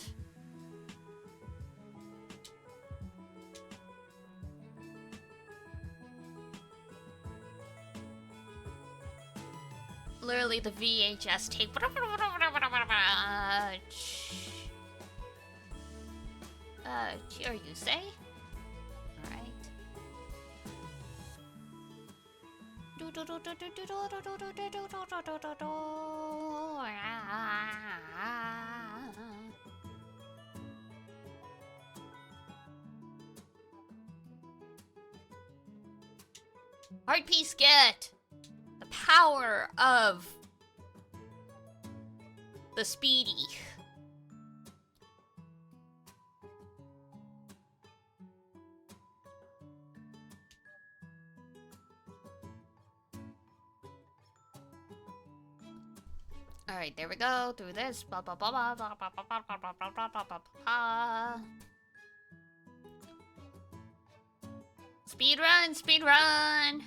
literally the VHS tape. Here you say? Alright. Heart piece get! The power of the Speedy. Alright, there we go. Through this. Blah blah blah blah blah blah blah blah blah blah blah blah blah. Speed run, speed run.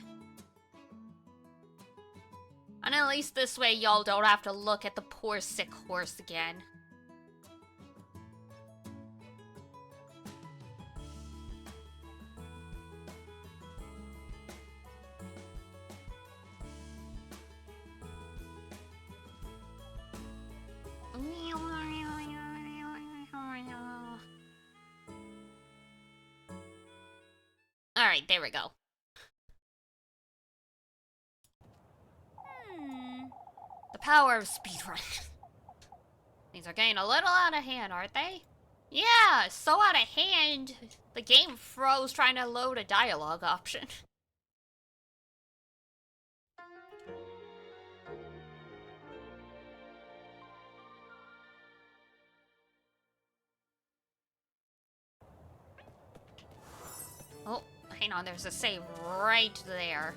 And at least this way y'all don't have to look at the poor sick horse again. Alright, there we go. power of speedrun. Things are getting a little out of hand, aren't they? Yeah, so out of hand, the game froze trying to load a dialogue option. Oh, hang on, there's a save right there.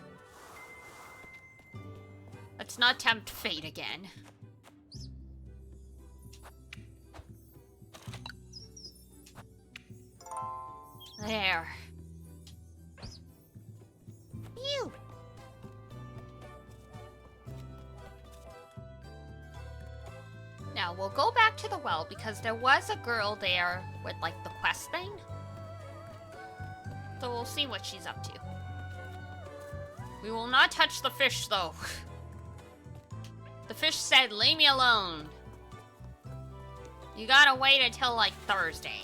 Let's not tempt fate again. There. You. Now, we'll go back to the well because there was a girl there with, like, the quest thing. So we'll see what she's up to. We will not touch the fish, though. The fish said, leave me alone. You gotta wait until, like, Thursday.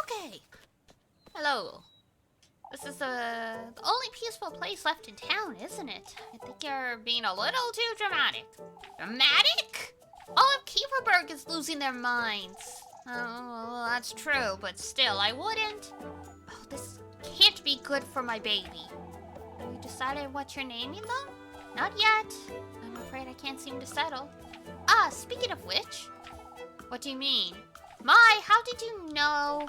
Okay. Hello. This is the only peaceful place left in town, isn't it? I think you're being a little too dramatic. Dramatic? All of Keeperburg is losing their minds. Oh, well, that's true, but still, I wouldn't. Oh, this can't be good for my baby. Have you decided what you're naming them? Not yet. I'm afraid I can't seem to settle. Ah, speaking of which. What do you mean? My, how did you know?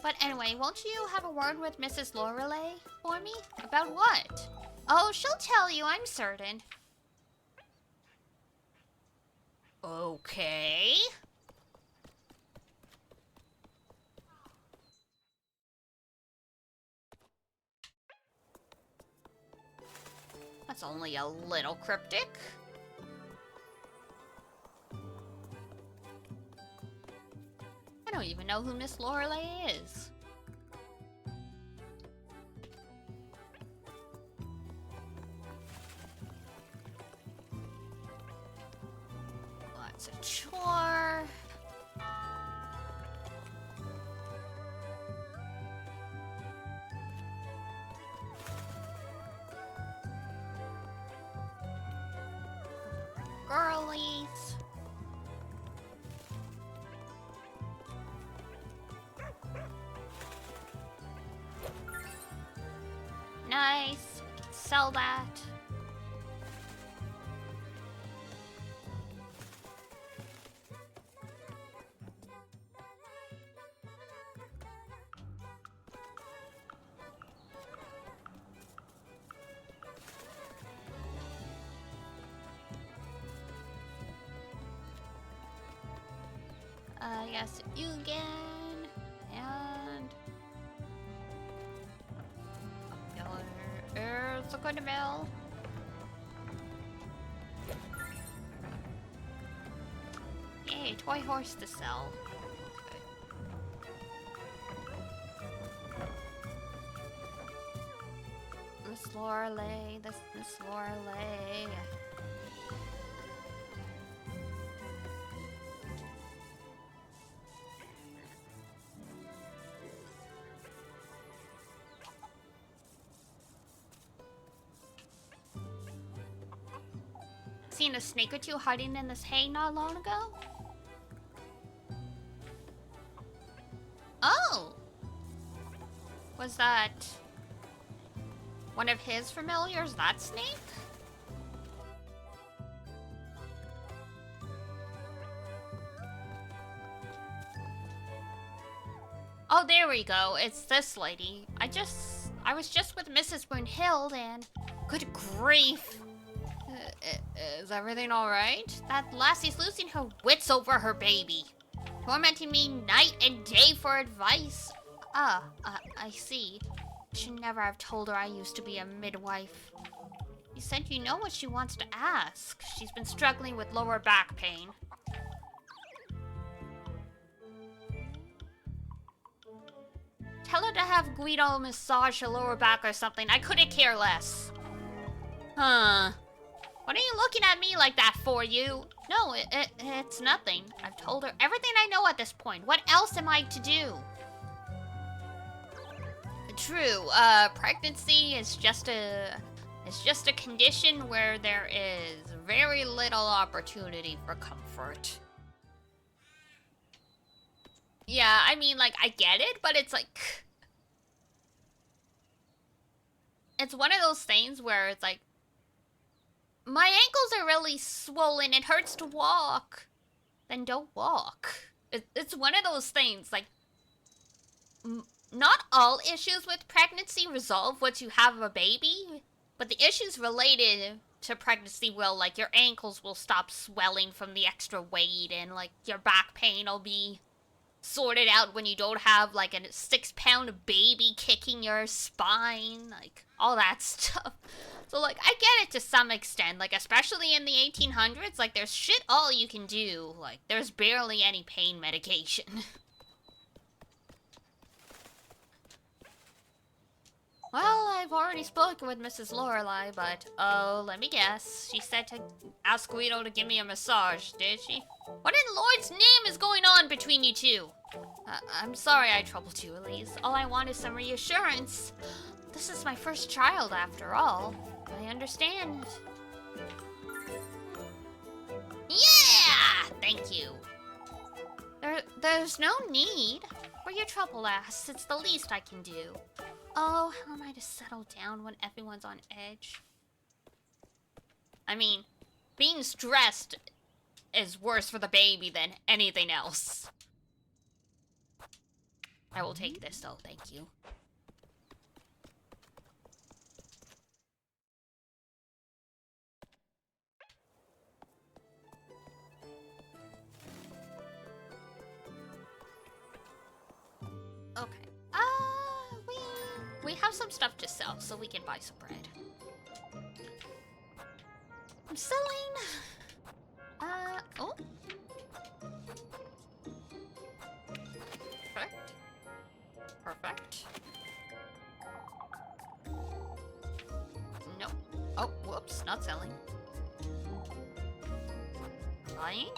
But anyway, won't you have a word with Mrs. Lorelei for me? About what? Oh, she'll tell you, I'm certain. Okay. That's only a little cryptic. I don't even know who Miss Lorelei is. What's a chore? Girlies. Nice. We can sell that. Yes, you again. And there's a good mill. Yay, toy horse to sell. Okay. Miss Lorelei, this Miss Lorelei. Seen a snake or two hiding in this hay not long ago? Oh! Was that one of his familiars, that snake? Oh, there we go. It's this lady. I was just with Mrs. Brunhild and... Good grief. Is everything alright? That lassie's losing her wits over her baby. Tormenting me night and day for advice. I see. Should never have told her I used to be a midwife. You said you know what she wants to ask. She's been struggling with lower back pain. Tell her to have Guido massage her lower back or something. I couldn't care less. Huh. What are you looking at me like that for, you? No, it's nothing. I've told her everything I know at this point. What else am I to do? True, pregnancy is just a condition where there is very little opportunity for comfort. Yeah, I mean, like, I get it, but it's like... It's one of those things where it's like... My ankles are really swollen, it hurts to walk. Then don't walk. It's one of those things, like... Not all issues with pregnancy resolve once you have a baby, but the issues related to pregnancy will, like, your ankles will stop swelling from the extra weight, and, like, your back pain will be sorted out when you don't have, like, a 6-pound baby kicking your spine, like, all that stuff. So, like, I get it to some extent, like, especially in the 1800s, like, there's shit all you can do, like, there's barely any pain medication. Well, I've already spoken with Mrs. Lorelei, but, oh, let me guess. She said to ask Guido to give me a massage, did she? What in Lord's name is going on between you two? I'm sorry I troubled you, Elise. All I want is some reassurance. This is my first child, after all. I understand. Yeah! Thank you. There's no need for your trouble, ass. It's the least I can do. Oh, how am I to settle down when everyone's on edge? I mean, being stressed is worse for the baby than anything else. I will take this, though. Thank you. Okay. We have some stuff to sell, so we can buy some bread. I'm selling... oh. Perfect. Perfect. Nope. Oh, whoops, not selling. Buying.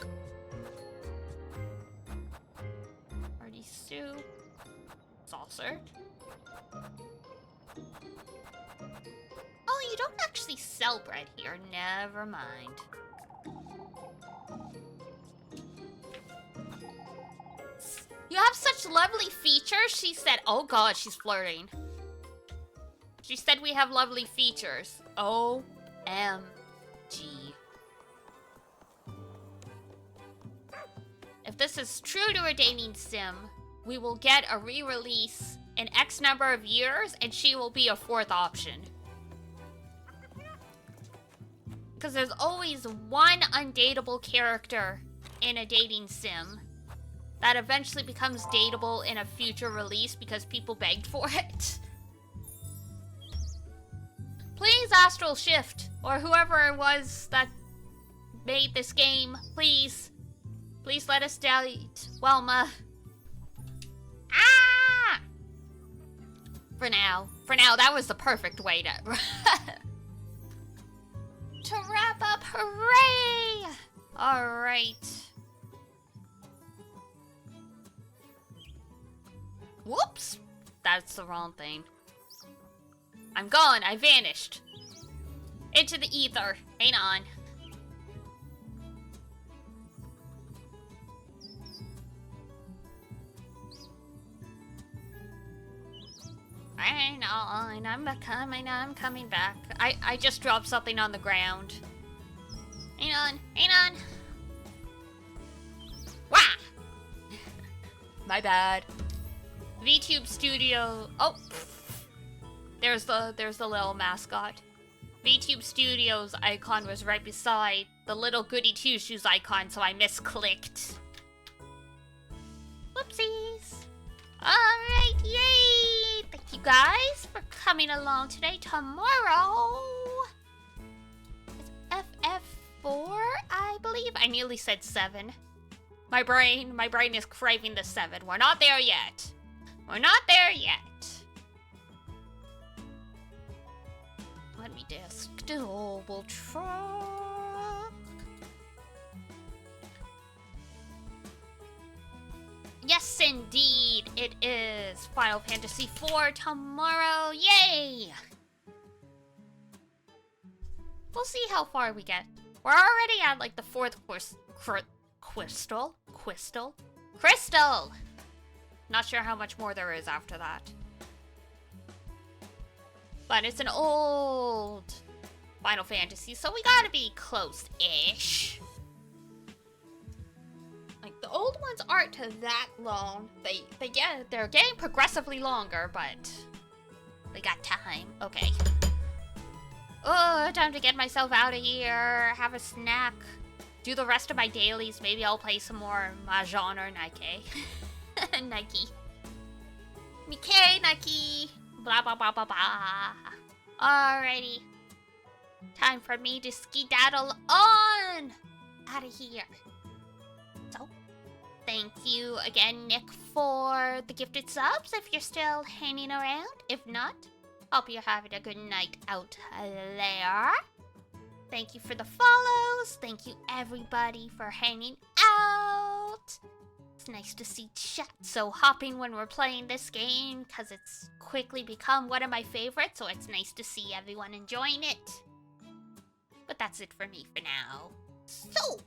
Hearty soup. Saucer. Oh, you don't actually sell bread here. Never mind. You have such lovely features, she said. Oh god, she's flirting. She said we have lovely features. OMG. If this is true to a dating sim, we will get a re-release in X number of years, and she will be a 4th option. Because there's always one undateable character in a dating sim that eventually becomes dateable in a future release because people begged for it. Please, Astral Shift, or whoever it was that made this game, please. Please let us date Welma. Ah! For now, that was the perfect way to... to wrap up, hooray! Alright. Whoops! That's the wrong thing. I'm gone, I vanished. Into the ether, hang on. Hang on, I'm coming back. I just dropped something on the ground. Hang on. Wah! My bad. VTube Studio. Oh, there's the little mascot. VTube Studios icon was right beside the little Goody Two Shoes icon, so I misclicked. Whoopsies. Alright, yay! Thank you guys for coming along today. Tomorrow is FF4, I believe. I nearly said 7. My brain is craving the 7. We're not there yet. We're not there yet. Let me just double check. Yes, indeed, it is Final Fantasy IV tomorrow. Yay! We'll see how far we get. We're already at like the fourth crystal. Not sure how much more there is after that. But it's an old Final Fantasy, so we gotta be close-ish. Like, the old ones aren't that long. They're getting progressively longer, but we got time. Okay. Oh, time to get myself out of here, have a snack, do the rest of my dailies. Maybe I'll play some more Mahjong or Nike. Nike. Mickey, Nike. Blah, blah, blah, blah, blah. Alrighty. Time for me to skedaddle on out of here. So, thank you again, Nick, for the gifted subs if you're still hanging around. If not, hope you're having a good night out there. Thank you for the follows. Thank you, everybody, for hanging out. It's nice to see chat so hopping when we're playing this game, because it's quickly become one of my favorites, so it's nice to see everyone enjoying it. But that's it for me for now. So,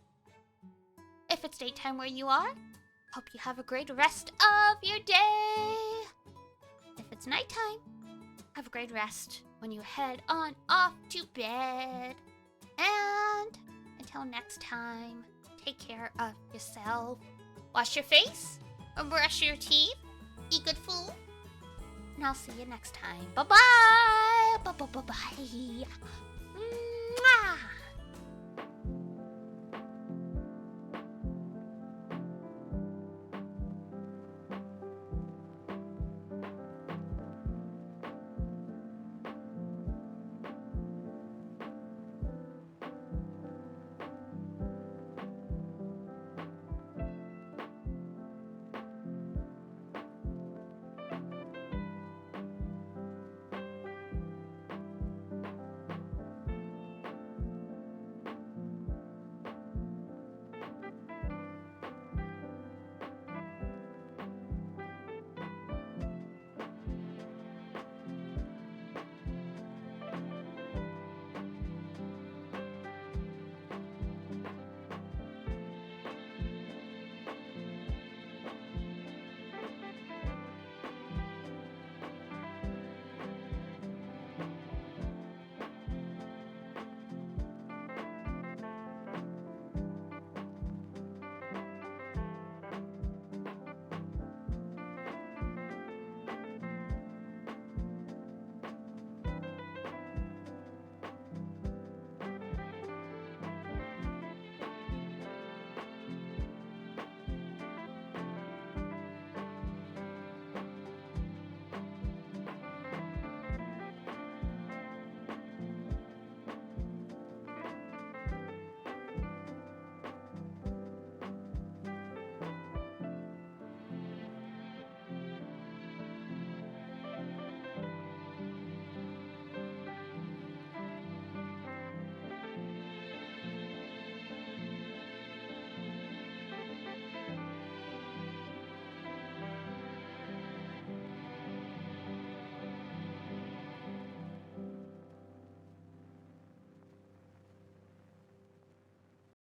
if it's daytime where you are, hope you have a great rest of your day. If it's nighttime, have a great rest when you head on off to bed. And until next time, take care of yourself. Wash your face, or brush your teeth, eat good food, and I'll see you next time. Bye-bye! Bye-bye-bye-bye!